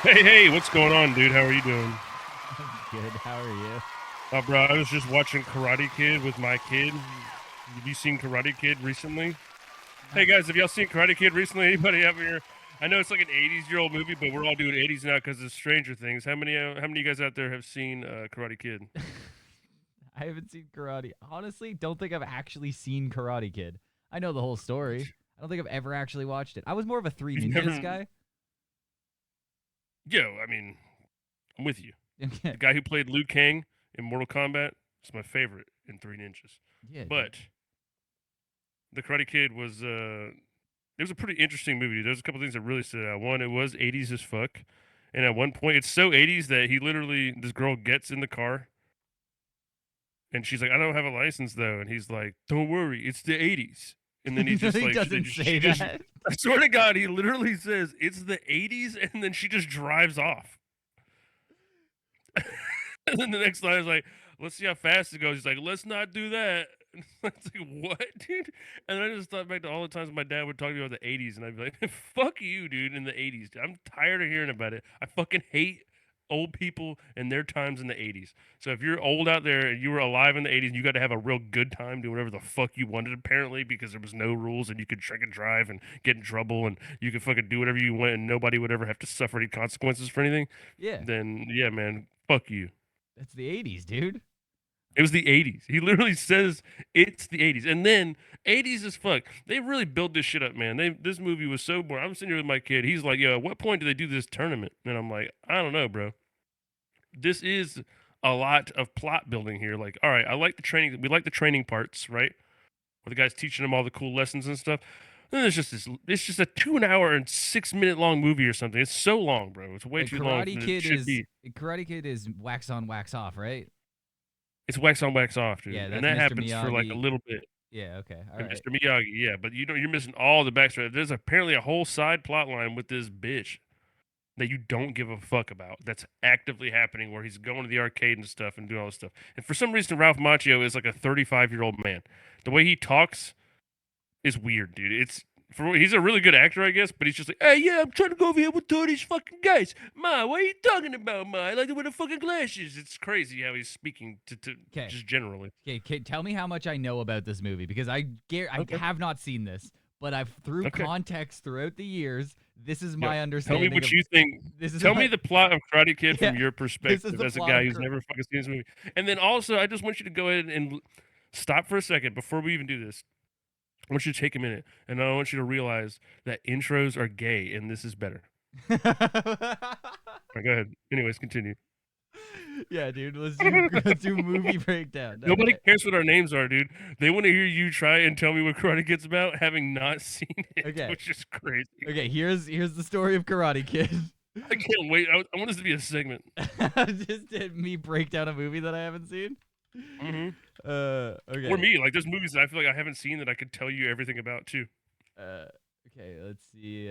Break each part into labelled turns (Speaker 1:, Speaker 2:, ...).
Speaker 1: Hey, what's going on, dude? How are you doing?
Speaker 2: Good. How are you?
Speaker 1: Oh, bro, I was just watching Karate Kid with my kid. Have you seen Karate Kid recently? Hey, guys, have y'all seen Karate Kid recently? Anybody out here? I know it's like an 80s-year-old movie, but we're all doing 80s now because of Stranger Things. How many of you guys out there have seen Karate Kid?
Speaker 2: I haven't seen Karate. Honestly, don't think I've actually seen Karate Kid. I know the whole story. I don't think I've ever actually watched it. I was more of a Three
Speaker 1: You've
Speaker 2: Ninjas
Speaker 1: never?
Speaker 2: guy.
Speaker 1: Yo, I mean, I'm with you. The guy who played Liu Kang in Mortal Kombat is my favorite in Three Ninjas.
Speaker 2: Yeah, dude.
Speaker 1: But the Karate Kid was it was a pretty interesting movie. There's a couple things that really stood out. One, it was 80s as fuck. And at one point, it's so 80s that this girl gets in the car and she's like, I don't have a license though. And he's like, don't worry, it's the 80s. And then he just
Speaker 2: he
Speaker 1: like,
Speaker 2: doesn't say that.
Speaker 1: I swear to God, he literally says, it's the 80s. And then she just drives off. And then the next line is like, let's see how fast it goes. He's like, let's not do that. It's like, what, dude? And I just thought back to all the times my dad would talk to me about the 80s, and I'd be like, fuck you, dude, in the 80s. Dude. I'm tired of hearing about it. I fucking hate old people and their times in the 80s. So if you're old out there and you were alive in the 80s, you got to have a real good time doing whatever the fuck you wanted, apparently, because there was no rules and you could drink and drive and get in trouble and you could fucking do whatever you want and nobody would ever have to suffer any consequences for anything.
Speaker 2: Yeah,
Speaker 1: Then, yeah, man, fuck you.
Speaker 2: that's the '80s, dude.
Speaker 1: It was the 80s. He literally says it's the 80s. And then 80s as fuck. They really built this shit up, man. This movie was so boring. I'm sitting here with my kid. He's like, yo, at what point do they do this tournament? And I'm like, I don't know, bro. This is a lot of plot building here. Like, all right, I like the training. We like the training parts, right? Where the guy's teaching them all the cool lessons and stuff. Then there's just this. It's just a 2 hour and 6 minute long movie or something. It's so long, bro. It's way too long.
Speaker 2: Karate Kid is wax on, wax off, right?
Speaker 1: It's wax on, wax off, dude.
Speaker 2: Yeah,
Speaker 1: And
Speaker 2: that's
Speaker 1: that
Speaker 2: Mr.
Speaker 1: happens for like a
Speaker 2: Miyagi.
Speaker 1: little bit.
Speaker 2: Yeah, okay, all
Speaker 1: And
Speaker 2: right.
Speaker 1: Mr. Miyagi, yeah, but you're missing all the backstory. There's apparently a whole side plot line with this bitch that you don't give a fuck about. That's actively happening where he's going to the arcade and stuff and doing all this stuff. And for some reason, Ralph Macchio is like a 35-year-old man. The way he talks is weird, dude. He's a really good actor, I guess, but he's just like, hey, yeah, I'm trying to go over here with all these fucking guys. Ma, what are you talking about, Ma? I like to wear the fucking glasses. It's crazy how he's speaking to just generally.
Speaker 2: Okay, tell me how much I know about this movie because I
Speaker 1: Okay.
Speaker 2: have not seen this, but I've through
Speaker 1: Okay.
Speaker 2: context throughout the years. This is
Speaker 1: Yo,
Speaker 2: my
Speaker 1: Tell
Speaker 2: understanding.
Speaker 1: me what you think.
Speaker 2: This is
Speaker 1: Tell me the plot of Karate Kid
Speaker 2: Yeah,
Speaker 1: from your perspective
Speaker 2: the
Speaker 1: as a
Speaker 2: plot
Speaker 1: guy
Speaker 2: of
Speaker 1: who's never fucking seen this movie. And then also, I just want you to go ahead and stop for a second before we even do this. I want you to take a minute, and I want you to realize that intros are gay, and this is better. All right, go ahead. Anyways, continue.
Speaker 2: Yeah, dude. Let's do movie breakdown.
Speaker 1: Nobody
Speaker 2: Okay.
Speaker 1: cares what our names are, dude. They want to hear you try and tell me what Karate Kid's about, having not seen it,
Speaker 2: Okay.
Speaker 1: which is crazy.
Speaker 2: Okay, here's the story of Karate Kid.
Speaker 1: I can't wait. I want this to be a segment.
Speaker 2: Just did me break down a movie that I haven't seen.
Speaker 1: Mm-hmm.
Speaker 2: Okay.
Speaker 1: Or me. Like, there's movies that I feel like I haven't seen that I could tell you everything about, too.
Speaker 2: Okay, let's see.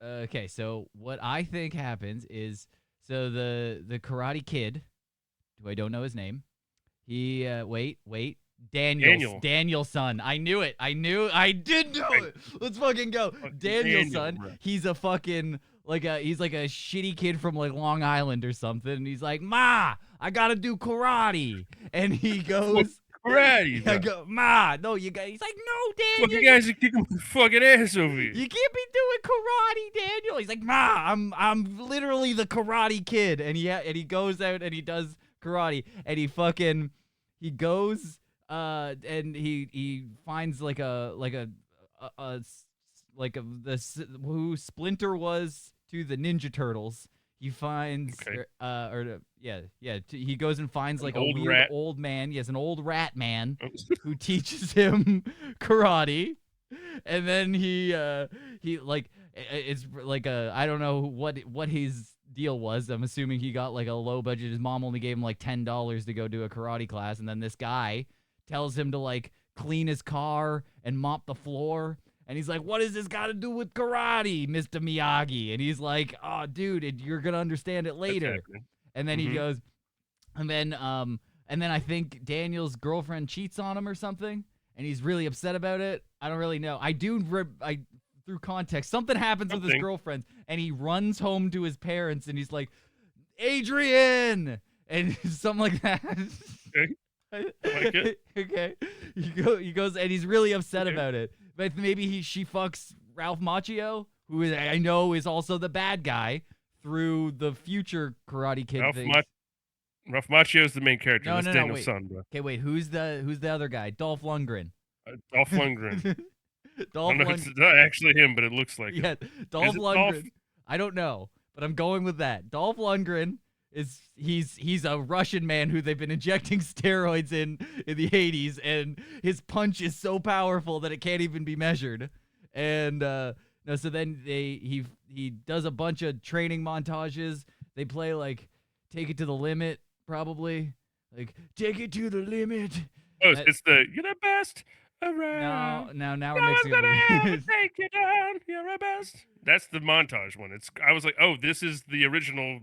Speaker 2: Okay, so what I think happens is the Karate Kid, who I don't know his name. He wait. Danielson. I knew it. I did know it. Let's fucking go. Danielson.
Speaker 1: Bro.
Speaker 2: He's a fucking he's like a shitty kid from like Long Island or something. And he's like, Ma, I gotta do karate. And he goes
Speaker 1: Karate.
Speaker 2: I go, Ma, no, you guys. He's like, no, Daniel.
Speaker 1: Fucking guys are kicking my fucking ass over here.
Speaker 2: You can't be doing karate, Daniel. He's like, Ma, I'm literally the Karate Kid, and he goes out and he does karate, and he goes and he finds who Splinter was to the Ninja Turtles. He finds he goes and finds like
Speaker 1: An
Speaker 2: a
Speaker 1: old
Speaker 2: weird
Speaker 1: rat.
Speaker 2: old man. Yes, an old rat man who teaches him karate. And then he like it's like I don't know what his deal was. I'm assuming he got like a low budget. His mom only gave him like $10 to go do a karate class, and then this guy tells him to like clean his car and mop the floor. And he's like, what does this got to do with karate, Mr. Miyagi? And he's like, oh, dude, you're going to understand it later. And then he goes, and then I think Daniel's girlfriend cheats on him or something. And he's really upset about it. I don't really know. through context. Something happens with his girlfriend, and he runs home to his parents, and he's like, Adrian, and something like that.
Speaker 1: Okay. I like it.
Speaker 2: Okay. He goes, and he's really upset about it. But maybe she fucks Ralph Macchio, who I know is also the bad guy through the future Karate Kid thing.
Speaker 1: Ralph Macchio is the main character. That's Daniel's
Speaker 2: wait.
Speaker 1: son, bro.
Speaker 2: Okay, wait. Who's the other guy? Dolph Lundgren.
Speaker 1: Dolph Lundgren.
Speaker 2: Dolph Lundgren.
Speaker 1: It's not actually him, but it looks like
Speaker 2: yeah,
Speaker 1: it.
Speaker 2: Dolph Lundgren. I don't know, but I'm going with that. Dolph Lundgren he's a Russian man who they've been injecting steroids in the 80s, and his punch is so powerful that it can't even be measured. And no, so then he does a bunch of training montages. They play like Take It to the Limit, probably. Like, take it to the limit.
Speaker 1: Oh, it's the you're the best around.
Speaker 2: Now we're mixing it.
Speaker 1: Take you down. You're the best. That's the montage one. I was like, oh, this is the original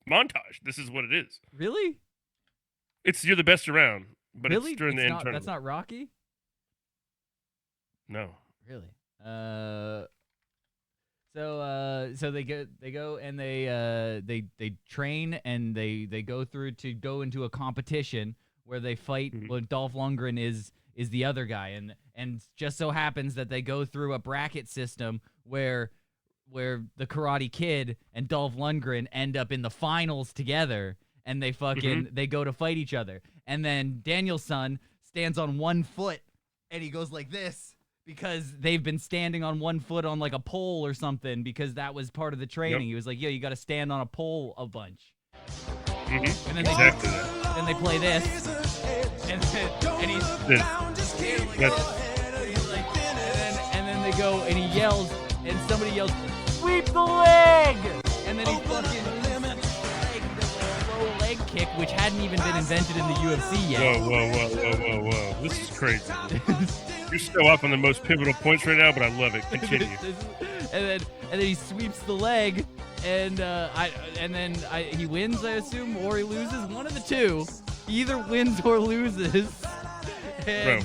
Speaker 1: montage. This is what it is.
Speaker 2: Really?
Speaker 1: It's you're the best around, but
Speaker 2: really?
Speaker 1: It's during the end.
Speaker 2: That's not Rocky?
Speaker 1: No.
Speaker 2: Really? So they go and they train, and they go through to go into a competition where they fight. Well, Dolph Lundgren is the other guy, and just so happens that they go through a bracket system where the Karate Kid and Dolph Lundgren end up in the finals together, and they fucking they go to fight each other. And then Daniel's son stands on one foot, and he goes like this because they've been standing on one foot on like a pole or something, because that was part of the training. He was like, yo, you got to stand on a pole a bunch. And then they play this, and he's and then they go and he yells, and somebody yells, sweep the leg, and then he fucking low leg kick, which hadn't even been invented in the UFC yet.
Speaker 1: Whoa! This is crazy. You're still up on the most pivotal points right now, but I love it. Continue.
Speaker 2: and then he sweeps the leg, and he wins, I assume, or he loses. One of the two. He either wins or loses.
Speaker 1: Bro,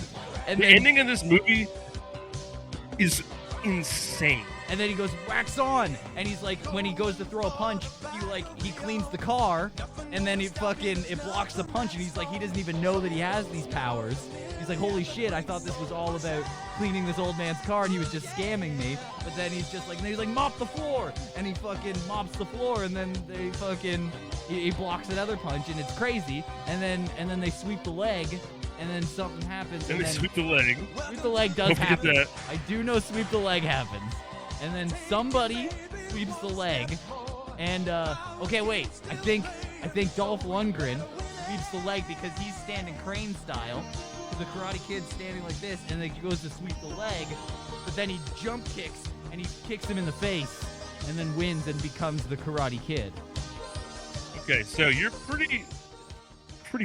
Speaker 1: the ending of this movie is insane.
Speaker 2: And then he goes, wax on, and he's like, when he goes to throw a punch, he cleans the car, and then it blocks the punch, and he's like, he doesn't even know that he has these powers. He's like, holy shit, I thought this was all about cleaning this old man's car, and he was just scamming me. But then he's just like, and he's like, mop the floor, and he fucking mops the floor, and then he blocks another punch, and it's crazy. And then they sweep the leg, and then something happens.
Speaker 1: And they sweep the leg.
Speaker 2: Sweep the leg does happen. That. I do know sweep the leg happens. And then somebody sweeps the leg, and okay, wait. I think Dolph Lundgren sweeps the leg because he's standing crane style. The Karate Kid's standing like this, and then he goes to sweep the leg, but then he jump kicks, and he kicks him in the face, and then wins and becomes the Karate Kid.
Speaker 1: Okay, so you're pretty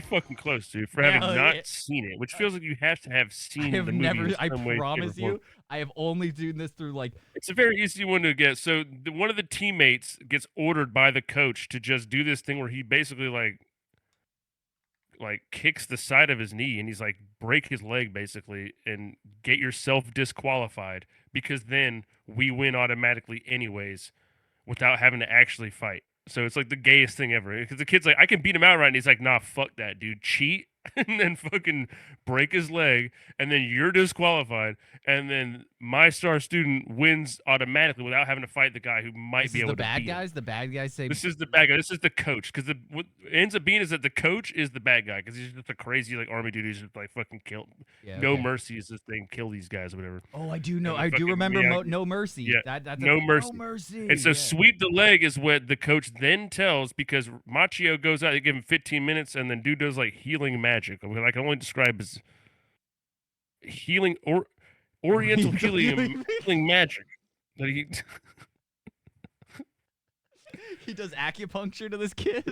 Speaker 1: fucking close, dude, for having not seen it, which feels like you have to have seen the movie.
Speaker 2: I promise you, I have only seen this through like...
Speaker 1: It's a very easy one to get. So one of the teammates gets ordered by the coach to just do this thing where he basically like kicks the side of his knee, and he's like, break his leg basically and get yourself disqualified, because then we win automatically anyways without having to actually fight. So it's like the gayest thing ever, because the kid's like, I can beat him out, right? And he's like, nah, fuck that, dude. Cheat and then fucking break his leg, and then you're disqualified, and then my star student wins automatically without having to fight the guy who might be able to beat him.
Speaker 2: The bad guys say
Speaker 1: this is the bad guy. This is the coach, because what ends up being is that the coach is the bad guy, because he's just a crazy like army dude who's just like fucking kill. Yeah, no mercy is this thing. Kill these guys or whatever.
Speaker 2: Oh, I do know. I do remember No Mercy.
Speaker 1: Yeah,
Speaker 2: that's
Speaker 1: No Mercy.
Speaker 2: No Mercy.
Speaker 1: And so sweep the leg is what the coach then tells, because Macchio goes out. They give him 15 minutes, and then dude does like healing magic. I can only describe as healing or oriental healing magic. That
Speaker 2: he does acupuncture to this kid.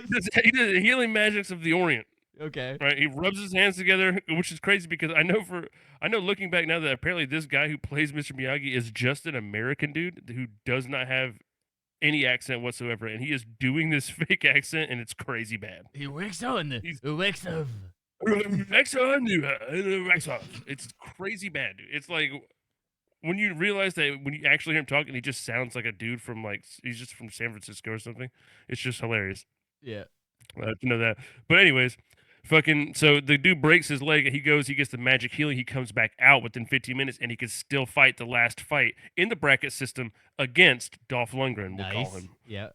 Speaker 1: He does healing magics of the Orient.
Speaker 2: Okay.
Speaker 1: Right. He rubs his hands together, which is crazy because I know looking back now that apparently this guy who plays Mr. Miyagi is just an American dude who does not have any accent whatsoever, and he is doing this fake accent, and it's crazy bad.
Speaker 2: He wakes on.
Speaker 1: It's crazy bad, dude. It's like when you realize that when you actually hear him talking, he just sounds like a dude from like he's just from San Francisco or something. It's just hilarious.
Speaker 2: Yeah.
Speaker 1: To know that. But anyways, fucking so the dude breaks his leg. He gets the magic healing. He comes back out within 15 minutes, and he can still fight the last fight in the bracket system against Dolph Lundgren. We'll call him.
Speaker 2: Yeah.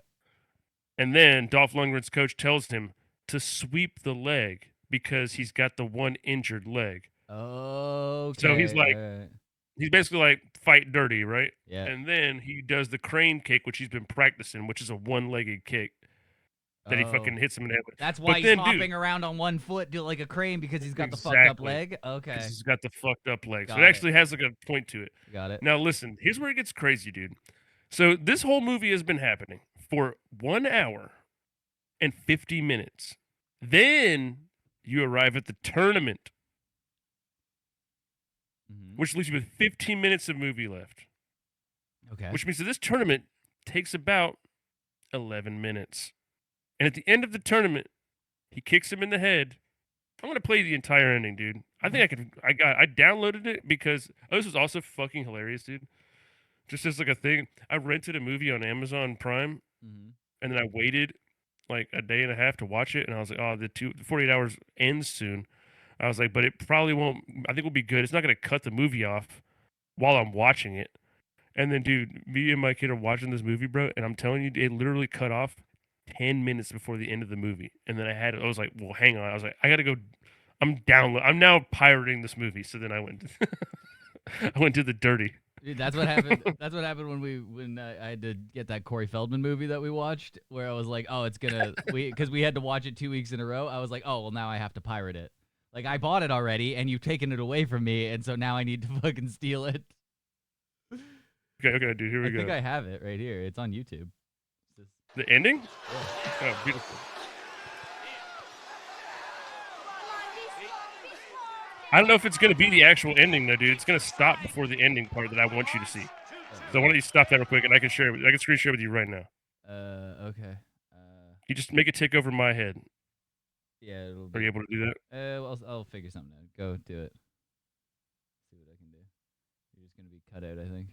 Speaker 1: And then Dolph Lundgren's coach tells him to sweep the leg because he's got the one injured leg.
Speaker 2: Okay.
Speaker 1: So he's like, he's basically like fight dirty, right?
Speaker 2: Yeah.
Speaker 1: And then he does the crane kick, which he's been practicing, which is a one-legged kick that he fucking hits him in the head with.
Speaker 2: That's why he's hopping around on one foot, do like a crane, because he's got the fucked up leg. Okay.
Speaker 1: He's got the fucked up leg. So it actually has like a point to it.
Speaker 2: Got it.
Speaker 1: Now listen, here's where it gets crazy, dude. So this whole movie has been happening for 1 hour and 50 minutes. Then you arrive at the tournament, which leaves you with 15 minutes of movie left.
Speaker 2: Okay.
Speaker 1: Which means that this tournament takes about 11 minutes. And at the end of the tournament, he kicks him in the head. I'm going to play the entire ending, dude. I think I downloaded it because this was also fucking hilarious, dude. Just as like a thing. I rented a movie on Amazon Prime, and then I waited like a day and a half to watch it, and I was like, oh, the 48 hours ends soon. I was like, but it probably won't. I think it'll be good. It's not going to cut the movie off while I'm watching it. And then, dude, me and my kid are watching this movie, bro, and I'm telling you, it literally cut off 10 minutes before the end of the movie. And then I was like, well, hang on. I was like, I got to go. I'm now pirating this movie. So then I went I went to the dirty.
Speaker 2: Dude, that's what happened. That's what happened when I had to get that Corey Feldman movie that we watched, where I was like, oh, it's gonna because we had to watch it 2 weeks in a row. I was like, oh, well, now I have to pirate it. Like, I bought it already, and you've taken it away from me, and so now I need to fucking steal it.
Speaker 1: Okay, dude. Here we go.
Speaker 2: I think I have it right here. It's on YouTube.
Speaker 1: The ending?
Speaker 2: Yeah.
Speaker 1: Oh, beautiful. I don't know if it's going to be the actual ending, though, dude. It's going to stop before the ending part that I want you to see. So why don't you stop that real quick, and I can screen share with you right now.
Speaker 2: Okay.
Speaker 1: You just make it take over my head.
Speaker 2: Yeah, it'll be...
Speaker 1: Are you able to do that?
Speaker 2: Well, I'll figure something out. Go do it. See what I can do. You're just going to be cut out, I think.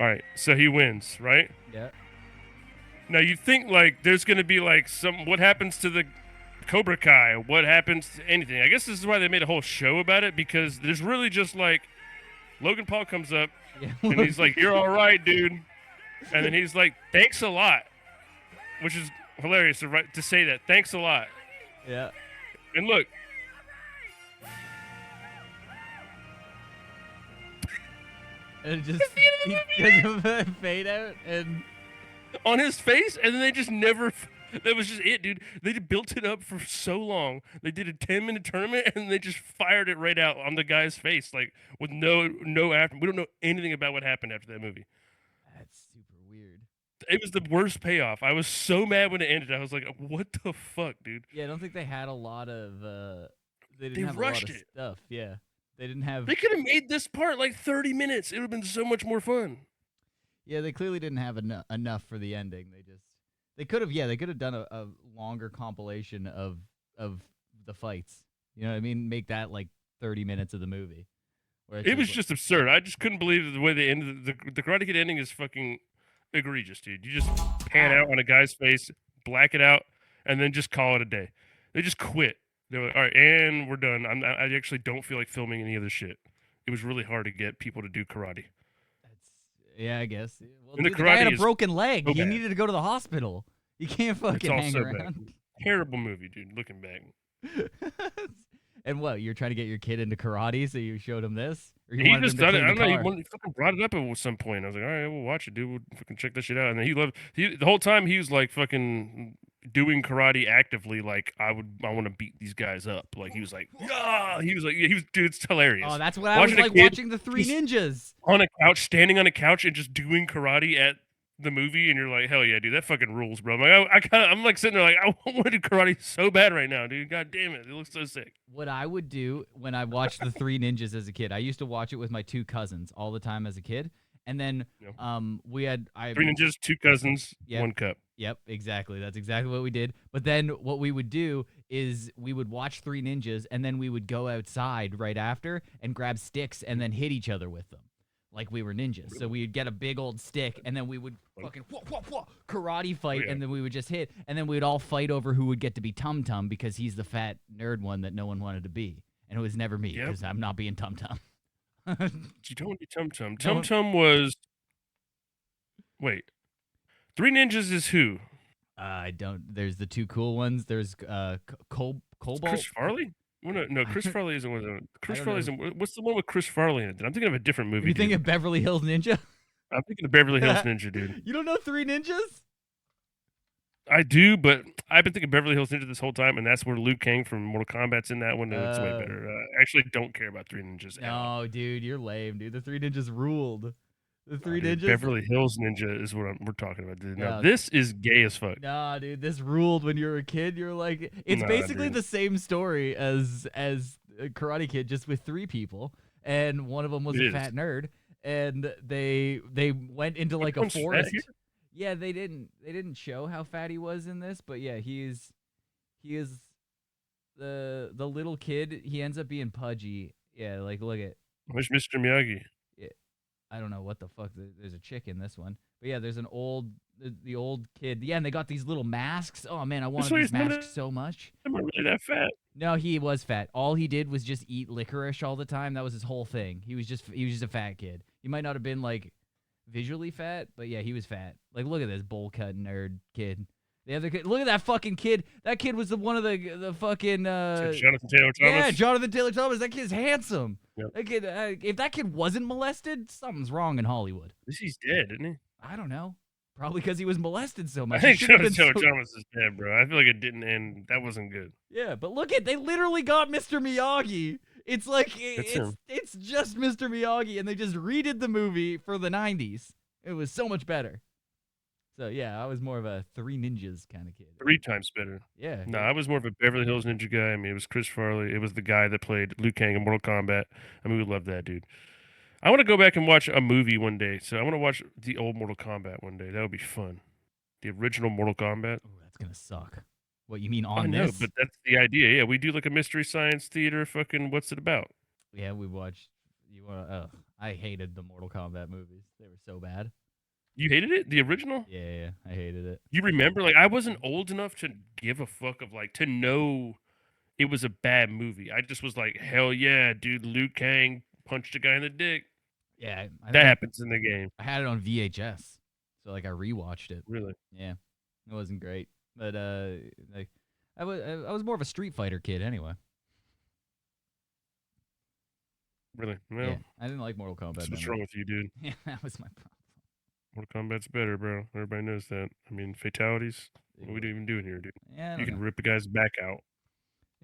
Speaker 1: All right, so he wins, right?
Speaker 2: Yeah.
Speaker 1: Now you think like there's gonna be like what happens to the Cobra Kai? What happens to anything? I guess this is why they made a whole show about it, because there's really just like Logan Paul comes up and he's like, "You're all right, dude," and then he's like, "Thanks a lot," which is hilarious to say that. Thanks a lot.
Speaker 2: Yeah.
Speaker 1: And look.
Speaker 2: And it just he does fade out and
Speaker 1: on his face, and then they just never. That was just it, dude. They built it up for so long. They did a 10-minute tournament, and they just fired it right out on the guy's face, like with no after. We don't know anything about what happened after that movie.
Speaker 2: That's super weird.
Speaker 1: It was the worst payoff. I was so mad when it ended. I was like, "What the fuck, dude?"
Speaker 2: Yeah, I don't think they had a lot of. They
Speaker 1: didn't have
Speaker 2: rushed a lot of stuff. Yeah. They didn't have.
Speaker 1: They could have made this part like 30 minutes. It would have been so much more fun.
Speaker 2: Yeah, they clearly didn't have enough for the ending. They could have. Yeah, they could have done a longer compilation of the fights. You know what I mean? Make that like 30 minutes of the movie.
Speaker 1: It was just absurd. I just couldn't believe the way they ended. The Karate Kid ending is fucking egregious, dude. You just pan out on a guy's face, black it out, and then just call it a day. They just quit. They were like, all right, and we're done. I actually don't feel like filming any other shit. It was really hard to get people to do karate.
Speaker 2: Yeah, I guess. Well,
Speaker 1: and
Speaker 2: dude, the guy had a broken leg. He needed to go to the hospital. You can't fucking hang around.
Speaker 1: Bad. Terrible movie, dude. Looking back.
Speaker 2: And what? You're trying to get your kid into karate, so you showed him this? Or you
Speaker 1: he just done it. I don't know. He fucking brought it up at some point. I was like, all right, we'll watch it, dude. We'll fucking check this shit out. And then the whole time he was like fucking doing karate actively, like I want to beat these guys up. Like he was like, yeah. He was dude, it's hilarious.
Speaker 2: Oh, that's what I was like watching the Three Ninjas
Speaker 1: on a couch, standing on a couch and just doing karate at the movie, and you're like, hell yeah, dude, that fucking rules, bro. I'm like, I'm like sitting there like, I want to do karate so bad right now, dude. God damn it, it looks so sick.
Speaker 2: What I would do when I watched the Three Ninjas as a kid, I used to watch it with my two cousins all the time as a kid, And then
Speaker 1: Yep.
Speaker 2: we had
Speaker 1: 3 ninjas, 2 cousins,
Speaker 2: Yep.
Speaker 1: 1 cup.
Speaker 2: Yep, exactly. That's exactly what we did. But then what we would do is we would watch Three Ninjas, and then we would go outside right after and grab sticks and then hit each other with them like we were ninjas. So we'd get a big old stick, and then we would fucking karate fight,
Speaker 1: yeah.
Speaker 2: and then we would just hit, and then we would all fight over who would get to be Tum Tum because he's the fat nerd one that no one wanted to be. And it was never me
Speaker 1: Yep.
Speaker 2: because I'm not being Tum Tum.
Speaker 1: You don't want to be Tum Tum.
Speaker 2: No.
Speaker 1: Tum Tum was... Wait. 3 ninjas is who?
Speaker 2: I don't. There's the two cool ones. There's Cobalt.
Speaker 1: Chris Farley? Well, no, Chris Farley isn't one of them. Chris
Speaker 2: don't
Speaker 1: Farley isn't... What's the one with Chris Farley in it? I'm thinking of a different movie.
Speaker 2: You think of Beverly Hills Ninja?
Speaker 1: I'm thinking of Beverly Hills Ninja, dude.
Speaker 2: You don't know Three Ninjas?
Speaker 1: I do, but I've been thinking Beverly Hills Ninja this whole time, and that's where Liu Kang from Mortal Kombat's in that one, and it's way better. I actually don't care about 3 ninjas at all.
Speaker 2: No, dude, you're lame, dude. The Three Ninjas ruled. The Three
Speaker 1: Dude,
Speaker 2: Ninjas.
Speaker 1: Beverly Hills Ninja is what we're talking about, dude. Now,
Speaker 2: Yeah.
Speaker 1: this is gay as fuck.
Speaker 2: Nah, dude, this ruled when you were a kid. You're like, it's basically
Speaker 1: dude.
Speaker 2: the same story as Karate Kid, just with 3 people, and one of them was a fat nerd, and they went into like a forest. Yeah, they didn't show how fat he was in this, but yeah, he is the little kid. He ends up being pudgy. Yeah, like look at.
Speaker 1: Where's Mr. Miyagi?
Speaker 2: I don't know what the fuck. There's a chick in this one, but yeah, there's the old kid. Yeah, and they got these little masks. Oh man, I wanted these masks so much.
Speaker 1: I'm not really that fat.
Speaker 2: No, he was fat. All he did was just eat licorice all the time. That was his whole thing. He was just a fat kid. He might not have been like visually fat, but yeah, he was fat. Like look at this bowl cut nerd kid. The other kid, look at that fucking kid. That kid was one of the fucking
Speaker 1: Jonathan Taylor Thomas.
Speaker 2: Yeah, Jonathan Taylor Thomas. That kid's handsome.
Speaker 1: Yep.
Speaker 2: That kid, if that kid wasn't molested, something's wrong in Hollywood.
Speaker 1: He's dead, isn't he?
Speaker 2: I don't know. Probably because he was molested so much.
Speaker 1: I think Jonathan Taylor Thomas is dead, bro. I feel like it didn't end. That wasn't good.
Speaker 2: Yeah, but look at, they literally got Mr. Miyagi. It's like it's just Mr. Miyagi, and they just redid the movie for the 90s. It was so much better. So yeah, I was more of a Three Ninjas kind of kid.
Speaker 1: 3 times better.
Speaker 2: Yeah.
Speaker 1: No, I was more of a Beverly Hills Ninja guy. I mean, it was Chris Farley. It was the guy that played Liu Kang in Mortal Kombat. I mean, we love that dude. I want to go back and watch a movie one day. So I want to watch the old Mortal Kombat one day. That would be fun. The original Mortal Kombat.
Speaker 2: Oh, that's gonna suck. What you mean
Speaker 1: I
Speaker 2: on
Speaker 1: know,
Speaker 2: this?
Speaker 1: but that's the idea. Yeah, we do like a Mystery Science Theater. Fucking, what's it about?
Speaker 2: Yeah, we watched. I hated the Mortal Kombat movies. They were so bad.
Speaker 1: You hated it? The original?
Speaker 2: Yeah, I hated it.
Speaker 1: You remember? Like, I wasn't old enough to give a fuck of, like, to know it was a bad movie. I just was like, hell yeah, dude, Liu Kang punched a guy in the dick.
Speaker 2: Yeah.
Speaker 1: That happens in the game.
Speaker 2: I had it on VHS. So, like, I rewatched it.
Speaker 1: Really?
Speaker 2: Yeah. It wasn't great. But, like, I was more of a Street Fighter kid anyway.
Speaker 1: Really? Well,
Speaker 2: yeah, I didn't like Mortal Kombat.
Speaker 1: what's wrong with you, dude?
Speaker 2: Yeah, that was my problem.
Speaker 1: Mortal Kombat's better, bro. Everybody knows that. I mean, fatalities. What are we even doing here, dude?
Speaker 2: Yeah,
Speaker 1: you can rip a guy's back out.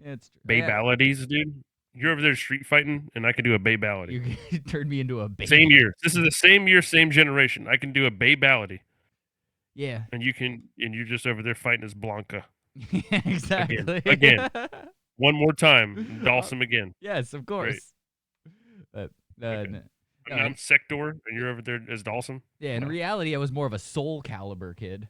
Speaker 2: Yeah, it's true.
Speaker 1: Babalities, dude. You're over there street fighting, and I can do a babality.
Speaker 2: You turned me into a baby.
Speaker 1: Same year. This is the same year, same generation. I can do a babality.
Speaker 2: Yeah.
Speaker 1: And you're just over there fighting as Blanca.
Speaker 2: Yeah, exactly.
Speaker 1: Again. One more time. Doss him again.
Speaker 2: Yes, of course.
Speaker 1: But,
Speaker 2: no,
Speaker 1: I'm Sector, and you're over there as Dawson.
Speaker 2: Yeah, in reality, I was more of a Soul Calibur kid.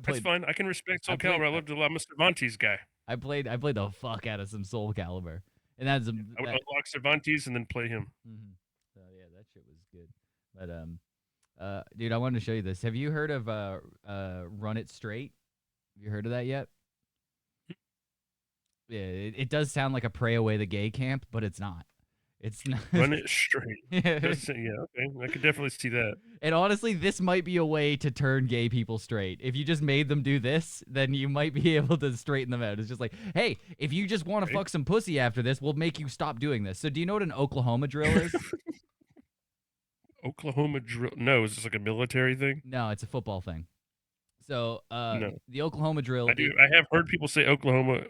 Speaker 1: That's fine. I can respect Soul Calibur. I loved a lot. I'm a Cervantes guy.
Speaker 2: I played the fuck out of some Soul Calibur, and that's
Speaker 1: I would unlock Cervantes and then play him.
Speaker 2: Mm-hmm. So yeah, that shit was good. But dude, I wanted to show you this. Have you heard of Run It Straight? Have you heard of that yet? Yeah, it does sound like a Pray Away the Gay camp, but it's not. It's not.
Speaker 1: Run It Straight. Yeah, okay. I could definitely see that.
Speaker 2: And honestly, this might be a way to turn gay people straight. If you just made them do this, then you might be able to straighten them out. It's just like, hey, if you just want to fuck some pussy after this, we'll make you stop doing this. So do you know what an Oklahoma drill is?
Speaker 1: Oklahoma drill? No, is this like a military thing?
Speaker 2: No, it's a football thing. So
Speaker 1: no.
Speaker 2: The Oklahoma drill.
Speaker 1: I do. I have heard people say Oklahoma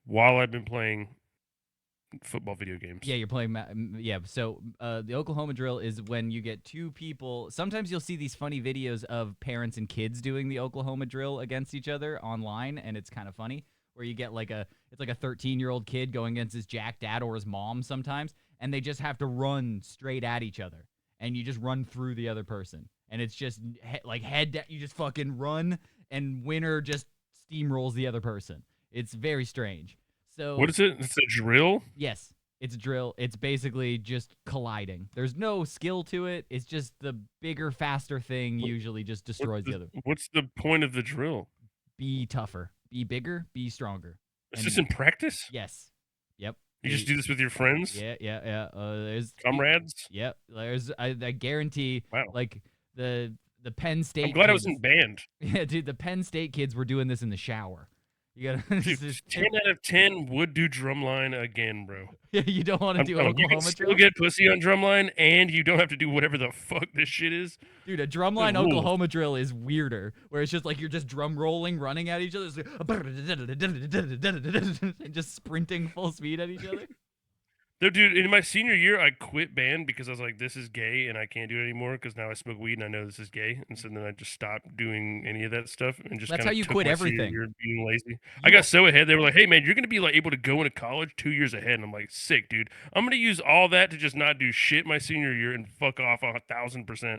Speaker 1: while I've been playing football video games.
Speaker 2: Yeah, you're playing. Yeah, so the Oklahoma drill is when you get two people. Sometimes you'll see these funny videos of parents and kids doing the Oklahoma drill against each other online, and it's kind of funny. Where you get it's like a 13-year-old kid going against his jack dad or his mom sometimes, and they just have to run straight at each other, and you just run through the other person, and it's just like head down. You just fucking run, and winner just steamrolls the other person. It's very strange. So
Speaker 1: What is it? It's a drill?
Speaker 2: yes, it's a drill. It's basically just colliding. There's no skill to it. It's just the bigger, faster thing usually just destroys the other.
Speaker 1: What's the point of the drill?
Speaker 2: Be tougher. Be bigger. Be stronger.
Speaker 1: It's just in practice?
Speaker 2: Yes. Yep.
Speaker 1: You just do this with your friends?
Speaker 2: Yeah. There's
Speaker 1: comrades?
Speaker 2: Yep. I guarantee.
Speaker 1: Wow.
Speaker 2: Like the Penn State.
Speaker 1: I'm glad I
Speaker 2: kids,
Speaker 1: was in band.
Speaker 2: Yeah, dude. The Penn State kids were doing this in the shower. You gotta.
Speaker 1: Dude, 10 out of 10 would do drumline again, bro.
Speaker 2: You don't want to do Oklahoma
Speaker 1: You can still
Speaker 2: drill?
Speaker 1: get pussy on drumline, and you don't have to do whatever the fuck this shit is.
Speaker 2: Dude, a drumline Oklahoma drill is weirder, where it's just like you're just drum rolling, running at each other, and just sprinting full speed at each other.
Speaker 1: No, dude, in my senior year, I quit band because I was like, this is gay, and I can't do it anymore because now I smoke weed and I know this is gay. And so then I just stopped doing any of that stuff and just
Speaker 2: That's how you quit everything.
Speaker 1: Year being lazy. I got so ahead. They were like, hey, man, you're going to be like able to go into college 2 years ahead. And I'm like, sick, dude. I'm going to use all that to just not do shit my senior year and fuck off 1,000%.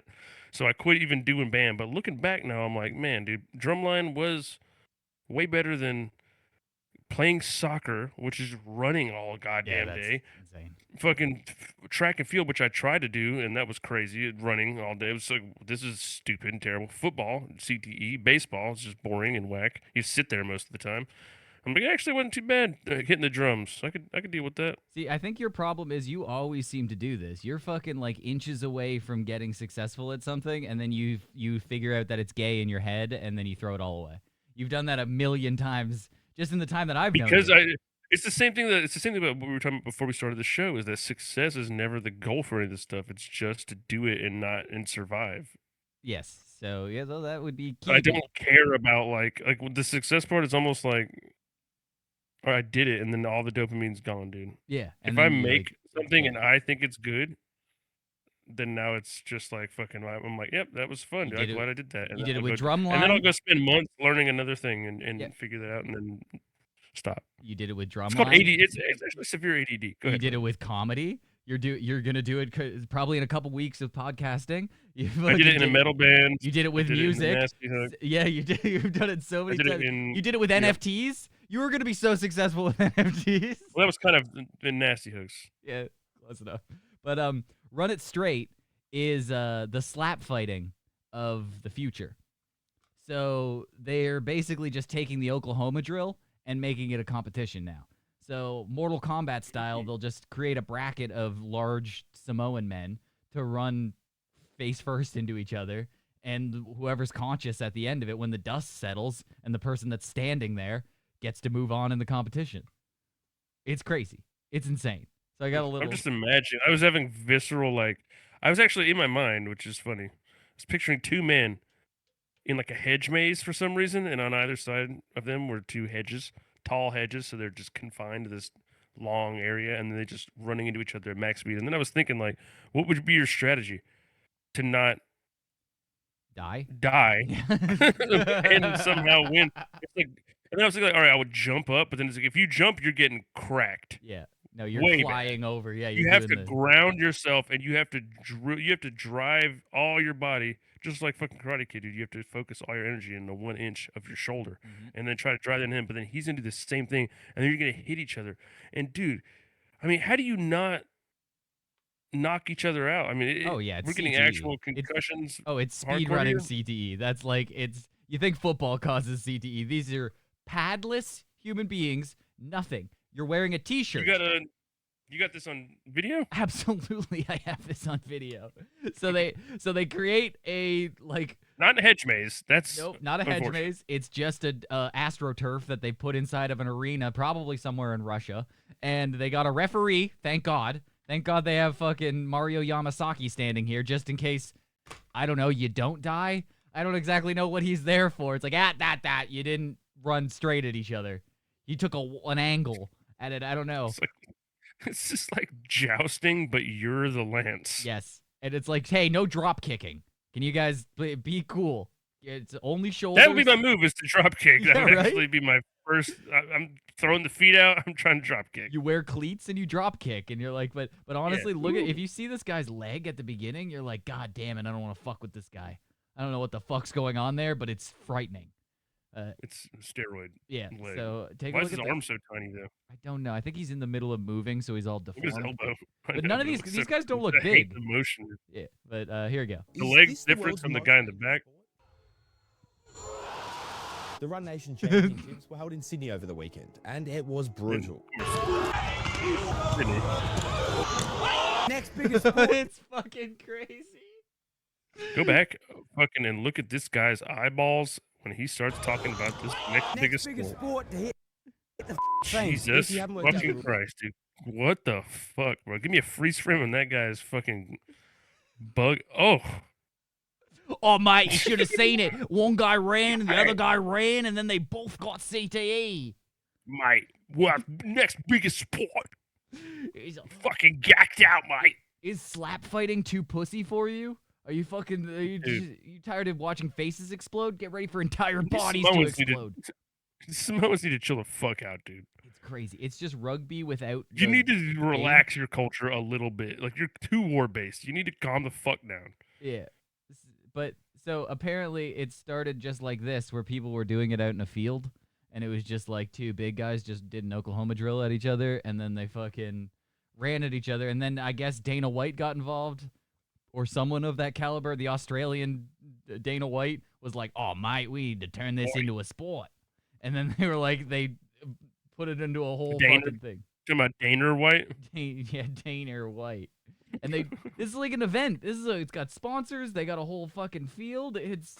Speaker 1: So I quit even doing band. But looking back now, I'm like, man, dude, drumline was way better than playing soccer, which is running all goddamn day.
Speaker 2: Insane.
Speaker 1: Fucking track and field, which I tried to do, and that was crazy. Running all day. It was like, this is stupid and terrible. Football, CTE, baseball, it's just boring and whack. You sit there most of the time. I'm like, actually, it wasn't too bad hitting the drums. I could deal with that.
Speaker 2: See, I think your problem is you always seem to do this. You're fucking like inches away from getting successful at something, and then you figure out that it's gay in your head, and then you throw it all away. You've done that a million times. Just in the time that I've known you.
Speaker 1: It's the same thing about what we were talking about before we started the show. Is that success is never the goal for any of this stuff. It's just to do it and survive.
Speaker 2: Yes. So yeah, though that would be key.
Speaker 1: I don't care about like the success part is almost like, all right, I did it, and then all the dopamine's gone, dude.
Speaker 2: Yeah.
Speaker 1: If I make something and I think it's good, then now it's just like fucking. I'm like, yep, that was fun. Dude. I'm glad I did that. And
Speaker 2: you did it with drumline,
Speaker 1: and then I'll go spend months learning another thing and figure that out, and then stop.
Speaker 2: You did it with drumline.
Speaker 1: It's called AD. It's actually severe ADD. Go ahead.
Speaker 2: You did it with comedy. You're gonna do it probably in a couple weeks of podcasting.
Speaker 1: I did it in a metal band.
Speaker 2: You did it with music. Yeah, you did. You've done it so many times. You did it with NFTs. You were gonna be so successful with NFTs.
Speaker 1: Well, that was kind of in Nasty Hooks.
Speaker 2: Yeah, close enough. But Run It Straight is the slap fighting of the future. So they're basically just taking the Oklahoma drill and making it a competition now. So Mortal Kombat style, they'll just create a bracket of large Samoan men to run face first into each other, and whoever's conscious at the end of it, when the dust settles and the person that's standing there gets to move on in the competition. It's crazy. It's insane. So I got a little...
Speaker 1: I'm just imagining. I was having visceral, I was actually in my mind, which is funny. I was picturing two men in like a hedge maze for some reason, and on either side of them were two hedges, tall hedges, so they're just confined to this long area, and they're just running into each other at max speed. And then I was thinking, like, what would be your strategy to not
Speaker 2: die
Speaker 1: and somehow win? It's like, and then I was thinking, like, all right, I would jump up, but then it's like, if you jump, you're getting cracked.
Speaker 2: Yeah. No, you're flying over. Yeah,
Speaker 1: you have to ground yourself, and you have to drive all your body, just like fucking Karate Kid, dude. You have to focus all your energy in the 1 inch of your shoulder, and then try to drive that in him. But then he's gonna do the same thing, and then you're gonna hit each other. And dude, I mean, how do you not knock each other out? I mean,
Speaker 2: we're
Speaker 1: getting actual concussions.
Speaker 2: It's speed running CTE. That's like you think football causes CTE? These are padless human beings. Nothing. You're wearing a T-shirt.
Speaker 1: You got this on video?
Speaker 2: Absolutely, I have this on video. So they create a
Speaker 1: not a hedge maze. That's
Speaker 2: not a hedge maze. It's just a AstroTurf that they put inside of an arena, probably somewhere in Russia. And they got a referee. Thank God. Thank God they have fucking Mario Yamasaki standing here just in case. I don't know. You don't die. I don't exactly know what he's there for. It's like that. You didn't run straight at each other. You took an angle at it. I don't know.
Speaker 1: It's just like jousting, but you're the lance.
Speaker 2: Yes. And it's like, hey, no drop kicking. Can you guys be cool? It's only shoulders.
Speaker 1: That would be my move, is to drop kick. That
Speaker 2: Yeah,
Speaker 1: would
Speaker 2: right?
Speaker 1: actually be my first. I'm throwing the feet out. I'm trying to drop kick.
Speaker 2: You wear cleats and you drop kick, and you're like, but honestly, look at
Speaker 1: Ooh.
Speaker 2: if you see this guy's leg at the beginning, you're like, God damn it, I don't want to fuck with this guy. I don't know what the fuck's going on there, but it's frightening.
Speaker 1: It's steroid.
Speaker 2: Yeah.
Speaker 1: Leg.
Speaker 2: So take
Speaker 1: Why
Speaker 2: a
Speaker 1: is
Speaker 2: look
Speaker 1: his
Speaker 2: at
Speaker 1: arm so tiny though?
Speaker 2: I don't know. I think he's in the middle of moving, so he's all
Speaker 1: Look at his
Speaker 2: deformed.
Speaker 1: elbow. I
Speaker 2: But
Speaker 1: know,
Speaker 2: none of
Speaker 1: it
Speaker 2: these
Speaker 1: looks
Speaker 2: guys don't look
Speaker 1: I hate
Speaker 2: big.
Speaker 1: the motion.
Speaker 2: Yeah. But here we go.
Speaker 1: The
Speaker 3: Is
Speaker 1: leg's
Speaker 3: this the
Speaker 1: different
Speaker 3: world's
Speaker 1: from the
Speaker 3: most
Speaker 1: guy in the
Speaker 3: famous
Speaker 1: back.
Speaker 3: sport? The Run Nation Championships were held in Sydney over the weekend, and it was brutal. Next biggest sport.
Speaker 2: It's fucking crazy.
Speaker 1: Go back, fucking, and look at this guy's eyeballs when he starts talking about this next biggest sport.
Speaker 3: To hit the fame.
Speaker 1: Jesus
Speaker 3: If you haven't worked out
Speaker 1: fucking
Speaker 3: the-
Speaker 1: Christ, dude! What the fuck, bro? Give me a freeze frame on that guy's fucking bug. Oh,
Speaker 2: Oh, mate, you should have seen it. One guy ran and the other guy ran, and then they both got CTE.
Speaker 1: mate, what next biggest sport?
Speaker 2: Is,
Speaker 1: Fucking gacked out, mate.
Speaker 2: is slap fighting too pussy for you? Are you fucking? You tired of watching faces explode? Get ready for entire bodies to
Speaker 1: Samoans need
Speaker 2: explode.
Speaker 1: Samoans need to chill the fuck out, dude.
Speaker 2: It's crazy. It's just rugby without.
Speaker 1: You
Speaker 2: the
Speaker 1: need to
Speaker 2: game.
Speaker 1: relax your culture a little bit. Like, you're too war based. You need to calm the fuck down.
Speaker 2: Yeah. But so apparently it started just like this, where people were doing it out in a field, and it was just like two big guys just did an Oklahoma drill at each other, and then they fucking ran at each other, and then I guess Dana White got involved, or someone of that caliber. The Australian Dana White was like, "Oh, mate, we need to turn this into a sport," and then they were like, they put it into a whole fucking thing.
Speaker 1: Talking about Dana White?
Speaker 2: Yeah, Dana White. And this is like an event. It's got sponsors. They got a whole fucking field. It's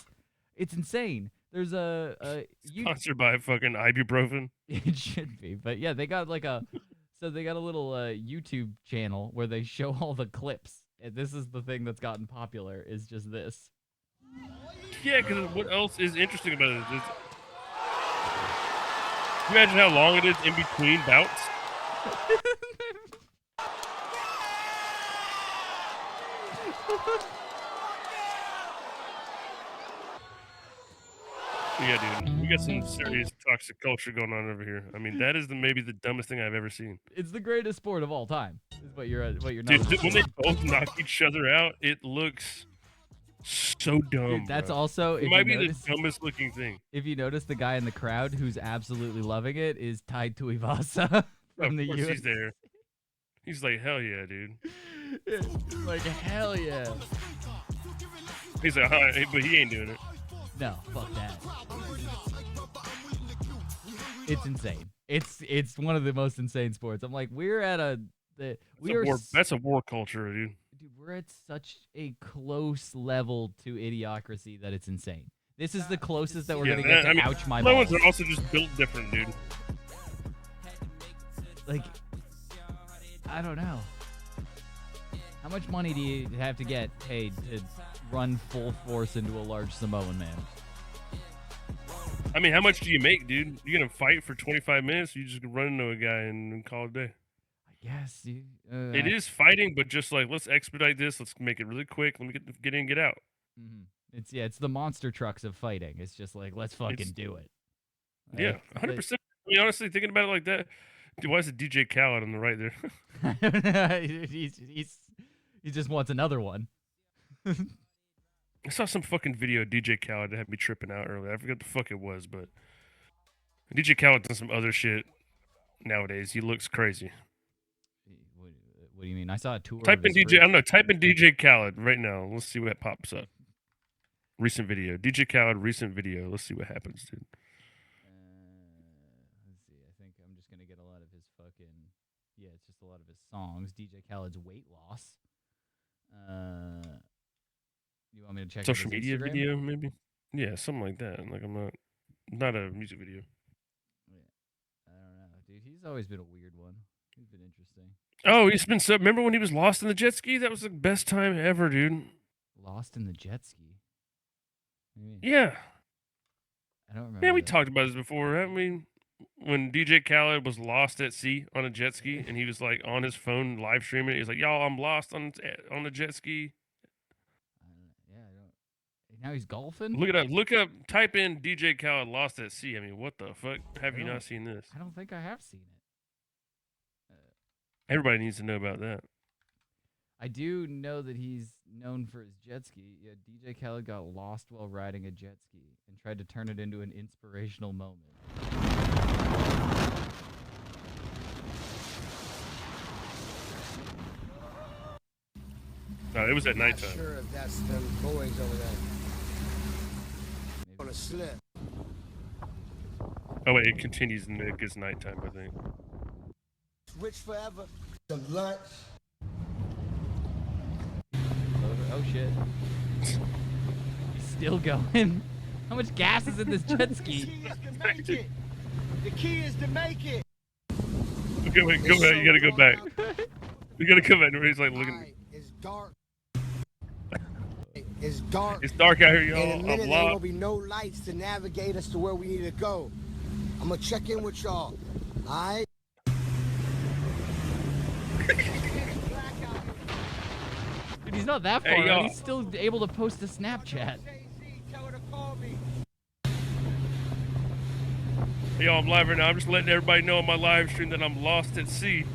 Speaker 2: insane. There's
Speaker 1: Sponsored by fucking ibuprofen.
Speaker 2: It should be, but yeah, they got like they got a little YouTube channel where they show all the clips. And this is the thing that's gotten popular. Is just this.
Speaker 1: Yeah, because what else is interesting about it? Imagine how long it is in between bouts. Yeah, dude, we got some serious toxic culture going on over here. I mean, that is maybe the dumbest thing I've ever seen.
Speaker 2: It's the greatest sport of all time. Is what you're
Speaker 1: Dude,
Speaker 2: not.
Speaker 1: when they both knock each other out, it looks so dumb.
Speaker 2: Dude, that's
Speaker 1: bro.
Speaker 2: also
Speaker 1: It might be the dumbest looking thing.
Speaker 2: If you notice, the guy in the crowd who's absolutely loving it is tied to Ivasa from the
Speaker 1: Of course
Speaker 2: US.
Speaker 1: he's there. He's like, hell yeah, dude.
Speaker 2: Like, hell yeah.
Speaker 1: He's like, hi, but he ain't doing it.
Speaker 2: No, fuck that. It's insane. It's one of the most insane sports. I'm like, we're at
Speaker 1: That's a war culture, dude.
Speaker 2: Dude, we're at such a close level to idiocracy that it's insane. This is the closest that we're gonna get to ouch my balls.
Speaker 1: Samoans are also just built different, dude.
Speaker 2: Like, I don't know. How much money do you have to get paid to run full force into a large Samoan man?
Speaker 1: I mean, how much do you make, dude? You gonna fight for 25 minutes? Or you just run into a guy and call it a day?
Speaker 2: I guess.
Speaker 1: It is fighting, but just like, let's expedite this. Let's make it really quick. Let me get in, get out.
Speaker 2: Mm-hmm. It's the monster trucks of fighting. It's just like, let's fucking do it.
Speaker 1: Yeah, 100%. I mean, honestly, thinking about it like that, dude, why is it DJ Khaled on the right there?
Speaker 2: he just wants another one.
Speaker 1: I saw some fucking video of DJ Khaled that had me tripping out earlier. I forget the fuck it was, but DJ Khaled does some other shit nowadays. He looks crazy.
Speaker 2: What do you mean? I saw a tour.
Speaker 1: Type in DJ. I don't know. Type in DJ Khaled right now. Let's see what pops up. Recent video. DJ Khaled recent video. Let's see what happens, dude.
Speaker 2: Let's see. I think I'm just gonna get a lot of his fucking. Yeah, it's just a lot of his songs. DJ Khaled's weight loss. You want me to check
Speaker 1: Social
Speaker 2: his
Speaker 1: media
Speaker 2: Instagram?
Speaker 1: video, maybe? Yeah, something like that. Like, I'm not a music video.
Speaker 2: Yeah. I don't know, dude. He's always been a weird one. He's been interesting.
Speaker 1: Oh, he's been so. Remember when he was lost in the jet ski? That was the best time ever, dude.
Speaker 2: Lost in the jet ski. What do you mean?
Speaker 1: Yeah.
Speaker 2: I don't remember.
Speaker 1: Yeah, we
Speaker 2: that.
Speaker 1: talked about this before. I mean, when DJ Khaled was lost at sea on a jet ski, and he was like on his phone live streaming, he was like, "Y'all, I'm lost on the jet ski."
Speaker 2: Yeah, I don't. Now he's golfing?
Speaker 1: Look it up. Look up. Type in DJ Khaled Lost at Sea. I mean, what the fuck? Have you not seen this?
Speaker 2: I don't think I have seen it.
Speaker 1: Everybody needs to know about that.
Speaker 2: I do know that he's known for his jet ski. Yeah, DJ Khaled got lost while riding a jet ski and tried to turn it into an inspirational moment.
Speaker 1: No, it was at
Speaker 4: Not
Speaker 1: nighttime.
Speaker 4: sure if that's them boys over there.
Speaker 2: Maybe.
Speaker 4: On a slip.
Speaker 1: Oh wait, it continues and it gets nighttime, I think.
Speaker 4: Rich forever. Some lunch.
Speaker 2: Oh shit. He's still going. How much gas is in this jet ski?
Speaker 4: The key is to make it.
Speaker 1: Okay, wait, go back. You gotta go back. You gotta come back. He's like looking.
Speaker 4: Alright, it's dark. It's dark.
Speaker 1: It's dark out here,
Speaker 4: In a
Speaker 1: y'all.
Speaker 4: minute,
Speaker 1: I'm
Speaker 4: there ain't gonna
Speaker 1: lost.
Speaker 4: be no lights to navigate us to where we need to go. I'm gonna check in with y'all. Alright?
Speaker 2: Dude, he's not that far.
Speaker 1: Hey,
Speaker 2: out.
Speaker 1: y'all.
Speaker 2: He's still able to post to Snapchat.
Speaker 1: Hey, y'all, I'm live right now. I'm just letting everybody know on my live stream that I'm lost at sea.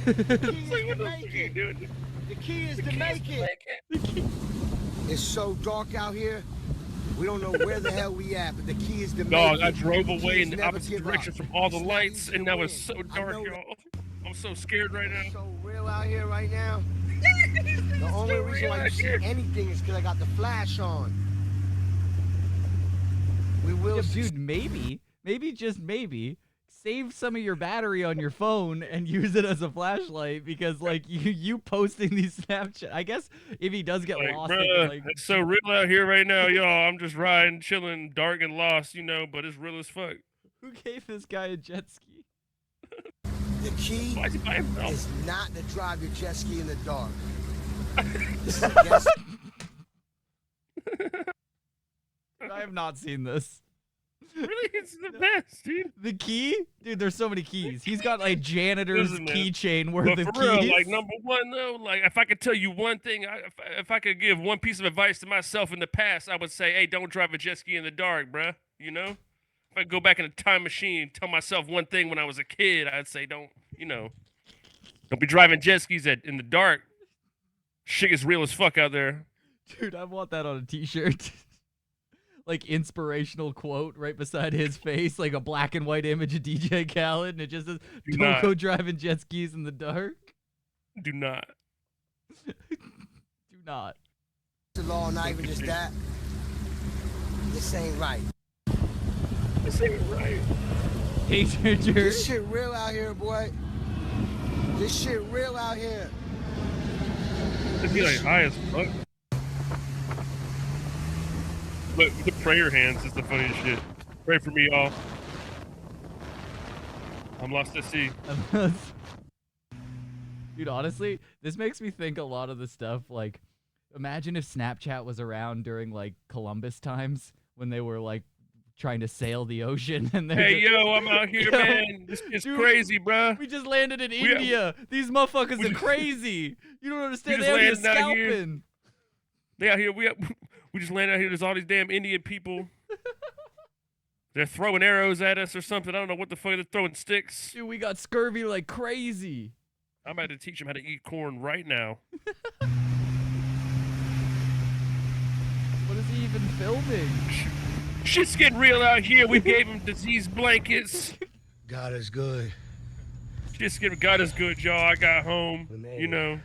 Speaker 4: The key
Speaker 1: Like,
Speaker 4: is
Speaker 1: what
Speaker 4: to
Speaker 1: the
Speaker 4: make
Speaker 1: fuck are you
Speaker 4: it.
Speaker 1: doing?
Speaker 4: The key is to make it. It's so dark out here. We don't know where the hell we at, but the key is to make
Speaker 1: Dog,
Speaker 4: it.
Speaker 1: I drove
Speaker 4: The key
Speaker 1: away
Speaker 4: is
Speaker 1: in the
Speaker 4: never
Speaker 1: opposite
Speaker 4: give up.
Speaker 1: direction from all the
Speaker 4: It's not
Speaker 1: lights,
Speaker 4: easy
Speaker 1: and
Speaker 4: to
Speaker 1: now it's
Speaker 4: win.
Speaker 1: so
Speaker 4: I
Speaker 1: dark,
Speaker 4: know that.
Speaker 1: y'all. I'm so scared right now.
Speaker 4: It's so real out here right now. The only reason why you see anything is because I got the flash on. We will
Speaker 2: Yeah, dude, maybe, just maybe, save some of your battery on your phone and use it as a flashlight because, like, you posting these Snapchat. I guess if he does get
Speaker 1: Like,
Speaker 2: lost,
Speaker 1: bruh,
Speaker 2: like,
Speaker 1: it's so real out here right now, y'all. I'm just riding, chilling, dark and lost, you know, but it's real as fuck.
Speaker 2: who gave this guy a jet ski?
Speaker 4: The key
Speaker 1: Why is he by himself?
Speaker 4: is not to drive your jet ski in the dark. This is a guess.
Speaker 2: I have not seen this.
Speaker 1: Really, it's the best, dude.
Speaker 2: The key? Dude, there's so many keys. He's got a janitor's
Speaker 1: Listen, man,
Speaker 2: keychain worth
Speaker 1: But
Speaker 2: of
Speaker 1: for real,
Speaker 2: keys.
Speaker 1: like, number one, though, like, if I could tell you one thing, if I could give one piece of advice to myself in the past, I would say, hey, don't drive a jet ski in the dark, bruh. You know? If I could go back in a time machine and tell myself one thing when I was a kid, I'd say, don't be driving jet skis in the dark. Shit is real as fuck out there.
Speaker 2: Dude, I want that on a t-shirt. Like, inspirational quote right beside his face, like a black and white image of DJ Khaled, and it just says,
Speaker 1: Do
Speaker 2: don't
Speaker 1: not.
Speaker 2: go driving jet skis in the dark.
Speaker 1: Do not.
Speaker 2: Do not.
Speaker 4: The law, not even just that. This ain't right.
Speaker 1: This ain't right.
Speaker 2: Hey, Ginger.
Speaker 4: This shit real out here, boy. This shit real out here.
Speaker 1: It'd be like high as fuck. Look, the prayer hands is the funniest shit. Pray for me, y'all. I'm lost at sea.
Speaker 2: Dude, honestly, this makes me think a lot of the stuff, like, imagine if Snapchat was around during, like, Columbus times when they were, like, trying to sail the ocean. And they're
Speaker 1: Hey,
Speaker 2: just,
Speaker 1: yo, I'm out here,
Speaker 2: Yo,
Speaker 1: man. This is
Speaker 2: dude,
Speaker 1: crazy, bruh.
Speaker 2: we just landed in
Speaker 1: We-
Speaker 2: India. These motherfuckers
Speaker 1: we
Speaker 2: are
Speaker 1: just-
Speaker 2: crazy. You don't understand.
Speaker 1: just
Speaker 2: They're out here
Speaker 1: landed out here.
Speaker 2: scalping.
Speaker 1: They out here. We just landed out here. There's all these damn Indian people. They're throwing arrows at us or something. I don't know what the fuck. They're throwing sticks.
Speaker 2: Dude, we got scurvy like crazy.
Speaker 1: I'm about to teach them how to eat corn right now.
Speaker 2: What is he even filming?
Speaker 1: Shit's getting real out here. We gave them disease blankets.
Speaker 4: God is good.
Speaker 1: Shit's getting God is good, y'all. I got home.
Speaker 4: We made
Speaker 1: You
Speaker 4: it.
Speaker 1: know,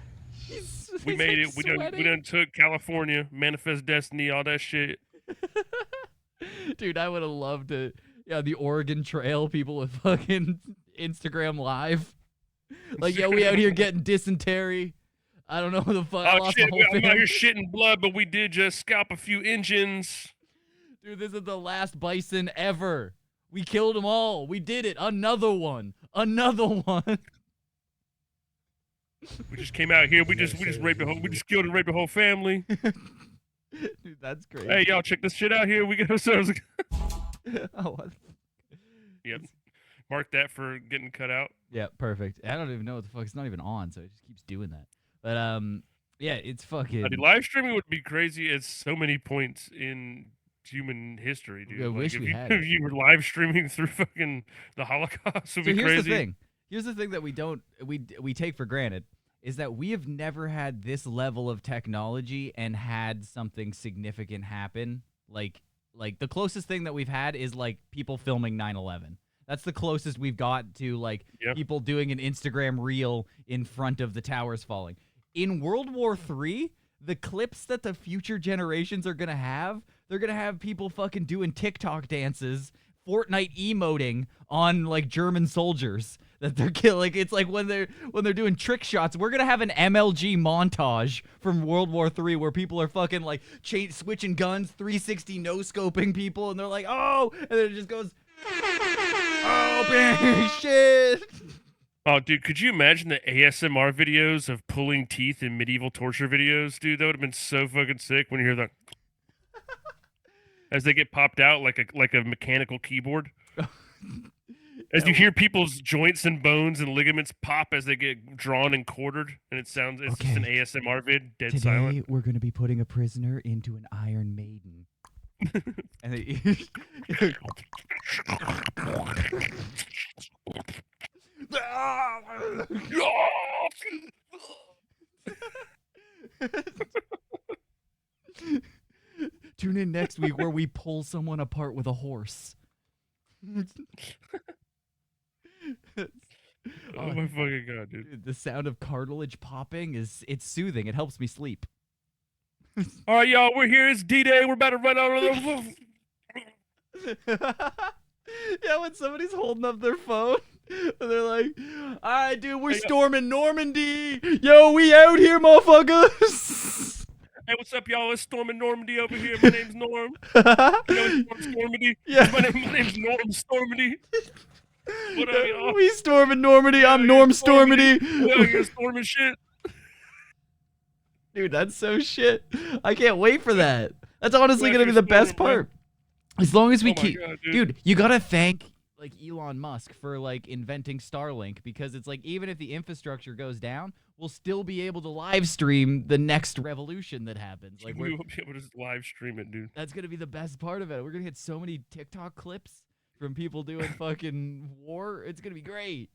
Speaker 1: we
Speaker 2: He's,
Speaker 1: made
Speaker 2: like,
Speaker 1: it. We
Speaker 2: sweating.
Speaker 1: done took California, Manifest Destiny, all that shit.
Speaker 2: Dude, I would have loved it. Yeah, the Oregon Trail, people with fucking Instagram Live. Like, yo, we out here getting dysentery. I don't know who the fuck. I
Speaker 1: Oh
Speaker 2: lost
Speaker 1: shit,
Speaker 2: my whole
Speaker 1: I'm out
Speaker 2: family.
Speaker 1: here shitting blood, but we did just scalp a few engines.
Speaker 2: Dude, this is the last bison ever. We killed them all. We did it. Another one. Another one.
Speaker 1: We just came out here. We just raped the whole. We just killed and raped the whole family.
Speaker 2: Dude, that's crazy.
Speaker 1: Hey, y'all, check this shit out here. We got ourselves.
Speaker 2: Oh, what?
Speaker 1: Yep. Mark that for getting cut out.
Speaker 2: Yeah, perfect. I don't even know what the fuck. It's not even on, so it just keeps doing that. But Yeah, it's fucking.
Speaker 1: Live streaming would be crazy at so many points in human history, dude.
Speaker 2: I wish we had it.
Speaker 1: If you were live streaming through fucking the Holocaust, would
Speaker 2: So
Speaker 1: be
Speaker 2: here's
Speaker 1: crazy.
Speaker 2: the thing. Here's the thing that we take for granted is that we have never had this level of technology and had something significant happen. Like the closest thing that we've had is like people filming 9/11. That's the closest we've got to like people doing an Instagram reel in front of the towers falling. In World War III, the clips that the future generations are gonna have, they're gonna have people fucking doing TikTok dances, Fortnite emoting on like German soldiers that they're killing. Like, it's like when they're doing trick shots. We're gonna have an MLG montage from World War III where people are fucking like switching guns, 360 no scoping people, and they're like, oh, and then it just goes, oh, shit.
Speaker 1: Oh, dude, could you imagine the ASMR videos of pulling teeth in medieval torture videos, dude? That would have been so fucking sick when you hear that as they get popped out like a mechanical keyboard. As you hear people's joints and bones and ligaments pop as they get drawn and quartered, and it's just an ASMR vid, dead silent.
Speaker 2: Today we're gonna be putting a prisoner into an Iron Maiden. And they Tune in next week where we pull someone apart with a horse.
Speaker 1: Oh my fucking god, dude.
Speaker 2: The sound of cartilage popping it's soothing. It helps me sleep.
Speaker 1: All right, y'all, we're here. It's D-Day. We're about to run out of the...
Speaker 2: Yeah, when somebody's holding up their phone, and they're like, all right, dude, we're storming Normandy. Yo, we out here, motherfuckers.
Speaker 1: Hey, what's up, y'all? It's Storm in Normandy over here. My name's Norm. You know, Storm Stormandy.
Speaker 2: Yeah.
Speaker 1: My name's Norm Stormandy. What up, y'all?
Speaker 2: We storming Normandy. I'm Norm Stormandy.
Speaker 1: We out here storming shit.
Speaker 2: Dude, that's so shit. I can't wait for that. That's honestly
Speaker 1: We're
Speaker 2: gonna be the best
Speaker 1: storming,
Speaker 2: part. As long as we
Speaker 1: Oh my
Speaker 2: keep,
Speaker 1: God,
Speaker 2: dude, you gotta thank like Elon Musk for like inventing Starlink, because it's like even if the infrastructure goes down, we'll still be able to live stream the next revolution that happens. Like
Speaker 1: we will be able to just live stream it, dude.
Speaker 2: that's gonna be the best part of it. We're gonna get so many TikTok clips from people doing fucking war. It's gonna be great.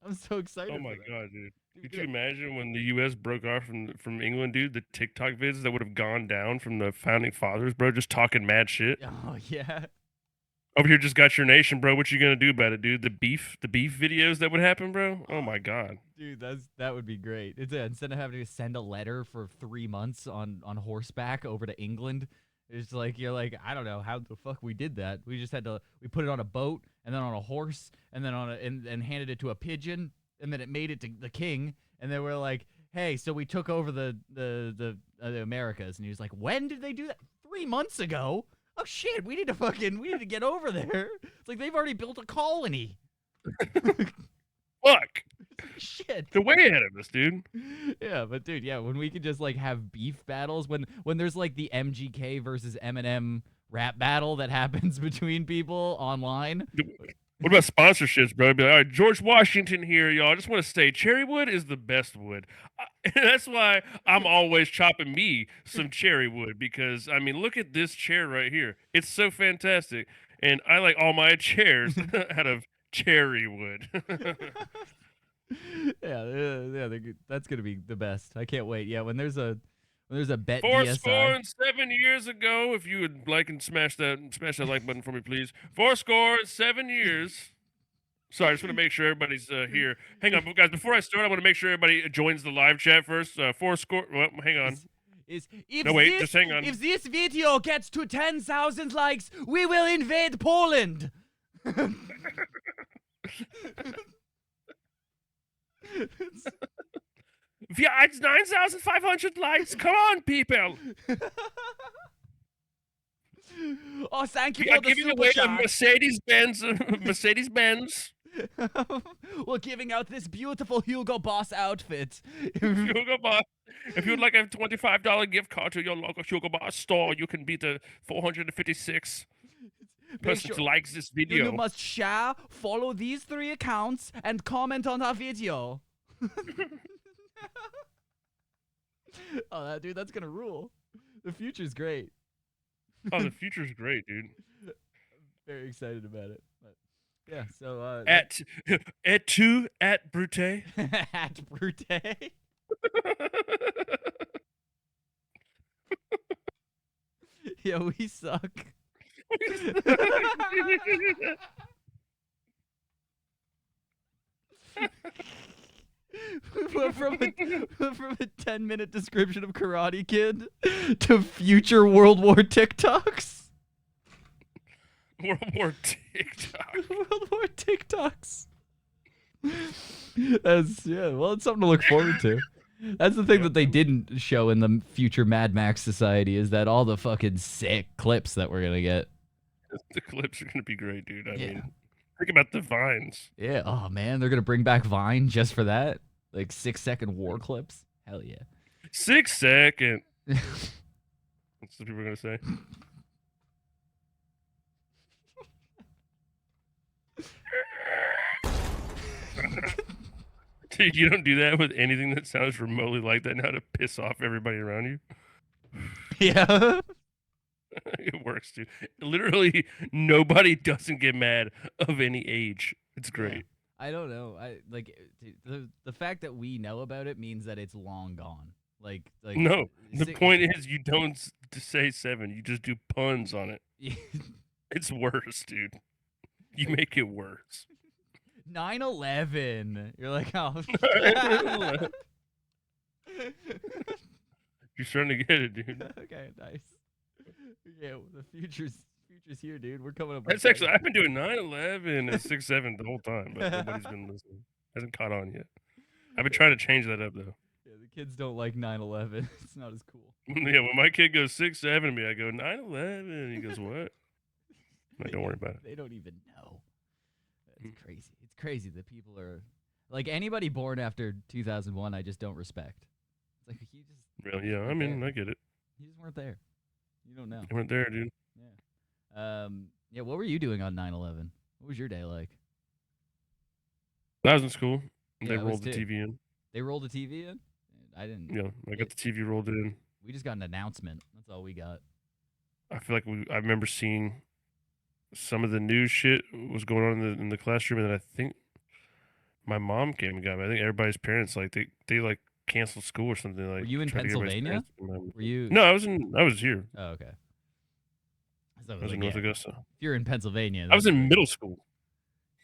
Speaker 2: I'm so excited.
Speaker 1: Oh my
Speaker 2: for that.
Speaker 1: god, dude. Could you imagine when the U.S. broke off from England, dude? The TikTok vids that would have gone down from the founding fathers, bro, just talking mad shit.
Speaker 2: Oh yeah.
Speaker 1: Over here, just got your nation, bro. What you gonna do about it, dude? The beef videos that would happen, bro. Oh my god,
Speaker 2: Dude, that would be great. It's instead of having to send a letter for 3 months on horseback over to England, it's like you're like, I don't know how the fuck we did that. We just had to we put it on a boat and then on a horse and then and handed it to a pigeon, and then it made it to the king, and then we're like, hey, so we took over the Americas, and he was like, when did they do that? 3 months ago. Oh shit, we need to get over there. It's like they've already built a colony.
Speaker 1: fuck!
Speaker 2: Shit.
Speaker 1: They're way ahead of us, dude.
Speaker 2: Yeah, but dude, yeah, when we could just like have beef battles, when there's like the MGK versus Eminem rap battle that happens between people online.
Speaker 1: What about sponsorships, bro? Be like, all right, George Washington here, y'all. I just want to say, cherry wood is the best wood. That's why I'm always chopping me some cherry wood, because I mean, look at this chair right here. It's so fantastic, and I like all my chairs out of cherry wood.
Speaker 2: Yeah, that's gonna be the best. I can't wait. Yeah, when there's a bet
Speaker 1: Four
Speaker 2: DSI.
Speaker 1: score and 7 years ago, if you would like and smash that like button for me, please. 4 score and 7 years. Sorry, I just want to make sure everybody's here. Hang on, guys. Before I start, I want to make sure everybody joins the live chat first. 4 score. Well, hang on.
Speaker 2: No,
Speaker 1: wait, just hang on.
Speaker 2: If this video gets to 10,000 likes, we will invade Poland.
Speaker 1: Yeah, it's 9,500 likes. Come on, people.
Speaker 2: Oh, thank you
Speaker 1: We are
Speaker 2: for the
Speaker 1: giving
Speaker 2: super
Speaker 1: away a
Speaker 2: chat.
Speaker 1: Mercedes-Benz. Mercedes-Benz.
Speaker 2: We're giving out this beautiful Hugo Boss outfit.
Speaker 1: Hugo Boss. If you would like a $25 gift card to your local Hugo Boss store, you can be the 456 person who likes this video.
Speaker 2: You must share, follow these 3 accounts, and comment on our video. Oh, dude, that's gonna rule. The future's great.
Speaker 1: Oh, the future's great, dude.
Speaker 2: Very excited about it. But yeah, so
Speaker 1: At two at Brute.
Speaker 2: at Brute. Yeah, we suck. from a 10-minute description of Karate Kid to future World War TikToks.
Speaker 1: World War TikTok.
Speaker 2: World War TikToks. Well, it's something to look forward to. That's the thing that they didn't show in the future Mad Max Society is that all the fucking sick clips that we're gonna get.
Speaker 1: The clips are gonna be great, dude. I mean, think about the vines.
Speaker 2: Yeah. Oh man, they're gonna bring back Vine just for that. Like 6-second war clips. Hell yeah.
Speaker 1: 6 second. That's what people are gonna say. Dude, you don't do that with anything that sounds remotely like that now to piss off everybody around you.
Speaker 2: Yeah.
Speaker 1: It works, dude. Literally, nobody doesn't get mad of any age. It's great.
Speaker 2: I don't know. I like the fact that we know about it means that it's long gone. Like
Speaker 1: no. The point is, you don't say 7. You just do puns on it. It's worse, dude. You make it worse.
Speaker 2: 9/11. You're like, oh.
Speaker 1: You're starting to get it, dude.
Speaker 2: Okay, nice. Yeah, the future's here, dude. We're coming up.
Speaker 1: That's actually, I've been doing 9/11 and 6/7 the whole time, but nobody's been listening. Hasn't caught on yet. I've been trying to change that up though.
Speaker 2: Yeah, the kids don't like 9/11. It's not as cool.
Speaker 1: Yeah, when my kid goes 6/7 to me, I go 9/11. He goes, what? Like, don't worry about it.
Speaker 2: They don't even know. It's crazy. It's crazy that people are like anybody born after 2001. I just don't respect. It's like you just
Speaker 1: really, yeah. I mean, I get it.
Speaker 2: You just weren't there. You don't know.
Speaker 1: You weren't there, dude.
Speaker 2: Yeah. Yeah. What were you doing on 9/11? What was your day like?
Speaker 1: I was in school. They
Speaker 2: Yeah, I was
Speaker 1: rolled the
Speaker 2: too.
Speaker 1: TV in.
Speaker 2: They rolled the TV in. I didn't.
Speaker 1: Yeah, I got the TV rolled in.
Speaker 2: We just got an announcement. That's all we got.
Speaker 1: I feel like I remember seeing some of the news shit was going on in the classroom, and then I think my mom came and got me. I think everybody's parents like they like canceled school or something. Like,
Speaker 2: were you in
Speaker 1: tried to get everybody's
Speaker 2: Pennsylvania?
Speaker 1: parents-
Speaker 2: Were you?
Speaker 1: No, I was here.
Speaker 2: Oh, okay. So,
Speaker 1: I was
Speaker 2: like,
Speaker 1: in North
Speaker 2: yeah,
Speaker 1: Augusta.
Speaker 2: if you're in Pennsylvania,
Speaker 1: I was in middle school.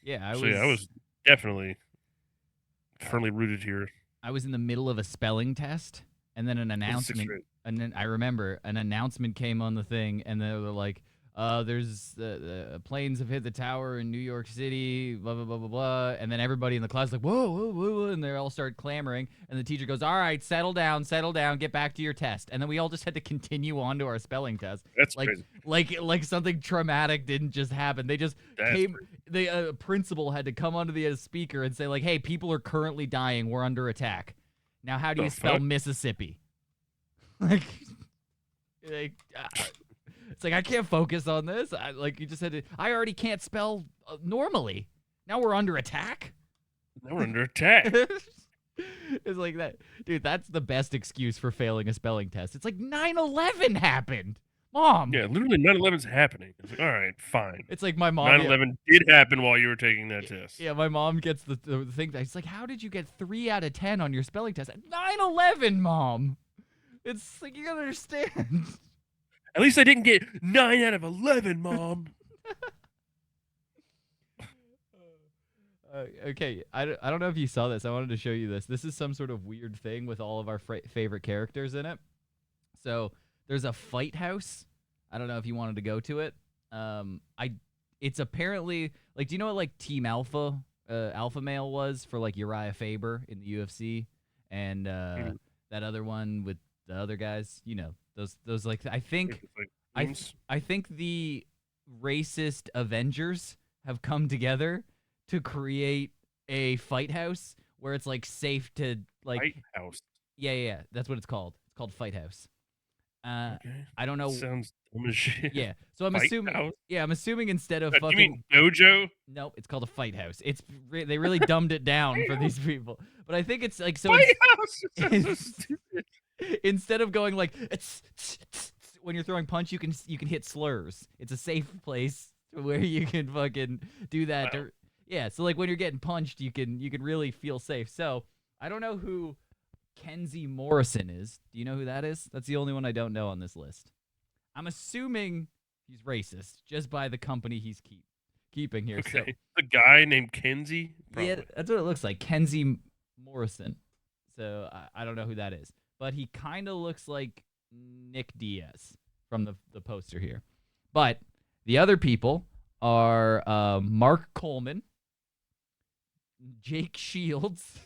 Speaker 2: Yeah,
Speaker 1: I was definitely firmly rooted here.
Speaker 2: I was in the middle of a spelling test, and then an announcement. And then I remember an announcement came on the thing, and they were like, "There's planes have hit the tower in New York City." Blah blah blah blah blah. And then everybody in the class is like, "Whoa, whoa, whoa, whoa!" And they all start clamoring. And the teacher goes, "All right, settle down, get back to your test." And then we all just had to continue on to our spelling test.
Speaker 1: That's
Speaker 2: like,
Speaker 1: crazy.
Speaker 2: like something traumatic didn't just happen. They just came. The principal had to come onto the speaker and say, like, "Hey, people are currently dying. We're under attack. Now, how do you spell Mississippi?" It's like I can't focus on this. You just said I already can't spell normally. Now we're under attack.
Speaker 1: Now we're under attack.
Speaker 2: It's like that, dude. That's the best excuse for failing a spelling test. It's like 9/11 happened, Mom.
Speaker 1: Yeah, literally 9/11's happening. It's like, all right, fine.
Speaker 2: It's like my mom.
Speaker 1: 9/11 did happen while you were taking that test.
Speaker 2: Yeah, my mom gets the thing. It's like, how did you get 3 out of 10 on your spelling test? 9/11, Mom. It's like, you gotta understand.
Speaker 1: At least I didn't get 9 out of 11, Mom.
Speaker 2: Okay, I don't know if you saw this. I wanted to show you this. This is some sort of weird thing with all of our favorite characters in it. So there's a fight house. I don't know if you wanted to go to it. It's apparently like, do you know what like Team Alpha, Alpha Male was for like Uriah Faber in the UFC, and that other one with the other guys. You know those like I think the racist Avengers have come together to create a fight house where it's like safe to like
Speaker 1: fight house.
Speaker 2: Yeah, that's what it's called. It's called Fight House.
Speaker 1: Okay.
Speaker 2: I don't know.
Speaker 1: Sounds dumb as shit.
Speaker 2: Yeah, so I'm assuming.
Speaker 1: House?
Speaker 2: Yeah, I'm assuming instead of
Speaker 1: You mean dojo?
Speaker 2: Nope, it's called a fight house. They really dumbed it down for these people. But I think it's like so.
Speaker 1: Fight house. Sounds so stupid.
Speaker 2: instead of going like when you're throwing punch, you can hit slurs. It's a safe place where you can fucking do that.
Speaker 1: Wow.
Speaker 2: Yeah, so like when you're getting punched, you can really feel safe. So I don't know who Kenzie Morrison is. Do you know who that is? That's the only one I don't know on this list. I'm assuming he's racist just by the company he's keeping here.
Speaker 1: Okay.
Speaker 2: So
Speaker 1: The guy named Kenzie?
Speaker 2: yeah,
Speaker 1: Probably.
Speaker 2: that's what it looks like. Kenzie Morrison. So I don't know who that is. But he kind of looks like Nick Diaz from the poster here. But the other people are Mark Coleman, Jake Shields,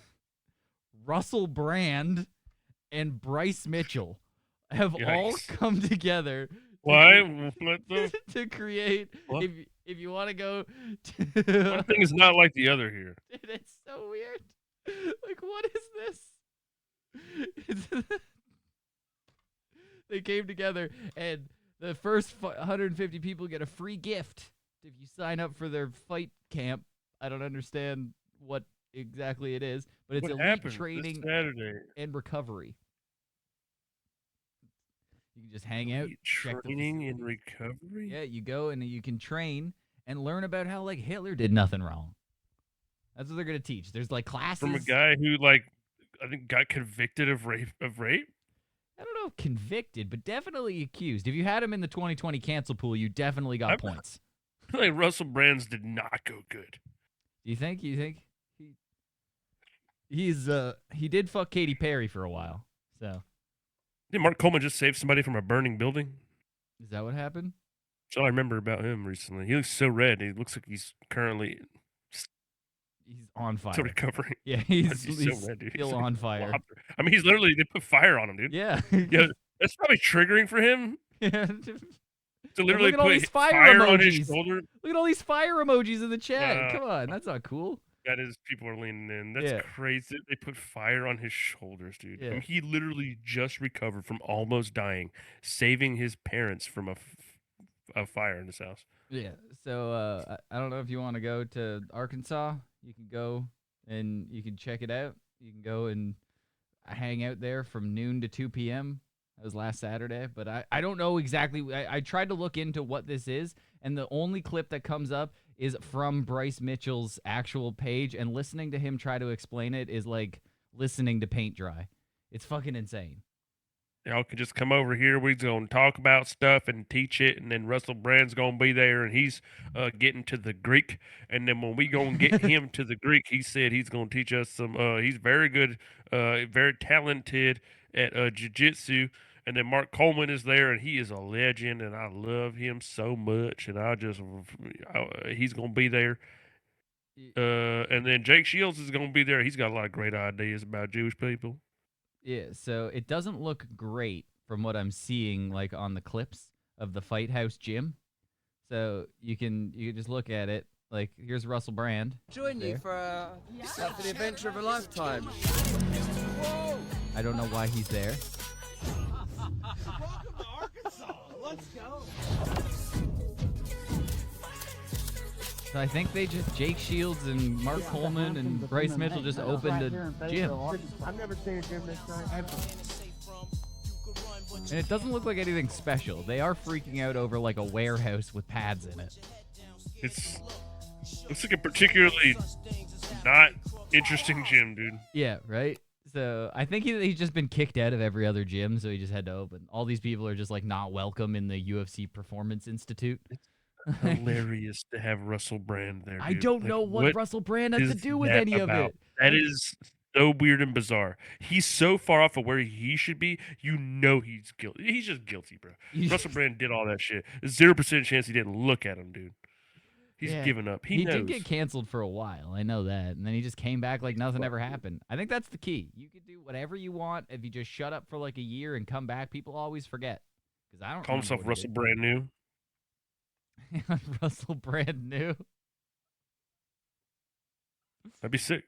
Speaker 2: Russell Brand, and Bryce Mitchell have all
Speaker 1: Yikes.
Speaker 2: come together
Speaker 1: Why? What the?
Speaker 2: to create.
Speaker 1: What?
Speaker 2: If you want to go
Speaker 1: One thing is not like the other here.
Speaker 2: Dude, it's so weird. Like, what is this? They came together, and the first 150 people get a free gift if you sign up for their fight camp. I don't understand what exactly it is, but it's
Speaker 1: What
Speaker 2: elite
Speaker 1: happened
Speaker 2: training
Speaker 1: this Saturday?
Speaker 2: and recovery. You can just hang out,
Speaker 1: Elite
Speaker 2: check the
Speaker 1: training and
Speaker 2: facilities.
Speaker 1: recovery?
Speaker 2: Yeah, you go and you can train and learn about how like Hitler did nothing wrong. That's what they're gonna teach. There's like classes
Speaker 1: From a guy who, like, I think got convicted of rape.
Speaker 2: I don't know if convicted, but definitely accused. If you had him in the 2020 cancel pool, you definitely got points.
Speaker 1: I feel like Russell Brand's did not go good.
Speaker 2: Do you think? He did fuck Katy Perry for a while. So
Speaker 1: Did Mark Coleman just save somebody from a burning building?
Speaker 2: is that what happened?
Speaker 1: That's all I remember about him recently. He looks so red. He looks like he's currently
Speaker 2: He's on fire.
Speaker 1: still recovering.
Speaker 2: Yeah,
Speaker 1: Why
Speaker 2: he's
Speaker 1: is he so red, dude?
Speaker 2: still
Speaker 1: He's like
Speaker 2: on
Speaker 1: a
Speaker 2: fire.
Speaker 1: lobster. I mean, he's literally, they put fire on him, dude.
Speaker 2: Yeah.
Speaker 1: Yeah, that's probably triggering for him
Speaker 2: Yeah.
Speaker 1: to literally
Speaker 2: look at all
Speaker 1: put
Speaker 2: these fire
Speaker 1: on his
Speaker 2: emojis.
Speaker 1: shoulder.
Speaker 2: Look at all these fire emojis in the chat. Come on, that's not cool.
Speaker 1: That is, people are leaning in. That's
Speaker 2: Yeah.
Speaker 1: crazy. They put fire on his shoulders, dude. I
Speaker 2: Yeah.
Speaker 1: mean, he literally just recovered from almost dying, saving his parents from a fire in his house.
Speaker 2: Yeah. So I don't know if you want to go to Arkansas. You can go and you can check it out. You can go and hang out there from noon to 2 p.m. That was last Saturday. But I don't know exactly. I tried to look into what this is, and the only clip that comes up is from Bryce Mitchell's actual page, and listening to him try to explain it is like listening to paint dry. It's fucking insane.
Speaker 1: Y'all can just come over here. We're going to talk about stuff and teach it. And then Russell Brand's going to be there, and he's getting to the Greek. And then when we going to get him to the Greek, he said he's going to teach us some. He's very good, very talented at jiu-jitsu. And then Mark Coleman is there, and he is a legend, and I love him so much. And he's going to be there. And then Jake Shields is going to be there. He's got a lot of great ideas about Jewish people.
Speaker 2: Yeah, so it doesn't look great from what I'm seeing, like on the clips of the Fight House gym. So you can just look at it. Like, here's Russell Brand.
Speaker 5: Join you for the adventure of a lifetime.
Speaker 2: I don't know why he's there.
Speaker 5: Welcome to Arkansas. Let's go.
Speaker 2: So I think they just Jake Shields and Mark Coleman and Bryce Mitchell just opened a gym.
Speaker 5: I've never seen a gym this nice.
Speaker 2: And it doesn't look like anything special. They are freaking out over like a warehouse with pads in it.
Speaker 1: Looks like a particularly not interesting gym, dude.
Speaker 2: Yeah, right? So I think he's just been kicked out of every other gym, so he just had to open. All these people are just like not welcome in the UFC Performance Institute.
Speaker 1: Hilarious to have Russell Brand there. Dude.
Speaker 2: I don't know what Russell Brand has to do with any of it.
Speaker 1: That is so weird and bizarre. He's so far off of where he should be. You know he's guilty. He's just guilty, bro. Russell Brand did all that shit. 0% chance he didn't look at him, dude. He's given up. He knows.
Speaker 2: Did get canceled for a while. I know that. And then he just came back like nothing ever happened. I think that's the key. You can do whatever you want if you just shut up for like a year and come back. People always forget. Because I don't
Speaker 1: call himself Russell Brand New.
Speaker 2: Russell Brand New.
Speaker 1: That'd be sick.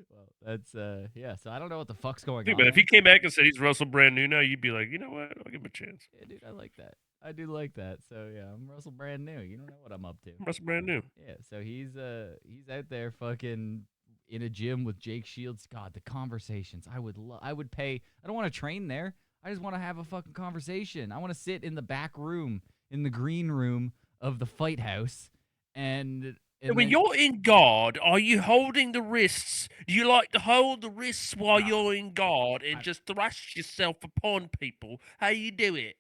Speaker 2: Well, that's yeah. So I don't know what the fuck's going
Speaker 1: Dude,
Speaker 2: on.
Speaker 1: but if he came back and said he's Russell Brand New now, you'd be like, you know what? I'll give him a chance.
Speaker 2: Yeah, dude, I like that. I do like that. So yeah, I'm Russell Brand New. You don't know what I'm up to.
Speaker 1: Russell Brand New.
Speaker 2: Yeah, so he's out there fucking in a gym with Jake Shields. God, the conversations. I would pay. I don't want to train there. I just want to have a fucking conversation. I want to sit in the back room, in the green room of the fight house, and
Speaker 1: When you're in guard, are you holding the wrists? Do you like to hold the wrists while you're in guard and just thrust yourself upon people? How you do it?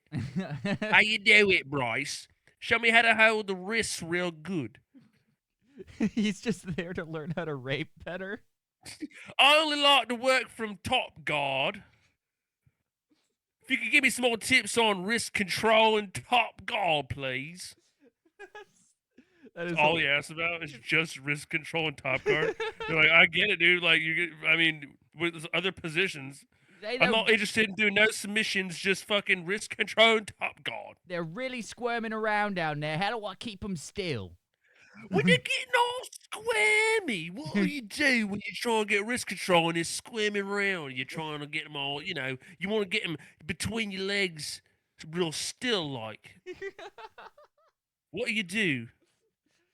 Speaker 1: How you do it, Bryce? Show me how to hold the wrists real good.
Speaker 2: He's just there to learn how to rape better.
Speaker 1: I only like to work from top guard. If you could give me some more tips on wrist control and top guard, please.
Speaker 2: That is
Speaker 1: All he asks about is just wrist control and top guard. They're like, I get it, dude. Like, with other positions, I'm not interested in doing no submissions, just fucking wrist control and top guard.
Speaker 2: They're really squirming around down there. How do I keep them still?
Speaker 1: When you're getting all squirmy, what do you do when you're trying to get wrist control and they're squirming around? You're trying to get them all, you want to get them between your legs, real still like. What do you do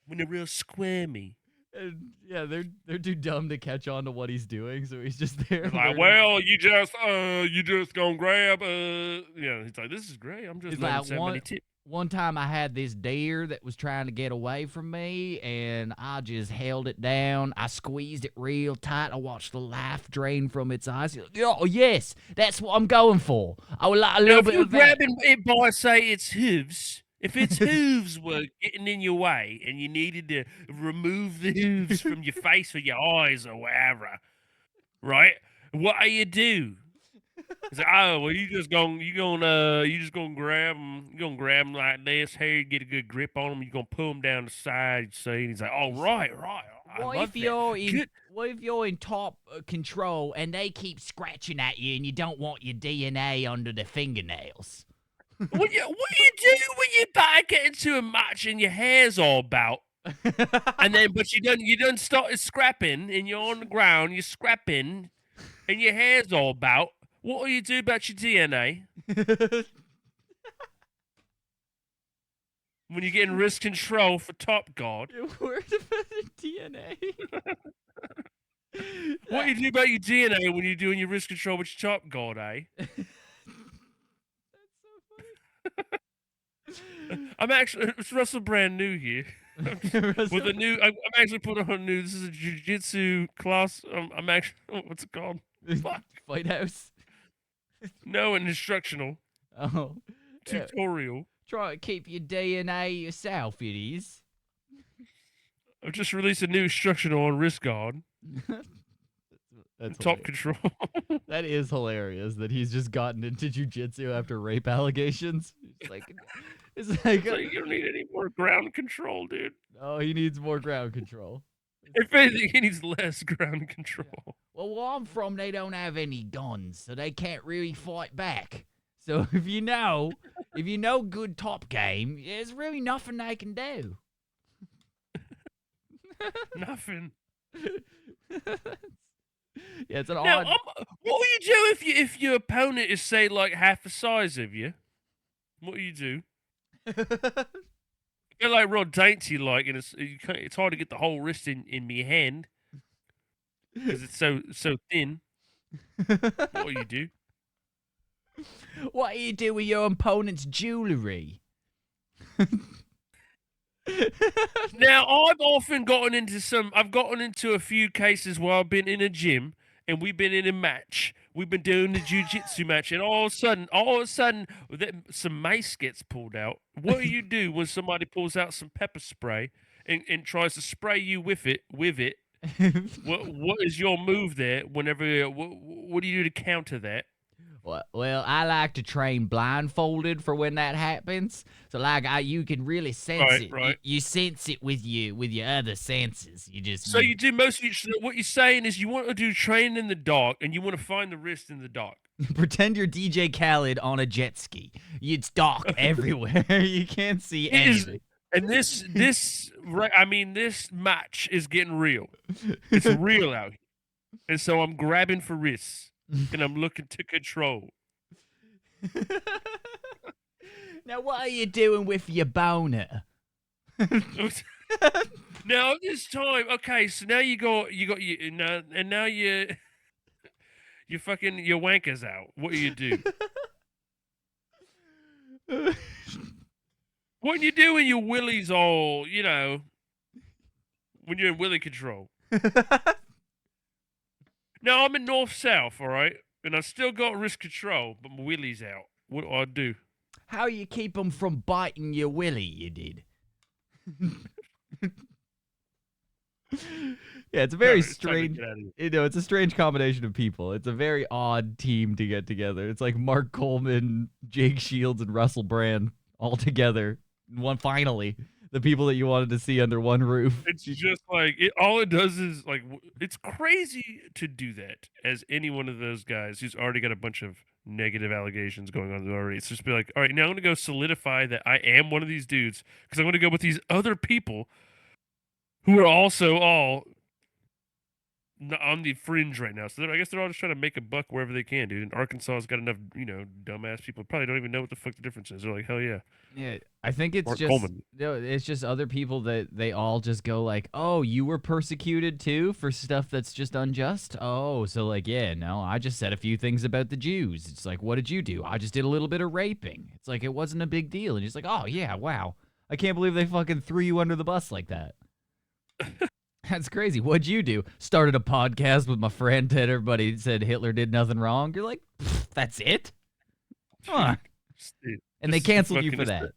Speaker 1: when they're real squirmy?
Speaker 2: And yeah, they're too dumb to catch on to what he's doing, so he's just there.
Speaker 1: Like, well, you just gonna grab he's like, this is great. I'm just
Speaker 2: like,
Speaker 1: letting somebody tip.
Speaker 2: One time I had this deer that was trying to get away from me, and I just held it down. I squeezed it real tight. I watched the life drain from its eyes. Oh, yes, that's what I'm going for. I would like a little bit of that.
Speaker 1: If you're grabbing it by, say, its hooves, if its hooves were getting in your way and you needed to remove the hooves from your face or your eyes or whatever, right? What do you do? It's like, oh, well, you just gonna grab them. You're gonna grab them like this here, get a good grip on them. You're gonna pull them down the side. See, and he's like, oh, right.
Speaker 2: What if you're in top control and they keep scratching at you and you don't want your DNA under the fingernails?
Speaker 1: What do you do when you back get into a match and your hair's all about? And then, but you done started scrapping and you're on the ground, you're scrapping, and your hair's all about. What do you do about your DNA? When you're getting wrist control for top guard.
Speaker 2: You're worried about the DNA?
Speaker 1: What do you do about your DNA when you're doing your wrist control with your top guard, eh?
Speaker 2: That's so funny.
Speaker 1: It's Russell brand new here. With a new, I'm actually putting on new. This is a jiu-jitsu class. I'm actually, what's it called? Fuck.
Speaker 2: Fight house.
Speaker 1: No, an instructional.
Speaker 2: Oh.
Speaker 1: Tutorial.
Speaker 2: Try to keep your DNA yourself, it is.
Speaker 1: I've just released a new instructional on wrist guard.
Speaker 2: That's
Speaker 1: top control.
Speaker 2: That is hilarious that he's just gotten into jiu-jitsu after rape allegations. It's like
Speaker 1: you don't need any more ground control, dude.
Speaker 2: Oh, he needs more ground control.
Speaker 1: If anything, he needs less ground control.
Speaker 2: Yeah. Well, where I'm from, they don't have any guns, so they can't really fight back. So if you know good top game, there's really nothing they can do.
Speaker 1: Nothing.
Speaker 2: Yeah, it's an
Speaker 1: now,
Speaker 2: odd.
Speaker 1: What will you do if your opponent is, say, like half the size of you? What do you do? You're like real dainty, like, and it's hard to get the whole wrist in my hand because it's so thin. What do you do?
Speaker 2: What do you do with your opponent's jewelry?
Speaker 1: Now, I've gotten into a few cases where I've been in a gym and we've been in a match. We've been doing the jiu-jitsu match, and all of a sudden, some mace gets pulled out. What do you do when somebody pulls out some pepper spray and tries to spray you with it? What is your move there? What do you do to counter that?
Speaker 2: Well, I like to train blindfolded for when that happens. So, you can really sense it.
Speaker 1: Right.
Speaker 2: You sense it with your other senses.
Speaker 1: You do most of what you're saying is you want to do training in the dark, and you want to find the wrist in the dark.
Speaker 2: Pretend you're DJ Khaled on a jet ski. It's dark everywhere. You can't see anything.
Speaker 1: And this match is getting real. It's real out here. And so I'm grabbing for wrists. And I'm looking to control.
Speaker 2: Now, what are you doing with your boner?
Speaker 1: Now this time, okay, so now you now, and now you fucking your wanker's out. What do you do? What do you do when your willy's all, when you're in willy control? Now I'm in north-south, all right? And I still got wrist control, but my willy's out. What do I do?
Speaker 2: How you keep them from biting your willy, you did. Yeah, it's a very strange. It's a strange combination of people. It's a very odd team to get together. It's like Mark Coleman, Jake Shields, and Russell Brand all together. Finally, the people that you wanted to see under one roof.
Speaker 1: It's just like all it does is like it's crazy to do that as any one of those guys who's already got a bunch of negative allegations going on already. It's just be like, all right, now I'm gonna go solidify that I am one of these dudes because I'm gonna go with these other people who are also all on the fringe right now. So I guess they're all just trying to make a buck wherever they can, dude. And Arkansas has got enough, dumbass people probably don't even know what the fuck the difference is. They're like, hell yeah.
Speaker 2: Yeah, I think it's
Speaker 1: Mark
Speaker 2: just
Speaker 1: Coleman.
Speaker 2: it's just other people that they all just go like, oh, you were persecuted too for stuff that's just unjust. Oh, so like, yeah, no, I just said a few things about the Jews. It's like, what did you do? I just did a little bit of raping. It's like it wasn't a big deal. And he's like, oh yeah, wow, I can't believe they fucking threw you under the bus like that. That's crazy. What'd you do? Started a podcast with my friend that everybody said Hitler did nothing wrong. You're like, that's it? Come on.
Speaker 1: Dude,
Speaker 2: And they canceled you for that.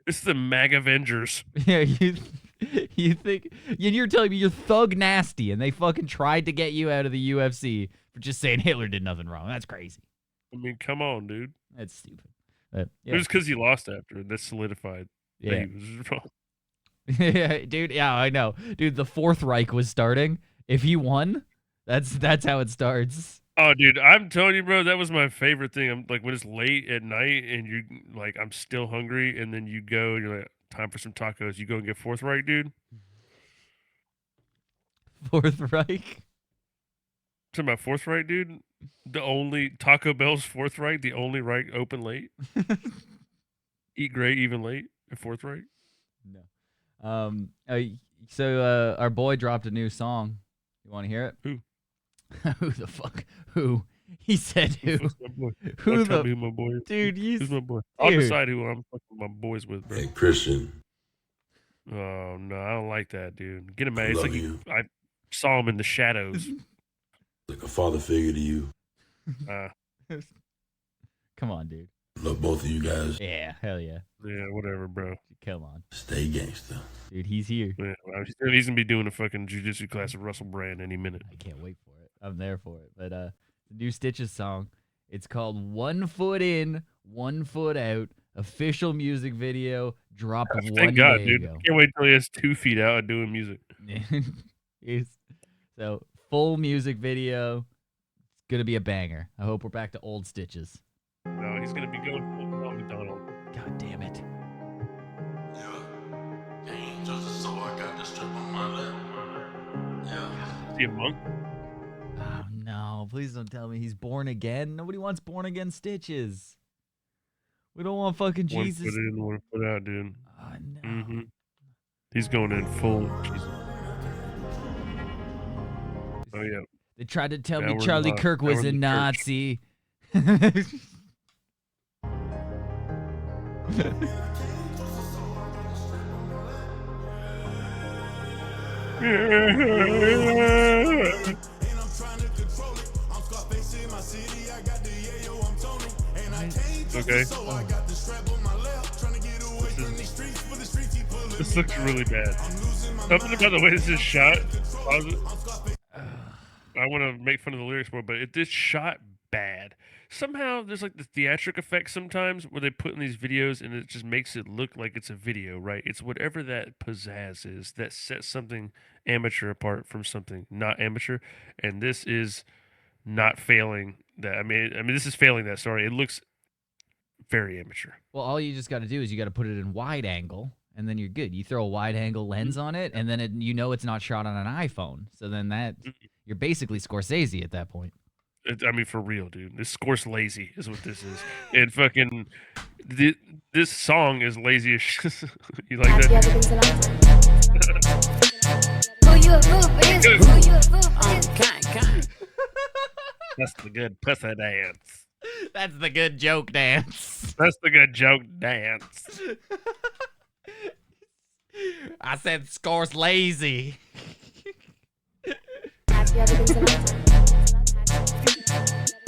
Speaker 1: It's the MAG Avengers.
Speaker 2: Yeah, you think you're telling me you're thug nasty, and they fucking tried to get you out of the UFC for just saying Hitler did nothing wrong. That's crazy.
Speaker 1: I mean, come on, dude.
Speaker 2: That's stupid. Yeah.
Speaker 1: It was because he lost after, and that solidified that he was wrong.
Speaker 2: Yeah, dude. Yeah, I know, dude. The Fourth Reich was starting. If he won, that's how it starts.
Speaker 1: Oh, dude, I'm telling you, bro, that was my favorite thing. I'm like when it's late at night and you like I'm still hungry, and then you go and you're like, time for some tacos. You go and get Fourth Reich, dude.
Speaker 2: Fourth Reich.
Speaker 1: Talking about Fourth Reich, dude. The only Taco Bell's Fourth Reich, the only Reich open late. Eat great, even late. At Fourth Reich.
Speaker 2: No. So our boy dropped a new song. You want to hear it?
Speaker 1: Who?
Speaker 2: Who the fuck? Who? He said who?
Speaker 1: Who's my boy?
Speaker 2: Who
Speaker 1: tell me who my boy is.
Speaker 2: Dude,
Speaker 1: who's my boy? I'll decide who I'm fucking my boys with, bro.
Speaker 6: Hey, Christian.
Speaker 1: Oh no, I don't like that, dude. Get him out.
Speaker 6: I
Speaker 1: It's
Speaker 6: love
Speaker 1: like
Speaker 6: you.
Speaker 1: I saw him in the shadows.
Speaker 6: Like a father figure to you.
Speaker 2: Come on, dude.
Speaker 6: Love both of you guys.
Speaker 2: Yeah, hell yeah.
Speaker 1: Yeah, whatever, bro.
Speaker 2: Come on.
Speaker 6: Stay gangster.
Speaker 2: Dude, he's here.
Speaker 1: Yeah, he's gonna be doing a fucking jiu-jitsu class with Russell Brand any minute.
Speaker 2: I can't wait for it. I'm there for it. But the new Stitches song, it's called 1 Foot In, 1 Foot Out. Official music video dropped one
Speaker 1: Thank God,
Speaker 2: day
Speaker 1: dude.
Speaker 2: ago.
Speaker 1: Can't wait till he has 2 feet out and doing music.
Speaker 2: So full music video. It's gonna be a banger. I hope we're back to old Stitches.
Speaker 1: No, he's gonna be going full Ronald McDonald.
Speaker 2: God damn it.
Speaker 1: Is he a monk?
Speaker 2: Oh no, please don't tell me he's born again. Nobody wants born again Stitches. We don't want fucking Jesus.
Speaker 1: 1 foot in, 1 foot out, dude.
Speaker 2: Oh no.
Speaker 1: Mm-hmm. He's going in full Jesus. Oh yeah.
Speaker 2: They tried to tell
Speaker 1: Now
Speaker 2: me
Speaker 1: we're
Speaker 2: Charlie
Speaker 1: in the-
Speaker 2: Kirk
Speaker 1: now
Speaker 2: was
Speaker 1: we're
Speaker 2: a
Speaker 1: in the church.
Speaker 2: Nazi.
Speaker 1: Okay. This looks really bad. Something about the way this is shot. I want to make fun of the lyrics more, but it is shot bad. Somehow there's like the theatric effect sometimes where they put in these videos and it just makes it look like it's a video, right? It's whatever that pizzazz is that sets something amateur apart from something not amateur, and this is not failing that. I mean, this is failing that. Sorry, it looks very amateur.
Speaker 2: Well, all you just got to do is you got to put it in wide angle, and then you're good. You throw a wide angle lens on it, and then you know it's not shot on an iPhone. So then you're basically Scorsese at that point.
Speaker 1: I mean, for real, dude. This Scorlazy is what this is. And fucking, this song is lazy as shit. You like
Speaker 7: Have you ever
Speaker 1: that?
Speaker 7: been to London?
Speaker 1: That's the good pussy dance.
Speaker 2: That's the good joke dance.
Speaker 1: That's the good joke dance.
Speaker 2: I said Scorlazy.
Speaker 7: Have you ever been to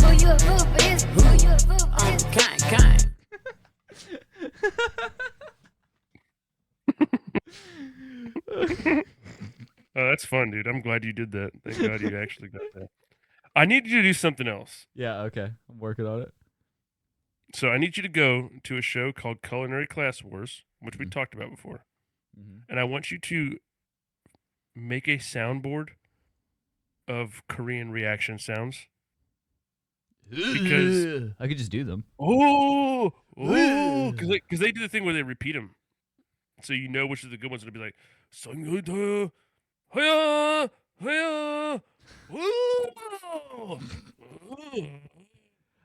Speaker 7: Who you a fool for this? Who you a fool for this?
Speaker 5: Kind.
Speaker 1: Oh, that's fun, dude. I'm glad you did that. Thank God you actually got that. I need you to do something else.
Speaker 2: Yeah, okay. I'm working on it.
Speaker 1: So I need you to go to a show called Culinary Class Wars, which we talked about before. And I want you to make a soundboard of Korean reaction sounds. Because
Speaker 2: I could just do them.
Speaker 1: Because they do the thing where they repeat them, so you know which of the good ones. It'll be like, "Sangyeoda, haya, haya, woo."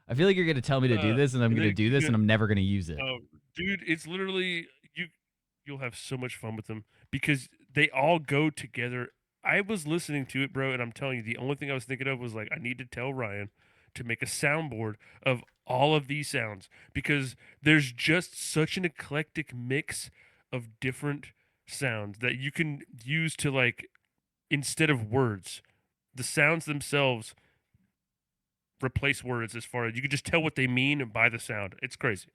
Speaker 2: I feel like you're gonna tell me to do this, and I'm gonna do this, and I'm never gonna use it.
Speaker 1: Dude, it's literally you'll have so much fun with them because they all go together. I was listening to it, bro, and I'm telling you, the only thing I was thinking of was like, I need to tell Ryan to make a soundboard of all of these sounds because there's just such an eclectic mix of different sounds that you can use to, like, instead of words, the sounds themselves replace words. As far as you can just tell what they mean by the sound. It's crazy.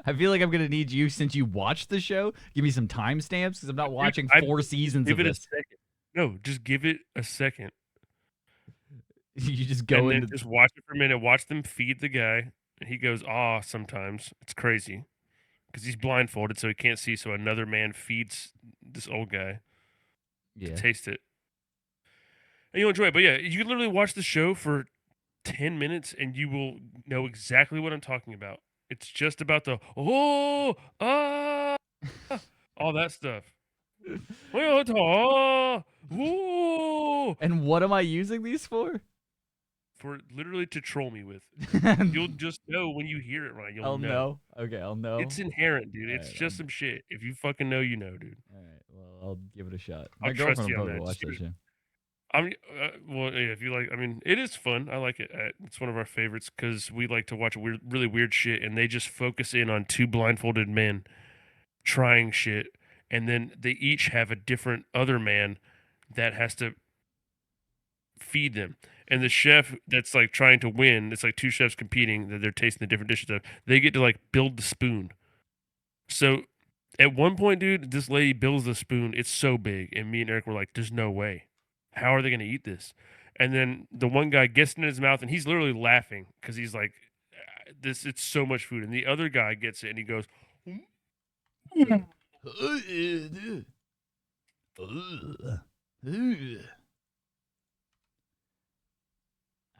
Speaker 2: I feel like I'm gonna need you, since you watched the show, give me some timestamps because I'm not watching 4 seasons
Speaker 1: give
Speaker 2: of
Speaker 1: it
Speaker 2: this.
Speaker 1: a second. No, just give it a second.
Speaker 2: You just go
Speaker 1: and
Speaker 2: into
Speaker 1: then just watch it for a minute. Watch them feed the guy, and he goes, "Ah!" Sometimes it's crazy because he's blindfolded, so he can't see. So another man feeds this old guy to taste it, and you'll enjoy it. But yeah, you can literally watch the show for 10 minutes, and you will know exactly what I'm talking about. It's just about the all that stuff.
Speaker 2: And what am I using these for?
Speaker 1: For literally to troll me with. You'll just know when you hear it, Ryan. You'll
Speaker 2: I'll know. Okay, I'll know.
Speaker 1: It's inherent, dude.
Speaker 2: All
Speaker 1: It's
Speaker 2: right,
Speaker 1: just some shit. If you fucking know, you know, dude.
Speaker 2: All right, well, I'll give it a shot.
Speaker 1: I'll
Speaker 2: My
Speaker 1: trust
Speaker 2: girlfriend
Speaker 1: you
Speaker 2: will
Speaker 1: on
Speaker 2: probably
Speaker 1: that.
Speaker 2: watch that show.
Speaker 1: I mean, well, yeah, if you like, I mean, it is fun. I like it. It's one of our favorites because we like to watch really weird shit, and they just focus in on 2 blindfolded men trying shit, and then they each have a different other man that has to feed them. And the chef that's like trying to win, it's like 2 chefs competing that they're tasting the different dishes of. They get to like build the spoon. So at one point, dude, this lady builds the spoon. It's so big, and me and Eric were like, "There's no way. How are they going to eat this?" And then the one guy gets it in his mouth, and he's literally laughing because he's like, "This, it's so much food." And the other guy gets it, and he goes,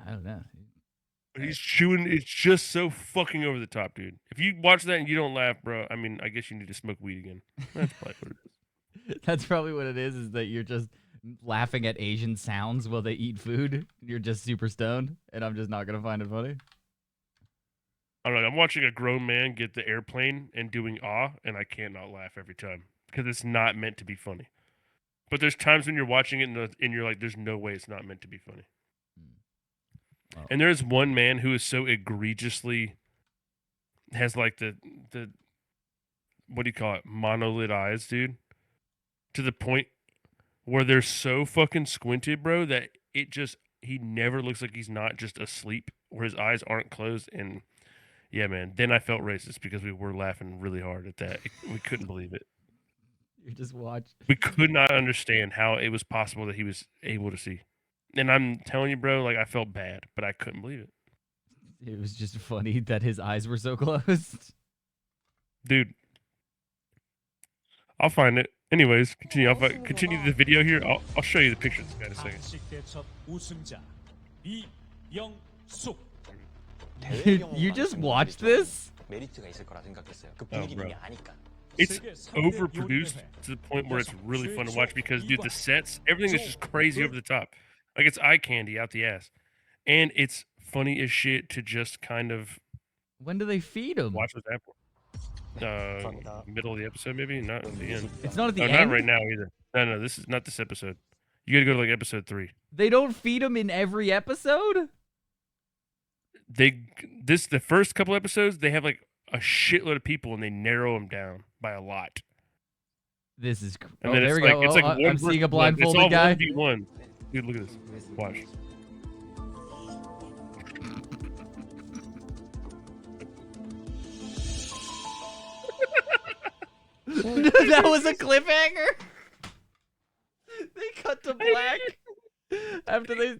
Speaker 2: I don't know.
Speaker 1: he's chewing. It's just so fucking over the top, dude. If you watch that and you don't laugh, bro, I mean, I guess you need to smoke weed again. That's probably what it is.
Speaker 2: That's probably what it is that you're just laughing at Asian sounds while they eat food. You're just super stoned, and I'm just not going to find it funny.
Speaker 1: I don't know. I'm watching a grown man get the airplane and doing and I can't not laugh every time because it's not meant to be funny. But there's times when you're watching it and you're like, there's no way it's not meant to be funny.
Speaker 2: Wow.
Speaker 1: And there's one man who is so egregiously has like the what do you call it? Monolid eyes, dude. To the point where they're so fucking squinted, bro, that he never looks like he's not just asleep or his eyes aren't closed. And yeah, man, then I felt racist because we were laughing really hard at that. We couldn't believe it.
Speaker 2: You just watched.
Speaker 1: We could not understand how it was possible that he was able to see. And I'm telling you, bro, like I felt bad, but I couldn't believe it.
Speaker 2: It was just funny that his eyes were so closed.
Speaker 1: Dude, I'll find it. Anyways, continue. I'll continue the video here. I'll show you the picture of this guy in a second.
Speaker 2: You just watched this?
Speaker 1: Oh, bro. It's overproduced to the point where it's really fun to watch because, dude, the sets, everything is just crazy over the top. Like, it's eye candy out the ass. And it's funny as shit to just kind of...
Speaker 2: When do they feed him?
Speaker 1: Watch what's happening. Middle of the episode, maybe? Not at the end.
Speaker 2: It's not at the end?
Speaker 1: Not right now, either. No, this is not this episode. You gotta go to, like, episode 3.
Speaker 2: They don't feed him in every episode?
Speaker 1: the first couple episodes they have like a shitload of people and they narrow them down by a lot.
Speaker 2: This is.
Speaker 1: And
Speaker 2: Oh,
Speaker 1: then
Speaker 2: there we
Speaker 1: it's like
Speaker 2: go.
Speaker 1: it's like
Speaker 2: Oh,
Speaker 1: one
Speaker 2: I'm seeing a
Speaker 1: versus one. It's
Speaker 2: blindfolded
Speaker 1: all
Speaker 2: guy.
Speaker 1: 1v1. Dude, look at this. Watch.
Speaker 2: That was a cliffhanger. They cut to black after they.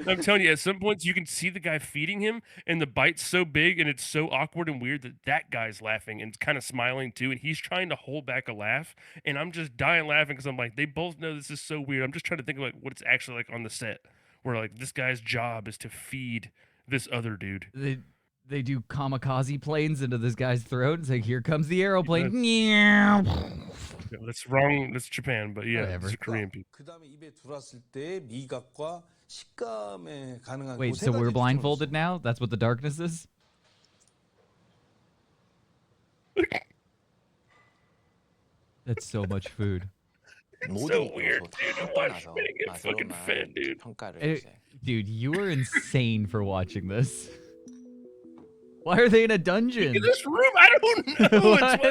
Speaker 1: I'm telling you, at some points you can see the guy feeding him, and the bite's so big and it's so awkward and weird that guy's laughing and kind of smiling too, and he's trying to hold back a laugh, and I'm just dying laughing because I'm like, they both know this is so weird. I'm just trying to think of like what it's actually like on the set, where like this guy's job is to feed this other dude.
Speaker 2: They do kamikaze planes into this guy's throat. It's like, here comes the aeroplane.
Speaker 1: Yeah, that's wrong. That's Japan, but yeah,
Speaker 2: Whatever.
Speaker 1: it's Korean people.
Speaker 8: 그다음에 입에 들어왔을 때 미각과 식감에 가능한
Speaker 2: Wait,
Speaker 8: 그 세
Speaker 2: so
Speaker 8: 가지
Speaker 2: we're
Speaker 8: 특징이
Speaker 2: blindfolded
Speaker 8: 있어요.
Speaker 2: now? That's what the darkness is? That's so much food.
Speaker 1: So weird, dude. I watched it get fucking fed, dude.
Speaker 2: Dude, you are insane for watching this. Why are they in a dungeon?
Speaker 1: In this room, I don't know.
Speaker 2: What?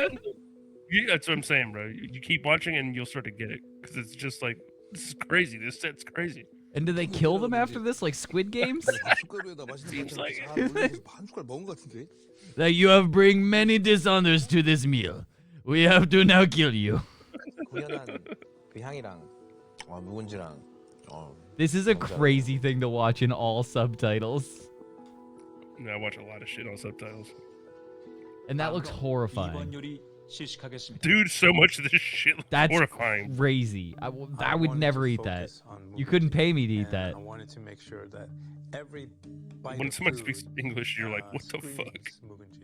Speaker 1: That's what I'm saying, bro. You keep watching and you'll start to get it because it's just like this is crazy. This set's crazy.
Speaker 2: And do they kill them after this, like Squid Games?
Speaker 8: 숟가락 위에다 맛있는
Speaker 1: Seems
Speaker 8: 반찬
Speaker 1: like
Speaker 8: 다 올려서 한 숟갈 먹은 것 같은데.
Speaker 2: That you have bring many dishonors to this meal. We have to now kill you.
Speaker 5: 구현한 그 향이랑 묵은지랑
Speaker 2: This is a crazy thing to watch in all subtitles.
Speaker 1: No, I watch a lot of shit on subtitles.
Speaker 2: And that looks horrifying.
Speaker 1: Dude, so much of this shit looks
Speaker 2: That's
Speaker 1: horrifying.
Speaker 2: crazy. I would never eat that. You couldn't pay me to eat that.
Speaker 8: I wanted to make sure that every bite
Speaker 1: When
Speaker 8: of
Speaker 1: someone
Speaker 8: food,
Speaker 1: speaks English, you're like, what the fuck?
Speaker 8: screams 묵은지.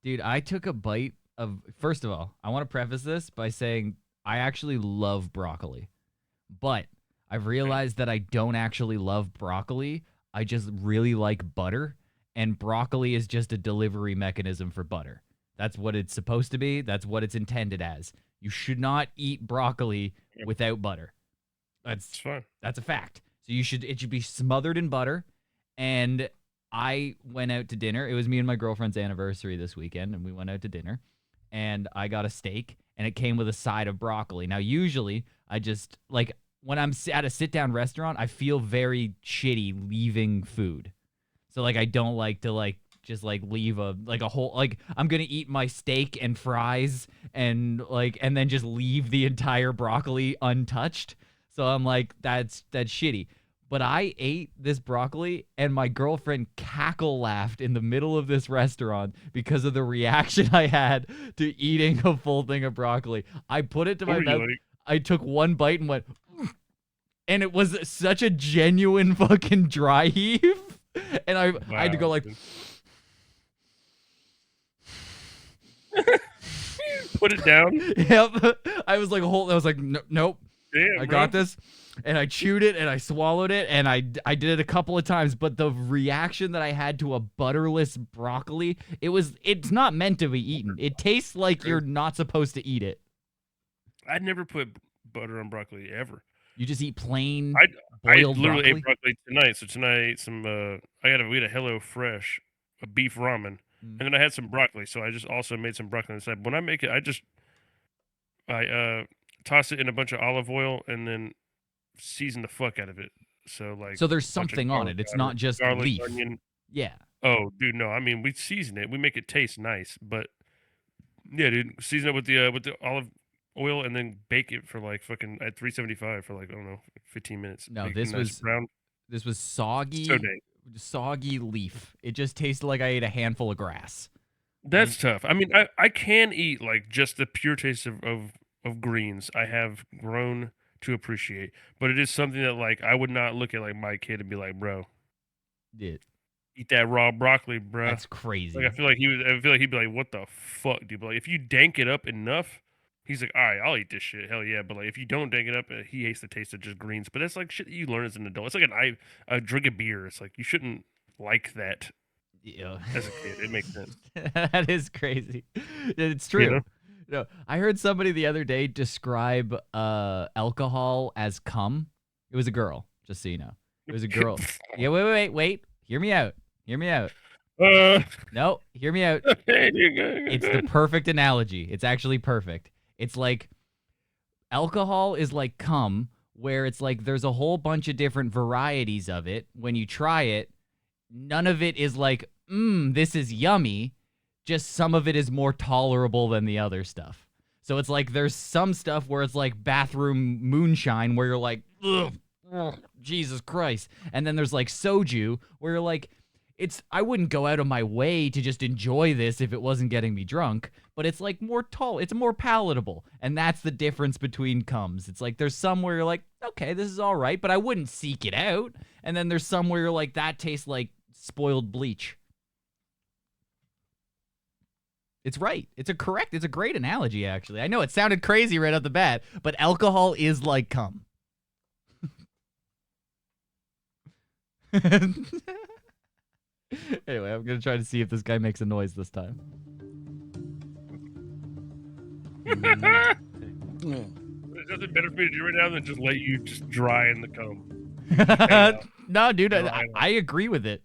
Speaker 2: Dude, I took a bite of. First of all, I want to preface this by saying I actually love broccoli. But I've realized that I don't actually love broccoli. I just really like butter. And broccoli is just a delivery mechanism for butter. That's what it's supposed to be. That's what it's intended as. You should not eat broccoli without butter.
Speaker 1: It's fine.
Speaker 2: That's a fact. So it should be smothered in butter. And I went out to dinner. It was me and my girlfriend's anniversary this weekend, and we went out to dinner. And I got a steak, and it came with a side of broccoli. Now, usually, I just, like, when I'm at a sit-down restaurant, I feel very shitty leaving food. So, like, I don't like to, like, just, like, leave a whole, like, I'm gonna eat my steak and fries and, like, and then just leave the entire broccoli untouched. So I'm like, that's shitty. But I ate this broccoli, and my girlfriend cackle laughed in the middle of this restaurant because of the reaction I had to eating a full thing of broccoli. I put it to my mouth. I took one bite and went, and it was such a genuine fucking dry heave. And I had to go like,
Speaker 1: put it down.
Speaker 2: Yep. I was like, nope.
Speaker 1: Damn,
Speaker 2: I got this. And I chewed it and I swallowed it and I did it a couple of times, but the reaction that I had to a butterless broccoli, it's not meant to be eaten. It tastes like you're not supposed to eat it.
Speaker 1: I'd never put butter on broccoli ever.
Speaker 2: You just eat plain
Speaker 1: I
Speaker 2: boiled
Speaker 1: literally
Speaker 2: broccoli?
Speaker 1: ate broccoli tonight. So tonight I ate some we had a Hello Fresh, a beef ramen, and then I had some broccoli. So I just also made some broccoli on the side. When I make it, I toss it in a bunch of olive oil and then season the fuck out of it. So like,
Speaker 2: So there's something on it. It's not just
Speaker 1: garlic,
Speaker 2: leaf.
Speaker 1: onion.
Speaker 2: Yeah.
Speaker 1: Oh, dude, no. I mean, we season it. We make it taste nice, but yeah, dude, season it with the olive oil and then bake it for like fucking at 375 for like, I don't know, 15 minutes.
Speaker 2: No,
Speaker 1: Make it
Speaker 2: this
Speaker 1: nice
Speaker 2: was
Speaker 1: brown.
Speaker 2: This was soggy,
Speaker 1: So dang.
Speaker 2: soggy leaf. It just tasted like I ate a handful of grass.
Speaker 1: That's tough. I mean, I can eat like just the pure taste of greens. I have grown to appreciate, but it is something that like I would not look at like my kid and be like, bro,
Speaker 2: It,
Speaker 1: eat that raw broccoli, bro.
Speaker 2: that's crazy.
Speaker 1: Like I feel like he'd be like, what the fuck, dude? But like if you dank it up enough, he's like, all right, I'll eat this shit, hell yeah. But like if you don't dank it up, he hates the taste of just greens. But that's like shit that you learn as an adult. It's like a drink of beer. It's like you shouldn't like that
Speaker 2: Yeah.
Speaker 1: as a kid. It makes sense.
Speaker 2: That is crazy. It's true.
Speaker 1: You know?
Speaker 2: No, I heard somebody the other day describe alcohol as cum. It was a girl, just so you know. It was a girl. Yeah, wait. Hear me out. Hear me out.
Speaker 1: Uh,
Speaker 2: No, hear me out. It's the perfect analogy. It's actually perfect. It's like alcohol is like cum, where it's like there's a whole bunch of different varieties of it. When you try it, none of it is like, this is yummy. Just some of it is more tolerable than the other stuff. So it's like there's some stuff where it's like bathroom moonshine where you're like, ugh, Jesus Christ. And then there's like soju where you're like, I wouldn't go out of my way to just enjoy this if it wasn't getting me drunk, but it's like it's more palatable. And that's the difference between cums. It's like there's some where you're like, okay, this is all right, but I wouldn't seek it out. And then there's some where you're like, that tastes like spoiled bleach. It's right. It's a great analogy, actually. I know it sounded crazy right off the bat, but alcohol is like cum. Anyway, I'm going to try to see if this guy makes a noise this time.
Speaker 1: There's nothing better for me to do right now than just let you just dry in the cum.
Speaker 2: No, dude, I agree with it.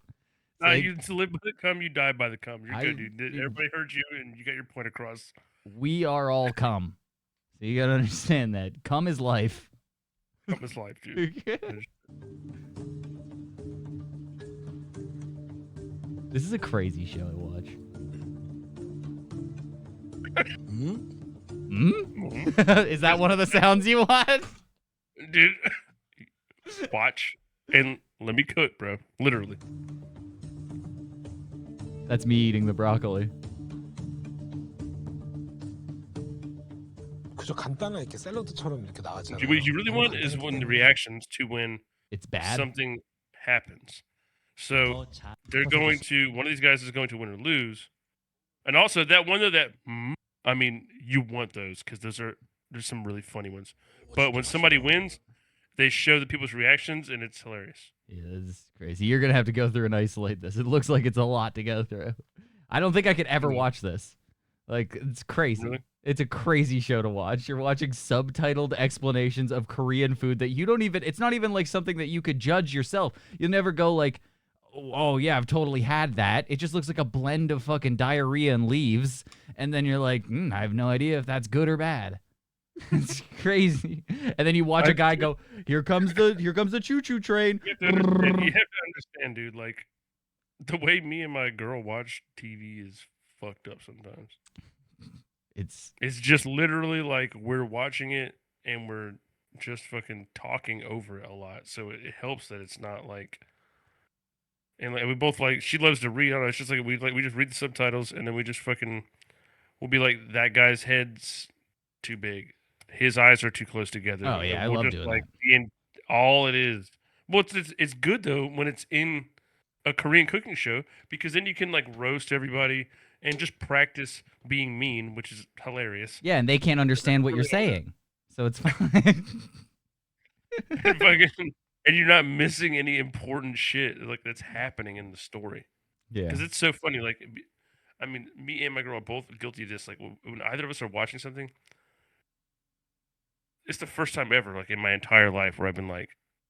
Speaker 1: No,
Speaker 2: Like,
Speaker 1: you live by the cum, you die by the cum. You're good, dude. Everybody heard you, and you got your point across.
Speaker 2: we are all cum. So you got to understand that. Cum is life.
Speaker 1: Cum is life, dude.
Speaker 2: This is a crazy show to watch. Is that one of the sounds you want?
Speaker 1: Dude, watch and let me cook, bro. Literally.
Speaker 2: That's me eating the broccoli.
Speaker 9: 그저 간단하게 이렇게 샐러드처럼 이렇게 나가잖아요.
Speaker 1: What you really want is when the reactions to when
Speaker 2: it's bad.
Speaker 1: Something happens. So they're going to, one of these guys is going to win or lose. And also that one that, I mean, you want those because there's some really funny ones. But when somebody wins, they show the people's reactions and it's hilarious.
Speaker 2: Yeah, this is crazy. You're going to have to go through and isolate this. It looks like it's a lot to go through. I don't think I could ever watch this. Like, it's crazy.
Speaker 1: Really?
Speaker 2: It's a crazy show to watch. You're watching subtitled explanations of Korean food that you don't even, it's not even like something that you could judge yourself. You'll never go like, oh yeah, I've totally had that. It just looks like a blend of fucking diarrhea and leaves. And then you're like, I have no idea if that's good or bad. It's crazy. And then you watch a guy go, here comes the choo-choo train.
Speaker 1: You have to understand, dude, like the way me and my girl watch TV is fucked up sometimes. It's just literally like we're watching it and we're just fucking talking over it a lot. So it helps that it's not like, and like we both like, she loves to read on it. It's just like we just read the subtitles and then we just fucking, we'll be like, that guy's head's too big. His eyes are too close together.
Speaker 2: Oh yeah, I love doing
Speaker 1: like
Speaker 2: that.
Speaker 1: All it is. Well, it's good though when it's in a Korean cooking show because then you can like roast everybody and just practice being mean, which is hilarious.
Speaker 2: Yeah, and they can't understand what you're saying, so it's fine.
Speaker 1: And you're not missing any important shit like that's happening in the story.
Speaker 2: Yeah,
Speaker 1: because it's so funny. Like, I mean, me and my girl are both guilty of this. Like, when either of us are watching something, it's the first time ever, like in my entire life, where I've been like,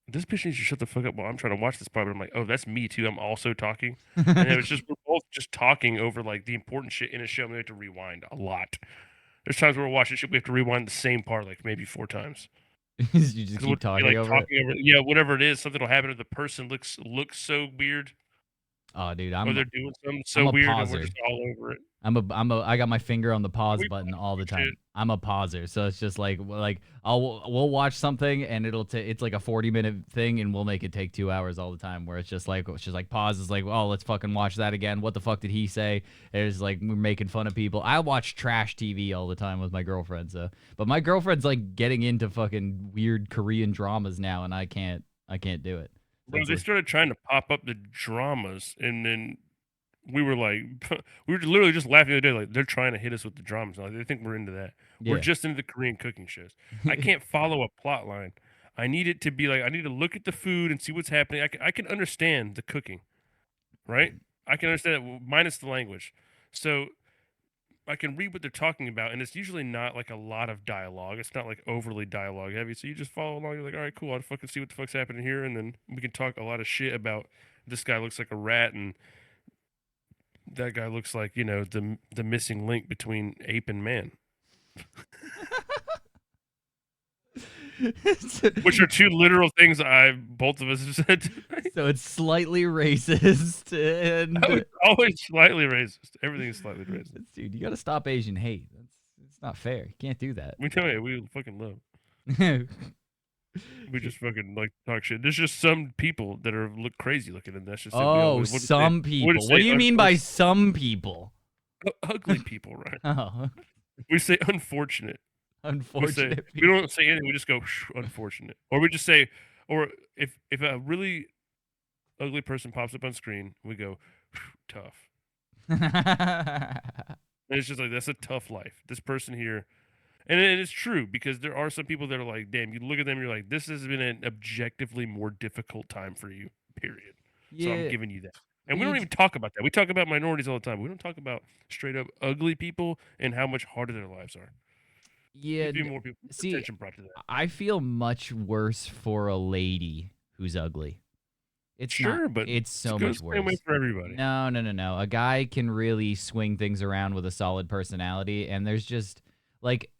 Speaker 1: this bitch needs to shut the fuck up while I'm trying to watch this part. But I'm like, oh, that's me too. I'm also talking. And it was just, we're both just talking over like the important shit in a show. And we have to rewind a lot. There's times where we're watching shit, we have to rewind the same part like maybe 4 times.
Speaker 2: You just keep talking over it.
Speaker 1: Yeah, whatever it is, something will happen if the person looks so weird.
Speaker 2: Oh, dude,
Speaker 1: Or they're doing something so weird and we're just all over it.
Speaker 2: I got my finger on the pause
Speaker 1: We
Speaker 2: button all the
Speaker 1: shit.
Speaker 2: time. I'm a pauser, so it's just like we'll watch something and it's like a 40-minute thing and we'll make it take 2 hours all the time. Where it's just like pause is like, oh, let's fucking watch that again. What the fuck did he say? It's like we're making fun of people. I watch trash TV all the time with my girlfriend, but my girlfriend's like getting into fucking weird Korean dramas now, and I can't do it.
Speaker 1: Bro, they started trying to pop up the dramas, and then we were like, we were literally just laughing the other day, like they're trying to hit us with the dramas. Like, they think we're into that.
Speaker 2: Yeah.
Speaker 1: We're just into the Korean cooking shows. I can't follow a plot line. I need it to be like, I need to look at the food and see what's happening. I can understand the cooking, right? I can understand it minus the language. So I can read what they're talking about, and it's usually not like a lot of dialogue. It's not like overly dialogue heavy. So you just follow along. You're like, all right, cool. I'll fucking see what the fuck's happening here, and then we can talk a lot of shit about this guy looks like a rat, and that guy looks like, you know, the missing link between ape and man. Which are two literal things both of us have said tonight.
Speaker 2: So it's slightly racist and
Speaker 1: Oh, it's always slightly racist. Everything is slightly racist.
Speaker 2: dude, you gotta stop Asian hate. It's not fair. You can't do that.
Speaker 1: We tell you, we fucking love. We just fucking like talk shit. There's just some people that look crazy looking, and that's just
Speaker 2: some people. What do you mean by some people?
Speaker 1: Ugly people, right?
Speaker 2: Oh,
Speaker 1: We say unfortunate.
Speaker 2: unfortunate.
Speaker 1: We don't say anything. We just go unfortunate, or we just say, or if a really ugly person pops up on screen, we go tough. And it's just like that's a tough life. This person here, and it's true because there are some people that are like, damn, you look at them, you're like, this has been an objectively more difficult time for you. Period.
Speaker 2: Yeah.
Speaker 1: So I'm giving you that. And we don't even talk about that. We talk about minorities all the time. We don't talk about straight up ugly people and how much harder their lives are.
Speaker 2: Yeah.
Speaker 1: Be more people,
Speaker 2: See,
Speaker 1: attention brought to that.
Speaker 2: I feel much worse for a lady who's ugly. It's
Speaker 1: Sure,
Speaker 2: not,
Speaker 1: but
Speaker 2: it's so
Speaker 1: it goes
Speaker 2: much
Speaker 1: the
Speaker 2: worse.
Speaker 1: same way for everybody.
Speaker 2: No. A guy can really swing things around with a solid personality, and there's just like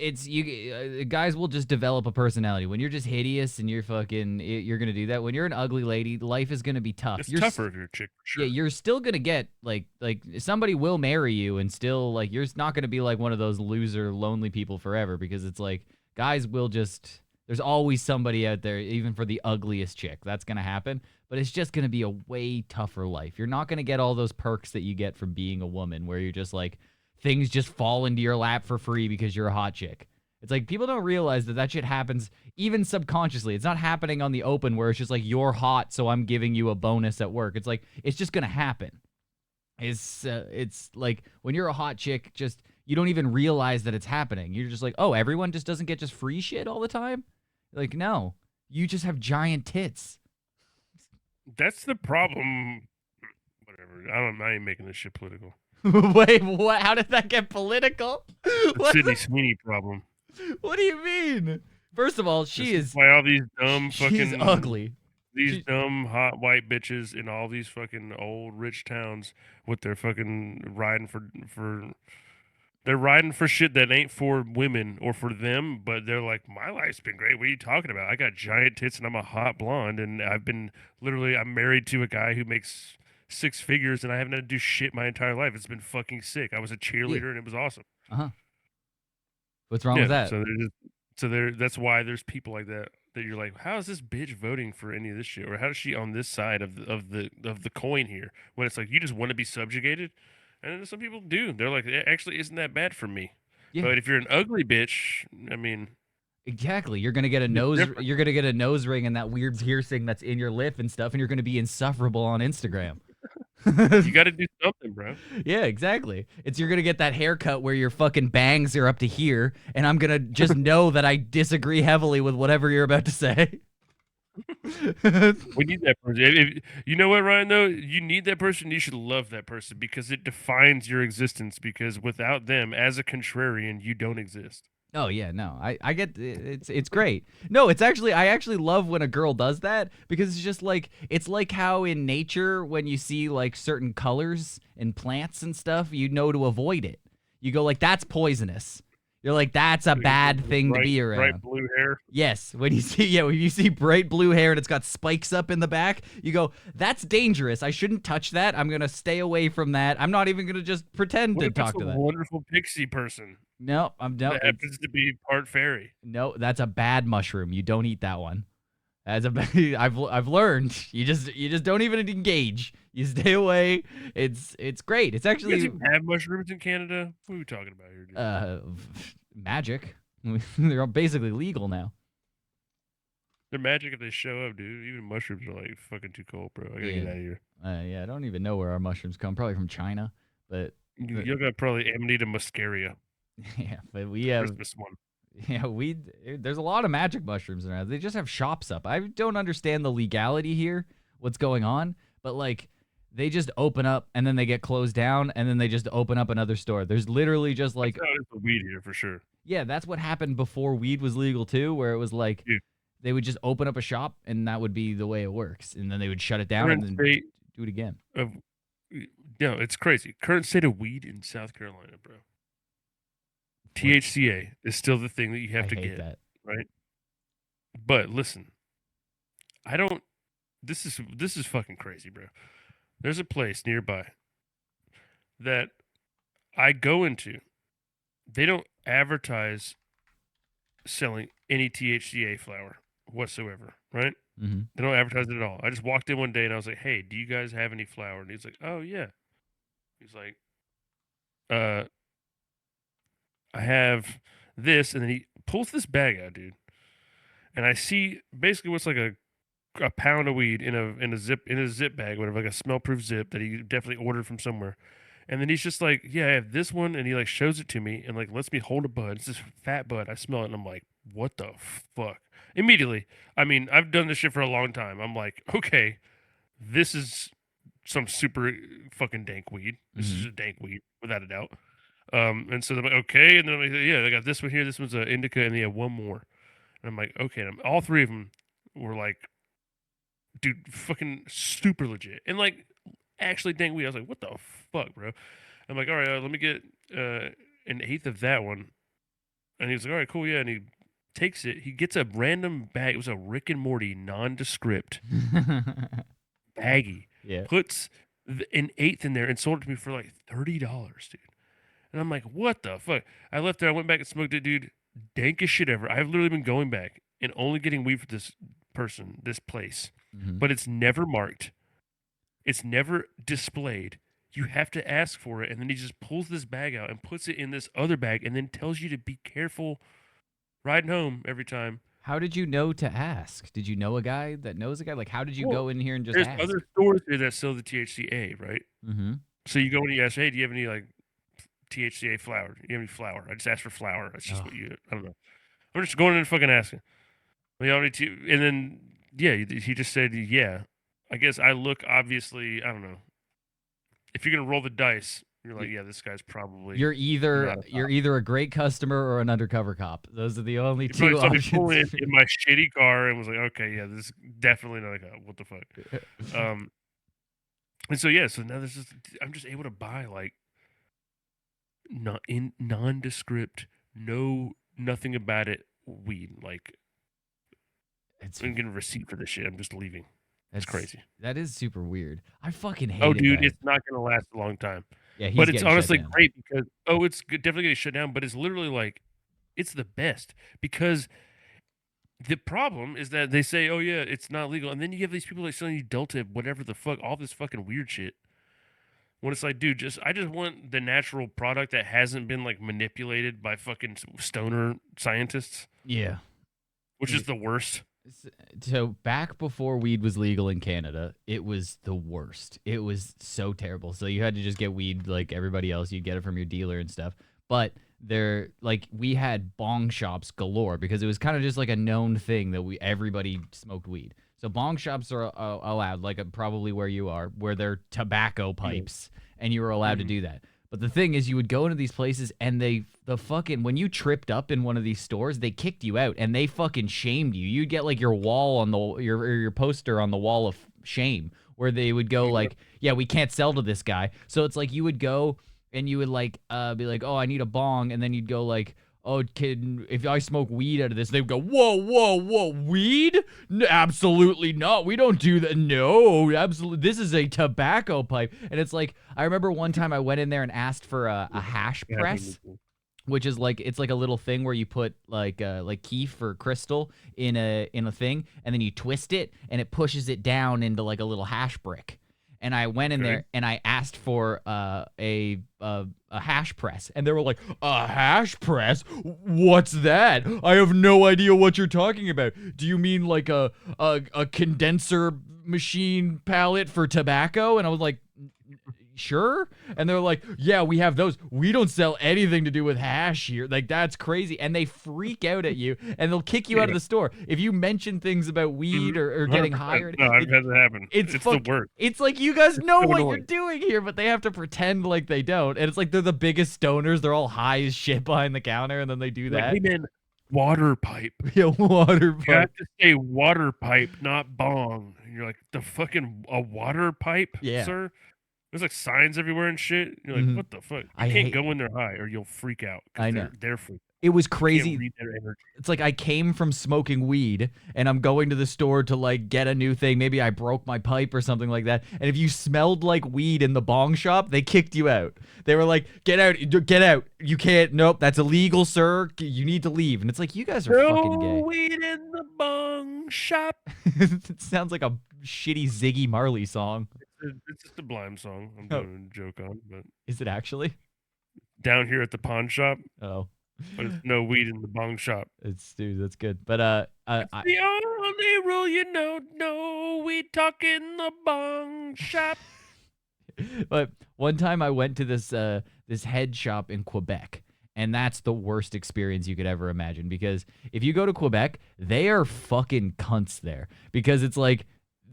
Speaker 2: it's you guys will just develop a personality. When you're just hideous and you're you're gonna do that. When you're an ugly lady, life is gonna be tough.
Speaker 1: It's
Speaker 2: You're
Speaker 1: tougher if you're a chick. For sure.
Speaker 2: Yeah, you're still gonna get like somebody will marry you, and still like you're not gonna be like one of those loser, lonely people forever, because it's like guys will just. There's always somebody out there, even for the ugliest chick. That's gonna happen, but it's just gonna be a way tougher life. You're not gonna get all those perks that you get from being a woman, where you're just like things just fall into your lap for free because you're a hot chick. It's like people don't realize that shit happens even subconsciously. It's not happening on the open where it's just like you're hot, so I'm giving you a bonus at work. It's like it's just gonna happen. It's like when you're a hot chick, just you don't even realize that it's happening. You're just like, oh, everyone just doesn't get just free shit all the time. Like, no, you just have giant tits.
Speaker 1: That's the problem. Whatever. I ain't making this shit political.
Speaker 2: Wait, what? How did that get political?
Speaker 1: The Sydney Sweeney problem.
Speaker 2: What do you mean? First of all, she's
Speaker 1: why all these dumb fucking
Speaker 2: ugly.
Speaker 1: These dumb hot white bitches in all these fucking old rich towns with their fucking riding for they're riding for shit that ain't for women or for them, but they're like, my life's been great. What are you talking about? I got giant tits and I'm a hot blonde, and I'm married to a guy who makes 6 figures, and I haven't had to do shit my entire life. It's been fucking sick. I was a cheerleader and it was awesome.
Speaker 2: What's wrong with that?
Speaker 1: That's why there's people like that you're like, how is this bitch voting for any of this shit, or how is she on this side of the coin here? When it's like you just want to be subjugated. And some people do. They're like, it actually isn't that bad for me. Yeah. But if you're an ugly bitch, I mean,
Speaker 2: exactly. You're gonna get a nose. You're gonna get a nose ring and that weird piercing that's in your lip and stuff, and you're gonna be insufferable on Instagram.
Speaker 1: You got to do something, bro.
Speaker 2: Yeah, exactly. You're gonna get that haircut where your fucking bangs are up to here, and I'm gonna just know that I disagree heavily with whatever you're about to say.
Speaker 1: We need that person. You know what, Ryan, though? You need that person. You should love that person because it defines your existence, because without them, as a contrarian, you don't exist.
Speaker 2: Oh, yeah, no. I get it's great. No, I actually love when a girl does that, because it's just like, it's like how in nature when you see like certain colors in plants and stuff, you know to avoid it. You go like, that's poisonous. You're like, that's a bad thing to be around.
Speaker 1: Bright blue hair.
Speaker 2: Yes, when you see bright blue hair and it's got spikes up in the back, you go, that's dangerous. I shouldn't touch that. I'm gonna stay away from that. I'm not even gonna just pretend to talk to that.
Speaker 1: Wonderful pixie person.
Speaker 2: No,
Speaker 1: that happens to be part fairy.
Speaker 2: No, that's a bad mushroom. You don't eat that one. I've learned. You just don't even engage. You stay away. It's great. It's actually.
Speaker 1: You guys even have mushrooms in Canada? What are we talking about here, dude?
Speaker 2: Magic. They're basically legal now.
Speaker 1: They're magic if they show up, dude. Even mushrooms are like fucking too cold, bro. I gotta get out of here.
Speaker 2: Yeah, I don't even know where our mushrooms come. Probably from China, but
Speaker 1: you got probably Amanita muscaria.
Speaker 2: Yeah, but we have
Speaker 1: Christmas one.
Speaker 2: Yeah, there's a lot of magic mushrooms around. They just have shops up. I don't understand the legality here, what's going on, but like they just open up and then they get closed down and then they just open up another store. There's literally just like
Speaker 1: that's how it is with weed here for sure.
Speaker 2: Yeah, that's what happened before weed was legal too, where it was like they would just open up a shop and that would be the way it works, and then they would shut it down and then do it again.
Speaker 1: No, it's crazy. Current state of weed in South Carolina, bro. THCA is still the thing that you have
Speaker 2: I
Speaker 1: to
Speaker 2: hate
Speaker 1: get,
Speaker 2: that.
Speaker 1: right? But listen, I don't. This is fucking crazy, bro. There's a place nearby that I go into. They don't advertise selling any THCA flower whatsoever, right?
Speaker 2: Mm-hmm.
Speaker 1: They don't advertise it at all. I just walked in one day and I was like, "Hey, do you guys have any flower?" And he's like, "Oh yeah." He's like, I have this," and then he pulls this bag out, dude. And I see basically what's like a pound of weed in a zip bag, whatever, like a smell proof zip that he definitely ordered from somewhere. And then he's just like, "Yeah, I have this one," and he like shows it to me and like lets me hold a bud. It's this fat bud. I smell it and I'm like, "What the fuck?" Immediately. I mean, I've done this shit for a long time. I'm like, okay, this is some super fucking dank weed. This is a dank weed, without a doubt. And so I'm like, okay, and then I'm like, yeah, I got this one here. This one's an indica, and they have one more. And I'm like, okay, and all three of them were like, dude, fucking super legit, and like actually dank weed. I was like, what the fuck, bro? I'm like, all right, let me get an eighth of that one. And he was like, all right, cool, yeah. And he takes it. He gets a random bag. It was a Rick and Morty nondescript baggie.
Speaker 2: Yeah.
Speaker 1: Puts an eighth in there and sold it to me for like $30, dude. And I'm like, what the fuck? I left there. I went back and smoked it, dude. Dankest shit ever. I've literally been going back and only getting weed for this person, this place.
Speaker 2: Mm-hmm.
Speaker 1: But it's never marked. It's never displayed. You have to ask for it. And then he just pulls this bag out and puts it in this other bag and then tells you to be careful riding home every time.
Speaker 2: How did you know to ask? Did you know a guy that knows a guy? Like, how did you
Speaker 1: Well,
Speaker 2: go in here and just
Speaker 1: there's
Speaker 2: ask?
Speaker 1: other stores here that sell the THCA, right?
Speaker 2: Mm-hmm.
Speaker 1: So you go and you ask, hey, do you have any like THCA flower? Do you have any flower? I just asked for flower. That's just what you. I don't know. I'm just going in and fucking asking. Well, and then yeah, he just said yeah. I guess I look obviously. I don't know. If you're gonna roll the dice, you're like, yeah, this guy's probably.
Speaker 2: You're either a great customer or an undercover cop. Those are the only
Speaker 1: He
Speaker 2: two
Speaker 1: probably saw me
Speaker 2: options.
Speaker 1: pull in my shitty car and was like, okay, yeah, this is definitely not a cop. What the fuck? And so yeah, so now I'm just able to buy like nondescript, nothing about it weed. Like I'm getting a receipt for this shit. I'm just leaving. It's crazy.
Speaker 2: That is super weird. I fucking hate
Speaker 1: Oh,
Speaker 2: it.
Speaker 1: dude,
Speaker 2: that.
Speaker 1: it's not gonna last a long time.
Speaker 2: Yeah,
Speaker 1: but it's
Speaker 2: getting shut
Speaker 1: honestly
Speaker 2: down.
Speaker 1: great because it's definitely getting shut down. But it's literally like it's the best because the problem is that they say, oh yeah, it's not legal, and then you have these people like selling you Delta, whatever the fuck, all this fucking weird shit. When it's like, dude, I just want the natural product that hasn't been like manipulated by fucking stoner scientists.
Speaker 2: Yeah.
Speaker 1: Which is the worst.
Speaker 2: So back before weed was legal in Canada, it was the worst. It was so terrible. So you had to just get weed like everybody else. You'd get it from your dealer and stuff. But we had bong shops galore because it was kind of just like a known thing that everybody smoked weed. So bong shops are allowed, like probably where you are, where they're tobacco pipes, and you were allowed to do that. But the thing is, you would go into these places, and when you tripped up in one of these stores, they kicked you out, and they fucking shamed you. You'd get like your wall on your poster on the wall of shame, where they would go like, yeah, we can't sell to this guy. So it's like you would go and you would like be like, oh, I need a bong, and then you'd go like, oh, kid, if I smoke weed out of this, they would go, whoa, weed? No, absolutely not. We don't do that. No, absolutely. This is a tobacco pipe. And it's like, I remember one time I went in there and asked for a hash press, which is like, it's like a little thing where you put like keef or crystal in a thing, and then you twist it, and it pushes it down into like a little hash brick. And I went in there and I asked for a hash press, and they were like, a hash press? What's that? I have no idea what you're talking about. Do you mean like a condenser machine pallet for tobacco? And I was like, sure. And they're like, yeah, we have those. We don't sell anything to do with hash here. Like, that's crazy. And they freak out at you, and they'll kick you out of the store if you mention things about weed or getting hired.
Speaker 1: No, it hasn't happened. It's the worst.
Speaker 2: It's like, you guys know what you're doing here, but they have to pretend like they don't. And it's like they're the biggest stoners. They're all high as shit behind the counter, and then they do that.
Speaker 1: Like, hey man, water pipe.
Speaker 2: Yeah, water pipe.
Speaker 1: You have to say water pipe, not bong. And you're like, a water pipe,
Speaker 2: yeah,
Speaker 1: sir? There's like signs everywhere and shit. You're like,
Speaker 2: Mhm.
Speaker 1: what the fuck? You
Speaker 2: I
Speaker 1: can't
Speaker 2: hate-
Speaker 1: go in there high or you'll freak out
Speaker 2: I
Speaker 1: because
Speaker 2: know.
Speaker 1: they're freaked.
Speaker 2: It was
Speaker 1: You can't
Speaker 2: crazy.
Speaker 1: read their energy.
Speaker 2: It's like I came from smoking weed and I'm going to the store to like get a new thing. Maybe I broke my pipe or something like that. And if you smelled like weed in the bong shop, they kicked you out. They were like, get out, get out. You can't, nope, that's illegal, sir. You need to leave. And it's like, you guys are fucking gay.
Speaker 1: No weed in the bong shop.
Speaker 2: It sounds like a shitty Ziggy Marley song.
Speaker 1: It's just a blind song I'm doing a joke on, but
Speaker 2: Is it actually?
Speaker 1: down here at the pawn shop,
Speaker 2: Oh,
Speaker 1: but it's no weed in the bong shop.
Speaker 2: it's dude, that's good. But
Speaker 1: The only rule you know, no weed talk in the bong shop.
Speaker 2: but one time I went to this head shop in Quebec, and that's the worst experience you could ever imagine, because if you go to Quebec, they are fucking cunts there, because it's like,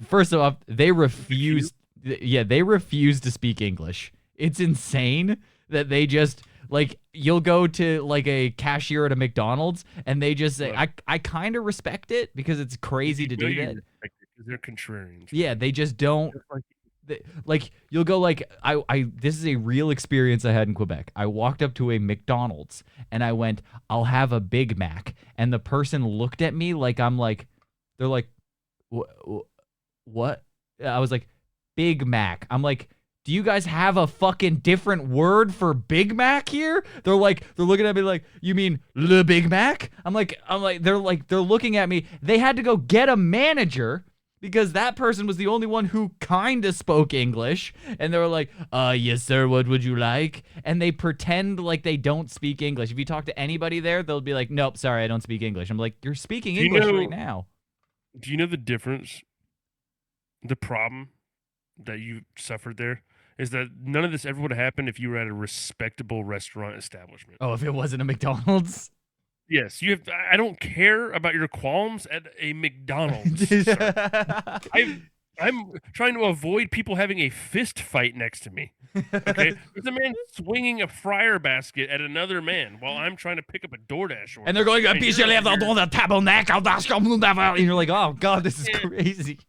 Speaker 2: first off, they refuse to speak English. It's insane that they just like, you'll go to like a cashier at a McDonald's and they just say, I kind of respect it because it's crazy to do that.
Speaker 1: Because they're contrarians.
Speaker 2: Yeah, they just don't. Like you'll go like, this is a real experience I had in Quebec. I walked up to a McDonald's and I went, I'll have a Big Mac, and the person looked at me like I'm like, they're like, what? I was like, Big Mac. I'm like, do you guys have a fucking different word for Big Mac here? They're looking at me like, you mean Le Big Mac? I'm like, they're looking at me. They had to go get a manager because that person was the only one who kind of spoke English. And they were like, yes, sir, what would you like? And they pretend like they don't speak English. If you talk to anybody there, they'll be like, nope, sorry, I don't speak English. I'm like, you're speaking English right now.
Speaker 1: Do you know the difference? The problem that you suffered there is that none of this ever would have happened if you were at a respectable restaurant establishment.
Speaker 2: Oh, if it wasn't a McDonald's?
Speaker 1: Yes, you have. I don't care about your qualms at a McDonald's. I'm trying to avoid people having a fist fight next to me. Okay, there's a man swinging a fryer basket at another man while I'm trying to pick up a DoorDash order.
Speaker 2: And they're going,
Speaker 1: and you're
Speaker 2: you're like, oh god, this is crazy.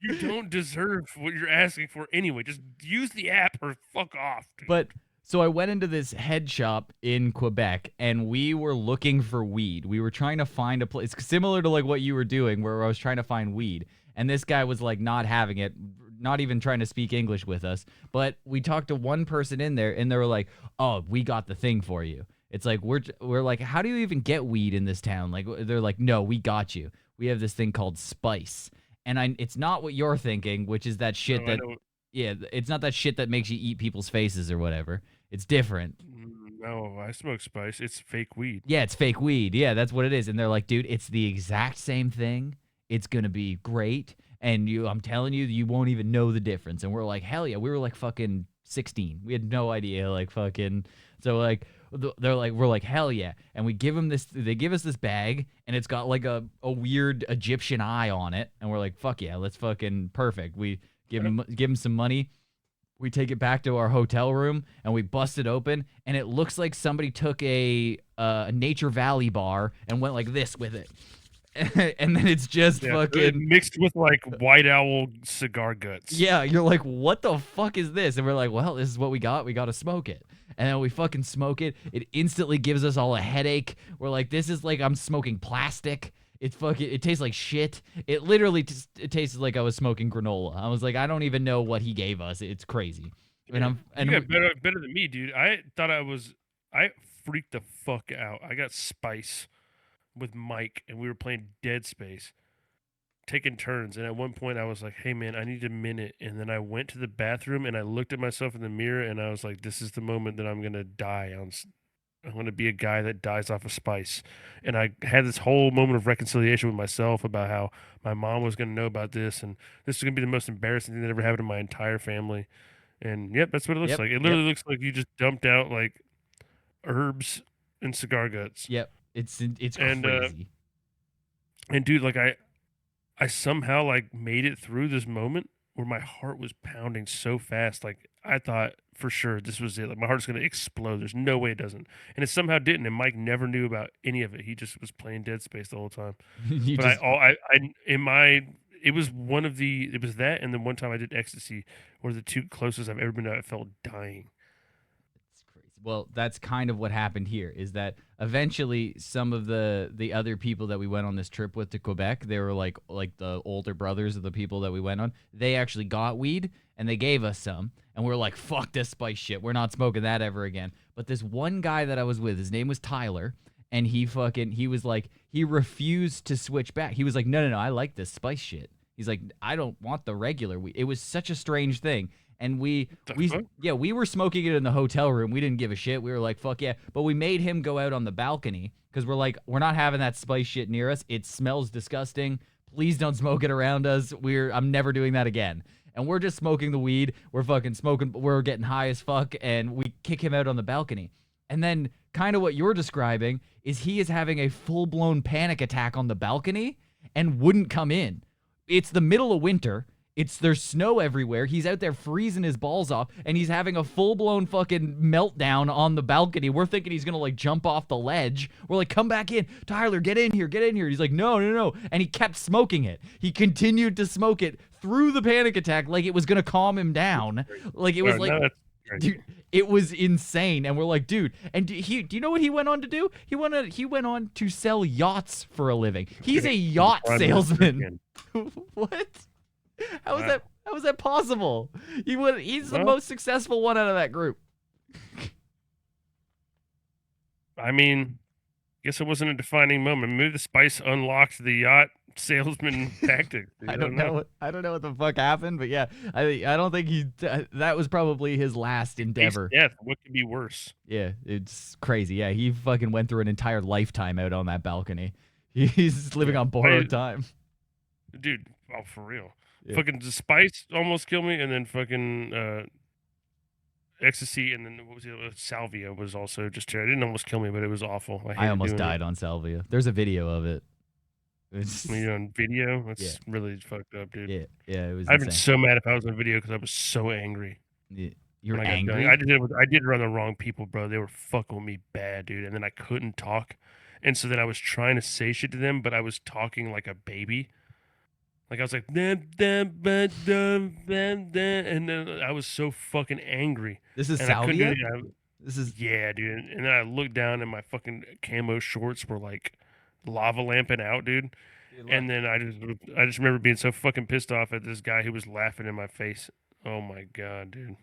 Speaker 1: You don't deserve what you're asking for anyway. Just use the app or fuck off, dude.
Speaker 2: But so I went into this head shop in Quebec and we were looking for weed. We were trying to find a place similar to like what you were doing, where I was trying to find weed. And this guy was like not having it, not even trying to speak English with us. But we talked to one person in there and they were like, oh, we got the thing for you. It's like, we're like, how do you even get weed in this town? Like, they're like, no, we got you. We have this thing called spice. And it's not what you're thinking, which is that shit it's not that shit that makes you eat people's faces or whatever. It's different.
Speaker 1: No, I smoke spice. It's fake weed.
Speaker 2: Yeah, it's fake weed. Yeah, that's what it is. And they're like, dude, it's the exact same thing. It's going to be great. And I'm telling you, you won't even know the difference. And we're like, hell yeah. We were like fucking 16. We had no idea, like fucking. So like, they're like, we're like, hell yeah. And we give them this, they give us this bag and it's got like a weird Egyptian eye on it. And we're like, fuck yeah, let's fucking perfect. We give them some money. We take it back to our hotel room and we bust it open. And it looks like somebody took a Nature Valley bar and went like this with it. And then it's just fucking
Speaker 1: mixed with like White Owl cigar guts.
Speaker 2: Yeah, you're like, what the fuck is this? And we're like, well, this is what we got. We got to smoke it. And then we fucking smoke it. It instantly gives us all a headache. We're like, this is like I'm smoking plastic. It tastes like shit. It literally it tastes like I was smoking granola. I was like, I don't even know what he gave us. It's crazy. And
Speaker 1: you got better than me, dude. I freaked the fuck out. I got spice with Mike and we were playing Dead Space, taking turns, and at one point I was like, hey man, I need a minute. And then I went to the bathroom and I looked at myself in the mirror and I was like, this is the moment that I'm gonna die. I'm gonna be a guy that dies off of spice. And I had this whole moment of reconciliation with myself about how my mom was gonna know about this, and this is gonna be the most embarrassing thing that ever happened to my entire family. And yep, that's what it looks like. It literally looks like you just dumped out like herbs and cigar guts.
Speaker 2: Yep. It's crazy.
Speaker 1: And dude, like I somehow like made it through this moment where my heart was pounding so fast. Like I thought for sure this was it. Like my heart's gonna explode. There's no way it doesn't. And it somehow didn't. And Mike never knew about any of it. He just was playing Dead Space the whole time. But in my it was it was that, and then one time I did ecstasy, were the two closest I've ever been to. I felt dying.
Speaker 2: It's crazy. Well, that's kind of what happened here. Is that eventually some of the other people that we went on this trip with to Quebec, they were like the older brothers of the people that we went on. They actually got weed and they gave us some, and we're like, fuck this spice shit. We're not smoking that ever again. But this one guy that I was with, his name was Tyler. And he was like, he refused to switch back. He was like, no, I like this spice shit. He's like, I don't want the regular weed. It was such a strange thing. And we were smoking it in the hotel room. We didn't give a shit. We were like, fuck yeah. But we made him go out on the balcony because we're like, we're not having that spice shit near us. It smells disgusting. Please don't smoke it around us. I'm never doing that again. And we're just smoking the weed. We're fucking smoking. We're getting high as fuck. And we kick him out on the balcony. And then kind of what you're describing is he is having a full-blown panic attack on the balcony and wouldn't come in. It's the middle of winter. There's snow everywhere. He's out there freezing his balls off, and he's having a full-blown fucking meltdown on the balcony. We're thinking he's going to, like, jump off the ledge. We're like, come back in. Tyler, get in here. He's like, no. And he kept smoking it. He continued to smoke it through the panic attack like it was going to calm him down. Like, it was like... Dude, it was insane, and we're like, dude. And do you know what he went on to do? He went on to sell yachts for a living. He's a yacht salesman. What? How is that possible? He's the most successful one out of that group.
Speaker 1: I mean, guess it wasn't a defining moment. Maybe the spice unlocked the yacht salesman tactic.
Speaker 2: I don't know what the fuck happened, but yeah, I don't think that was probably his last endeavor.
Speaker 1: Death. What could be worse?
Speaker 2: Yeah, it's crazy. Yeah, he fucking went through an entire lifetime out on that balcony. He's living on borrowed time.
Speaker 1: Dude, oh, for real.
Speaker 2: Yeah.
Speaker 1: Fucking the spice almost killed me, and then fucking ecstasy, and then what was it? Salvia was also just terrible. It didn't almost kill me, but it was awful.
Speaker 2: I almost died on Salvia. There's a video of it.
Speaker 1: When you're on video, that's really fucked up, dude.
Speaker 2: Yeah, it was.
Speaker 1: I'd been so mad if I was on video because I was so angry.
Speaker 2: Yeah. You're angry?
Speaker 1: I did it around the wrong people, bro. They were fucking with me bad, dude. And then I couldn't talk, and so then I was trying to say shit to them, but I was talking like a baby. Like I was like, and then I was so fucking angry.
Speaker 2: This is Salvia?
Speaker 1: Yeah, dude. And then I looked down and my fucking camo shorts were like lava lamping out, dude. And then I just remember being so fucking pissed off at this guy who was laughing in my face. Oh my god, dude.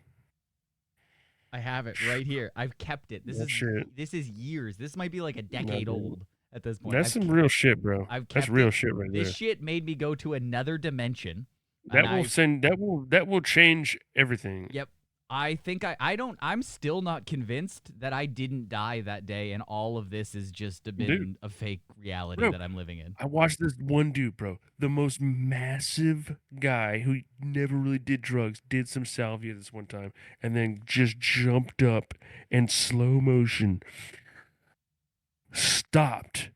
Speaker 2: I have it right here. I've kept it. This is years. This might be like a decade old at this point.
Speaker 1: That's some real shit, bro. That's real shit right there.
Speaker 2: This shit made me go to another dimension.
Speaker 1: That will change everything.
Speaker 2: Yep. I think I'm still not convinced that I didn't die that day and all of this is just a fake reality that I'm living in.
Speaker 1: I watched this one dude, bro, the most massive guy who never really did drugs, did some salvia this one time, and then just jumped up and slow motion stopped.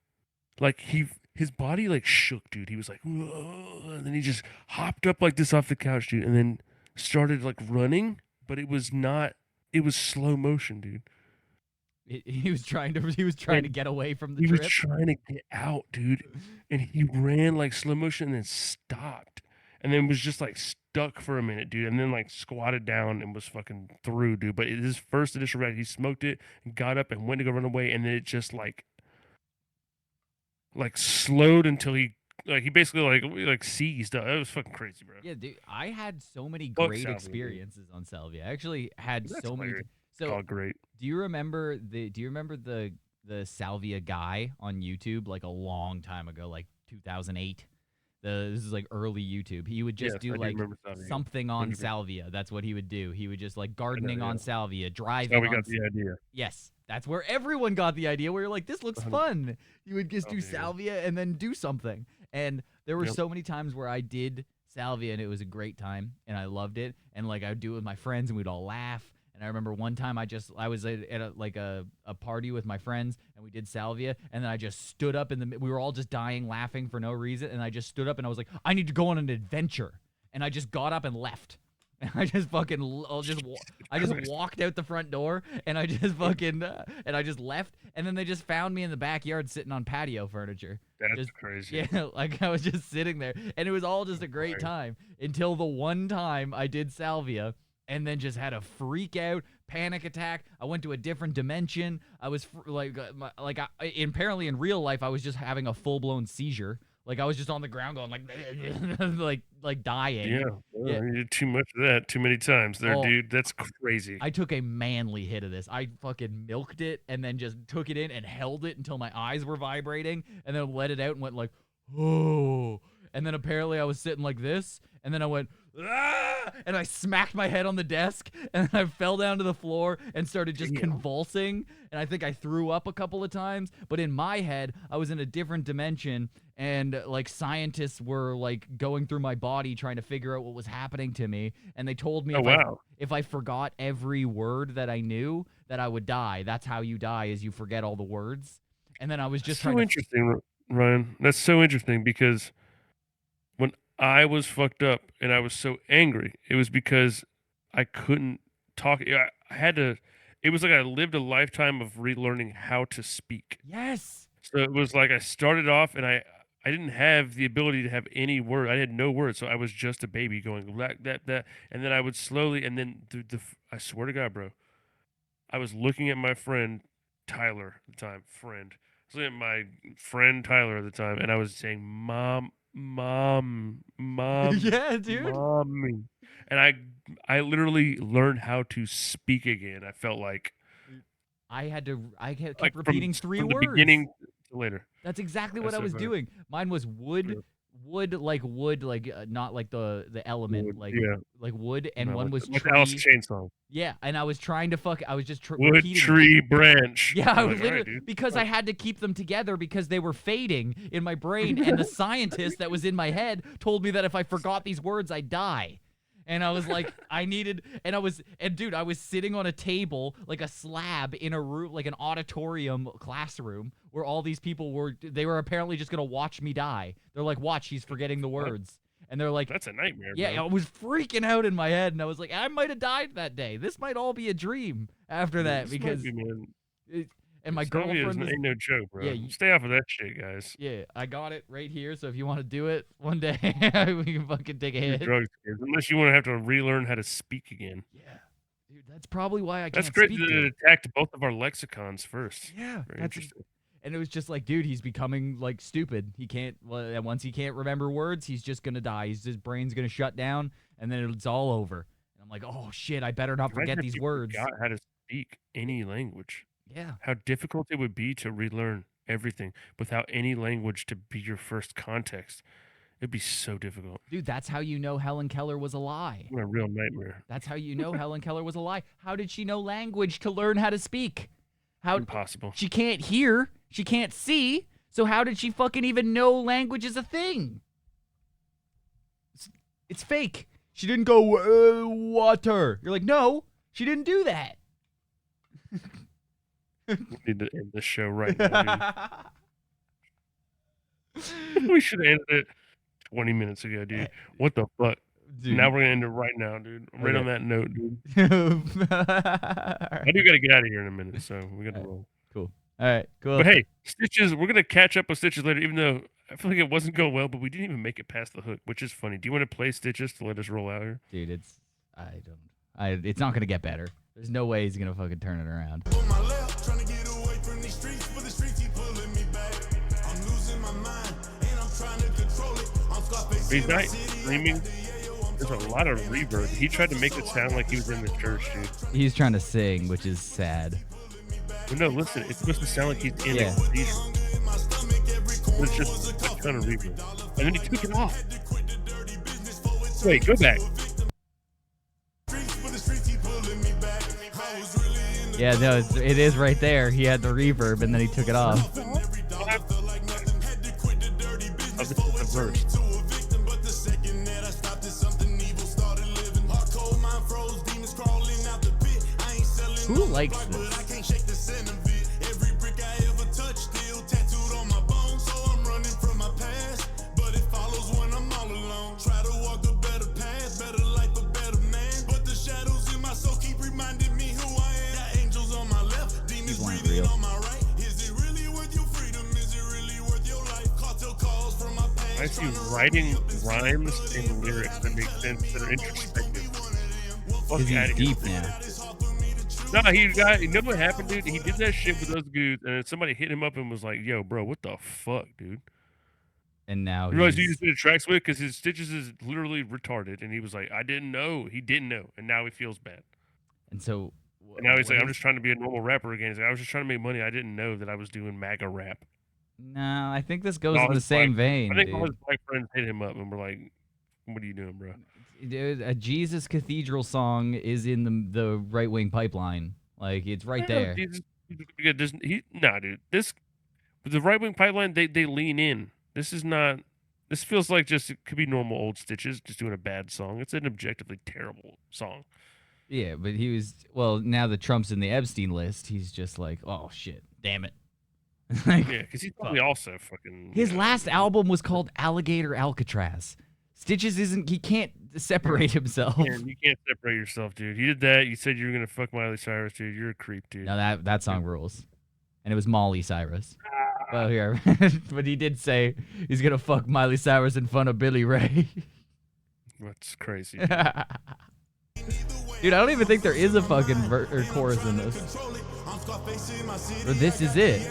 Speaker 1: Like his body like shook, dude. He was like, whoa, and then he just hopped up like this off the couch, dude, and then started like running. But it was slow motion, dude.
Speaker 2: He was trying to get away from the trip.
Speaker 1: He was trying to get out, dude. And he ran like slow motion and then stopped. And then was just like stuck for a minute, dude. And then like squatted down and was fucking through, dude. But his first initial ride, he smoked it, got up and went to go run away. And then it just like slowed until he basically like seized. It was fucking crazy, bro.
Speaker 2: Yeah, dude. I had so many great experiences on Salvia. I actually had so many. So
Speaker 1: great.
Speaker 2: Do you remember the Salvia guy on YouTube like a long time ago, like 2008? This is like early YouTube. He would just do like something on Salvia. That's what he would do. He would just like gardening on Salvia, driving.
Speaker 1: That's how we got the idea.
Speaker 2: Yes, that's where everyone got the idea. Where you're like, this looks fun. You would just do Salvia and then do something. And there were so many times where I did Salvia and it was a great time and I loved it. And like I would do it with my friends and we'd all laugh. And I remember one time I was at a party with my friends and we did Salvia and then I just stood up we were all just dying laughing for no reason and I just stood up and I was like, I need to go on an adventure. And I just got up and left. I just fucking, I just walked out the front door, and I just fucking, and I just left, and then they just found me in the backyard sitting on patio furniture.
Speaker 1: That's crazy.
Speaker 2: Yeah, like I was just sitting there, and it was all just a great time until the one time I did Salvia, and then just had a freak out, panic attack. I went to a different dimension. I was apparently in real life, I was just having a full blown seizure. Like I was just on the ground going like dying.
Speaker 1: Yeah, you did too much of that too many times there, dude. That's crazy.
Speaker 2: I took a manly hit of this. I fucking milked it and then just took it in and held it until my eyes were vibrating and then let it out and went like, oh. And then apparently I was sitting like this and then I went, ah! And I smacked my head on the desk and I fell down to the floor and started just convulsing. And I think I threw up a couple of times. But in my head, I was in a different dimension and like scientists were like going through my body trying to figure out what was happening to me. And they told me if I forgot every word that I knew, that I would die. That's how you die, is you forget all the words. And then I was just trying to...
Speaker 1: interesting, Ryan. That's so interesting because when I was fucked up and I was so angry, it was because I couldn't talk. I had to... It was like I lived a lifetime of relearning how to speak.
Speaker 2: Yes.
Speaker 1: So it was like I started off and I didn't have the ability to have any word. I had no words, so I was just a baby going that, and then I would slowly, and then I swear to God, bro, I was looking at my friend Tyler at the time. I was looking at my friend Tyler at the time, and I was saying, "Mom,
Speaker 2: yeah, dude,
Speaker 1: mommy," and I literally learned how to speak again. I felt like
Speaker 2: I kept
Speaker 1: like
Speaker 2: repeating three words.
Speaker 1: From the beginning to later.
Speaker 2: That's exactly what I was doing. Mine was wood, like not like the element, like wood, and one was
Speaker 1: like
Speaker 2: tree.
Speaker 1: Alice Chainsaw.
Speaker 2: Yeah, and I was trying to I was just
Speaker 1: wood, tree, branch.
Speaker 2: Yeah, I was literally, because I had to keep them together because they were fading in my brain, and the scientist that was in my head told me that if I forgot these words, I'd die. And I was like, dude, I was sitting on a table, like a slab in a room, like an auditorium classroom where all these people they were apparently just going to watch me die. They're like, watch, he's forgetting the words. And they're like,
Speaker 1: that's a nightmare.
Speaker 2: Yeah,
Speaker 1: bro.
Speaker 2: I was freaking out in my head. And I was like, I might have died that day. This might all be a dream after that because... And my girlfriend
Speaker 1: ain't no joke, bro.
Speaker 2: Yeah,
Speaker 1: stay off of that shit, guys.
Speaker 2: Yeah, I got it right here. So if you want to do it one day, we can fucking take a hit.
Speaker 1: Drugs, unless you want to have to relearn how to speak again.
Speaker 2: Yeah, dude, that's probably why I can't.
Speaker 1: That's great
Speaker 2: speak
Speaker 1: that it attacked both of our lexicons first.
Speaker 2: Yeah,
Speaker 1: very interesting.
Speaker 2: And it was just like, dude, he's becoming like stupid. He can't. Well, once he can't remember words, he's just gonna die. His brain's gonna shut down, and then it's all over. And I'm like, oh shit, I better not forget these words.
Speaker 1: Forgot how to speak any language.
Speaker 2: Yeah.
Speaker 1: How difficult it would be to relearn everything without any language to be your first context. It'd be so difficult.
Speaker 2: Dude, that's how you know Helen Keller was a lie.
Speaker 1: What a real nightmare.
Speaker 2: That's how you know Helen Keller was a lie. How did she know language to learn how to speak?
Speaker 1: Impossible.
Speaker 2: She can't hear. She can't see. So how did she fucking even know language is a thing? It's fake. She didn't go, water. You're like, no, she didn't do that.
Speaker 1: We need to end this show right now, dude. We should have ended it 20 minutes ago, dude. What the fuck? Dude. Now we're going to end it right now, dude. Right on that note, dude. I do got to get out of here in a minute, so we got to roll.
Speaker 2: Cool. All right, cool.
Speaker 1: But hey, Stitches, we're going to catch up with Stitches later, even though I feel like it wasn't going well, but we didn't even make it past the hook, which is funny. Do you want to play Stitches to let us roll out here?
Speaker 2: Dude, it's not going to get better. There's no way he's going to fucking turn it around.
Speaker 1: He's not screaming. There's a lot of reverb. He tried to make it sound like he was in the church, dude.
Speaker 2: He's trying to sing, which is sad.
Speaker 1: But no, listen, it's supposed to sound like he's in a cathedral. It's just a ton of reverb. And then he took it off. Wait, go back.
Speaker 2: Yeah, no, it is right there. He had the reverb, and then he took it off.
Speaker 1: Oh, this is the verse.
Speaker 2: Who likes this?
Speaker 1: I see writing rhymes and lyrics that make sense, that are introspective. Fuck
Speaker 2: Because he's
Speaker 1: outta here.
Speaker 2: deep now.
Speaker 1: No, you know what happened, dude? He did that shit with those dudes, and then somebody hit him up and was like, yo, bro, what the fuck, dude?
Speaker 2: And now
Speaker 1: You realize who you
Speaker 2: he's...
Speaker 1: just did tracks with? Because his Stitches is literally retarded, and he was like, I didn't know. He didn't know, and now he feels bad.
Speaker 2: And so...
Speaker 1: And now he's like, I'm just trying to be a normal rapper again. He's like, I was just trying to make money. I didn't know that I was doing MAGA rap.
Speaker 2: No, I think this goes
Speaker 1: All
Speaker 2: in the
Speaker 1: his
Speaker 2: same
Speaker 1: black-
Speaker 2: vein,
Speaker 1: I think
Speaker 2: dude.
Speaker 1: all his black friends hit him up and were like, what are you doing, bro?
Speaker 2: Dude, a Jesus Cathedral song is in the right-wing pipeline. Like, it's right there.
Speaker 1: Nah, dude. This, with the right wing pipeline, they lean in. This is not. This feels like just it could be normal old Stitches just doing a bad song. It's an objectively terrible song.
Speaker 2: Yeah, but he was... Well, now that Trump's in the Epstein list, he's just like, oh, shit. Damn it. Like,
Speaker 1: Yeah, because he's probably also fucking.
Speaker 2: his last album was called Alligator Alcatraz. Stitches isn't... He can't separate himself.
Speaker 1: Man, you can't separate yourself, dude. You did that. You said you were gonna fuck Miley Cyrus, dude. You're a creep, dude.
Speaker 2: No, that song rules. And it was Molly Cyrus. Well, here. But he did say he's going to fuck Miley Cyrus in front of Billy Ray.
Speaker 1: That's crazy.
Speaker 2: Dude, I don't even think there is a fucking chorus in this. Or this is it.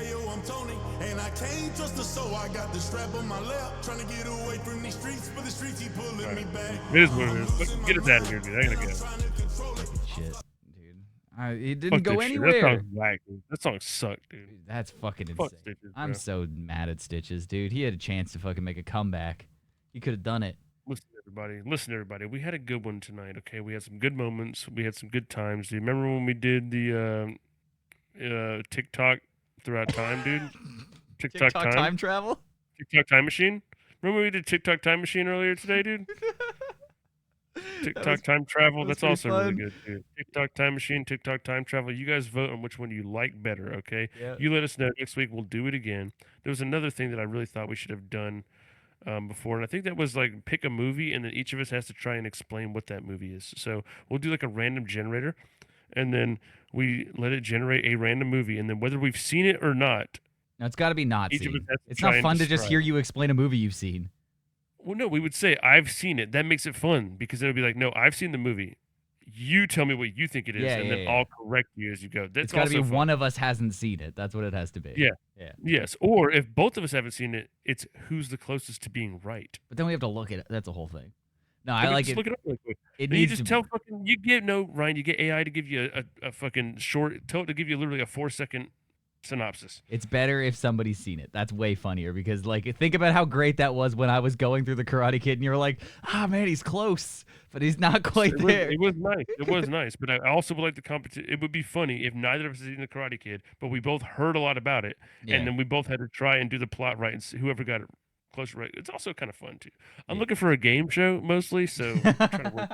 Speaker 10: And I can't trust the soul. I got the strap on my lap, trying to get away from these streets, but the streets keep pulling me back.
Speaker 1: It is what it is. But get us out of here, dude. I gotta go.
Speaker 2: Shit, dude. It didn't
Speaker 1: Fuck
Speaker 2: go
Speaker 1: this shit.
Speaker 2: anywhere.
Speaker 1: That song's whack, dude. That song sucked, dude.
Speaker 2: That's fucking insane.
Speaker 1: Fuck Stitches,
Speaker 2: I'm
Speaker 1: bro.
Speaker 2: so mad at Stitches, dude. He had a chance to fucking make a comeback. He could have done it.
Speaker 1: Listen, everybody. Listen, everybody. We had a good one tonight. Okay, we had some good moments. We had some good times. Do you remember when we did the TikTok throughout time, dude? TikTok
Speaker 2: time travel?
Speaker 1: TikTok time machine. Remember we did TikTok time machine earlier today, dude? TikTok time travel. That's also really good, dude. TikTok time machine, TikTok time travel. You guys vote on which one you like better, okay?
Speaker 2: Yeah.
Speaker 1: You let us know. Next week we'll do it again. There was another thing that I really thought we should have done before, and I think that was like pick a movie, and then each of us has to try and explain what that movie is. So we'll do like a random generator, and then we let it generate a random movie, and then whether we've seen it or not.
Speaker 2: No, it's got to be not
Speaker 1: Each of
Speaker 2: seen.
Speaker 1: us has to
Speaker 2: It's
Speaker 1: try
Speaker 2: not
Speaker 1: and
Speaker 2: fun to just
Speaker 1: describe.
Speaker 2: hear you explain a movie you've seen.
Speaker 1: Well, no, we would say, I've seen it. That makes it fun because then it'll be like, no, I've seen the movie. You tell me what you think it is,
Speaker 2: Yeah,
Speaker 1: and
Speaker 2: yeah,
Speaker 1: then
Speaker 2: yeah.
Speaker 1: I'll correct you as you go. That's
Speaker 2: It's got to be
Speaker 1: also fun.
Speaker 2: one of us hasn't seen it. That's what it has to be.
Speaker 1: Yeah.
Speaker 2: Yeah.
Speaker 1: Yes. Or if both of us haven't seen it, it's who's the closest to being right.
Speaker 2: But then we have to look at it. That's a whole thing. No, I
Speaker 1: Then we
Speaker 2: like
Speaker 1: just
Speaker 2: it.
Speaker 1: Look it up real quick.
Speaker 2: It
Speaker 1: Then you
Speaker 2: needs
Speaker 1: just
Speaker 2: to
Speaker 1: tell fucking, you get, no, Ryan, you get AI to give you a fucking short, tell it to give you literally a 4-second synopsis.
Speaker 2: It's better if somebody's seen it. That's way funnier because, like, think about how great that was when I was going through the Karate Kid and you were like, ah, man, he's close, but he's not quite there.
Speaker 1: It was nice. It was nice. But I also would like the competition. It would be funny if neither of us had seen the Karate Kid, but we both heard a lot about it,
Speaker 2: Yeah.
Speaker 1: and then we both had to try and do the plot right, and whoever got it closer right. It's also kind of fun too. I'm looking for a game show mostly, so I'm trying to work.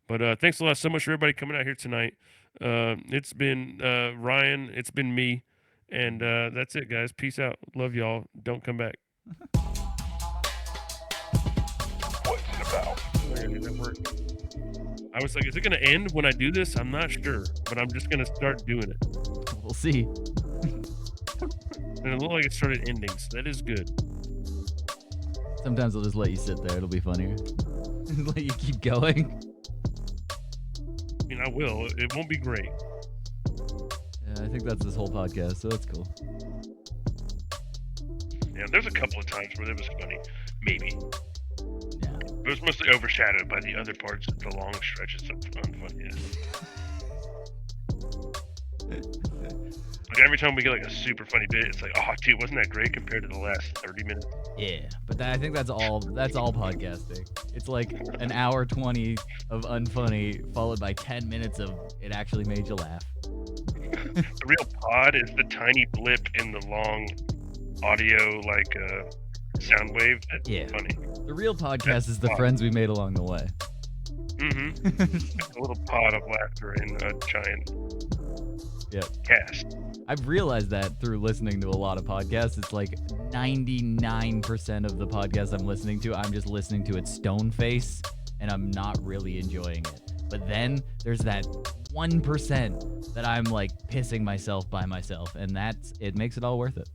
Speaker 1: But thanks a lot so much for everybody coming out here tonight. It's been Ryan. It's been me. And that's it, guys. Peace out. Love y'all. Don't come back. What's it about? I was like, is it going to end when I do this? I'm not sure, but I'm just going to start doing it.
Speaker 2: We'll see.
Speaker 1: And it looked like it started ending, so that is good.
Speaker 2: Sometimes I'll just let you sit there. It'll be funnier. Let you keep going.
Speaker 1: I mean, I will. It won't be great.
Speaker 2: Yeah, I think that's this whole podcast, so that's cool.
Speaker 1: Yeah, there's a couple of times where it was funny. Maybe.
Speaker 2: Yeah.
Speaker 1: It was mostly overshadowed by the other parts, the long stretches of unfunniness. Like every time we get like a super funny bit, it's like, oh, dude, wasn't that great compared to the last 30 minutes?
Speaker 2: Yeah, but I think that's all podcasting. It's like an hour 20 of unfunny followed by 10 minutes of it actually made you laugh.
Speaker 1: The real pod is the tiny blip in the long audio, like sound wave. That's funny.
Speaker 2: The real podcast is the friends we made along the way.
Speaker 1: Mm-hmm. A little pod of laughter in a giant cast.
Speaker 2: I've realized that through listening to a lot of podcasts. It's like 99% of the podcasts I'm listening to, I'm just listening to it stone face, and I'm not really enjoying it. But then there's that 1% that I'm like pissing myself by myself, and it makes it all worth it.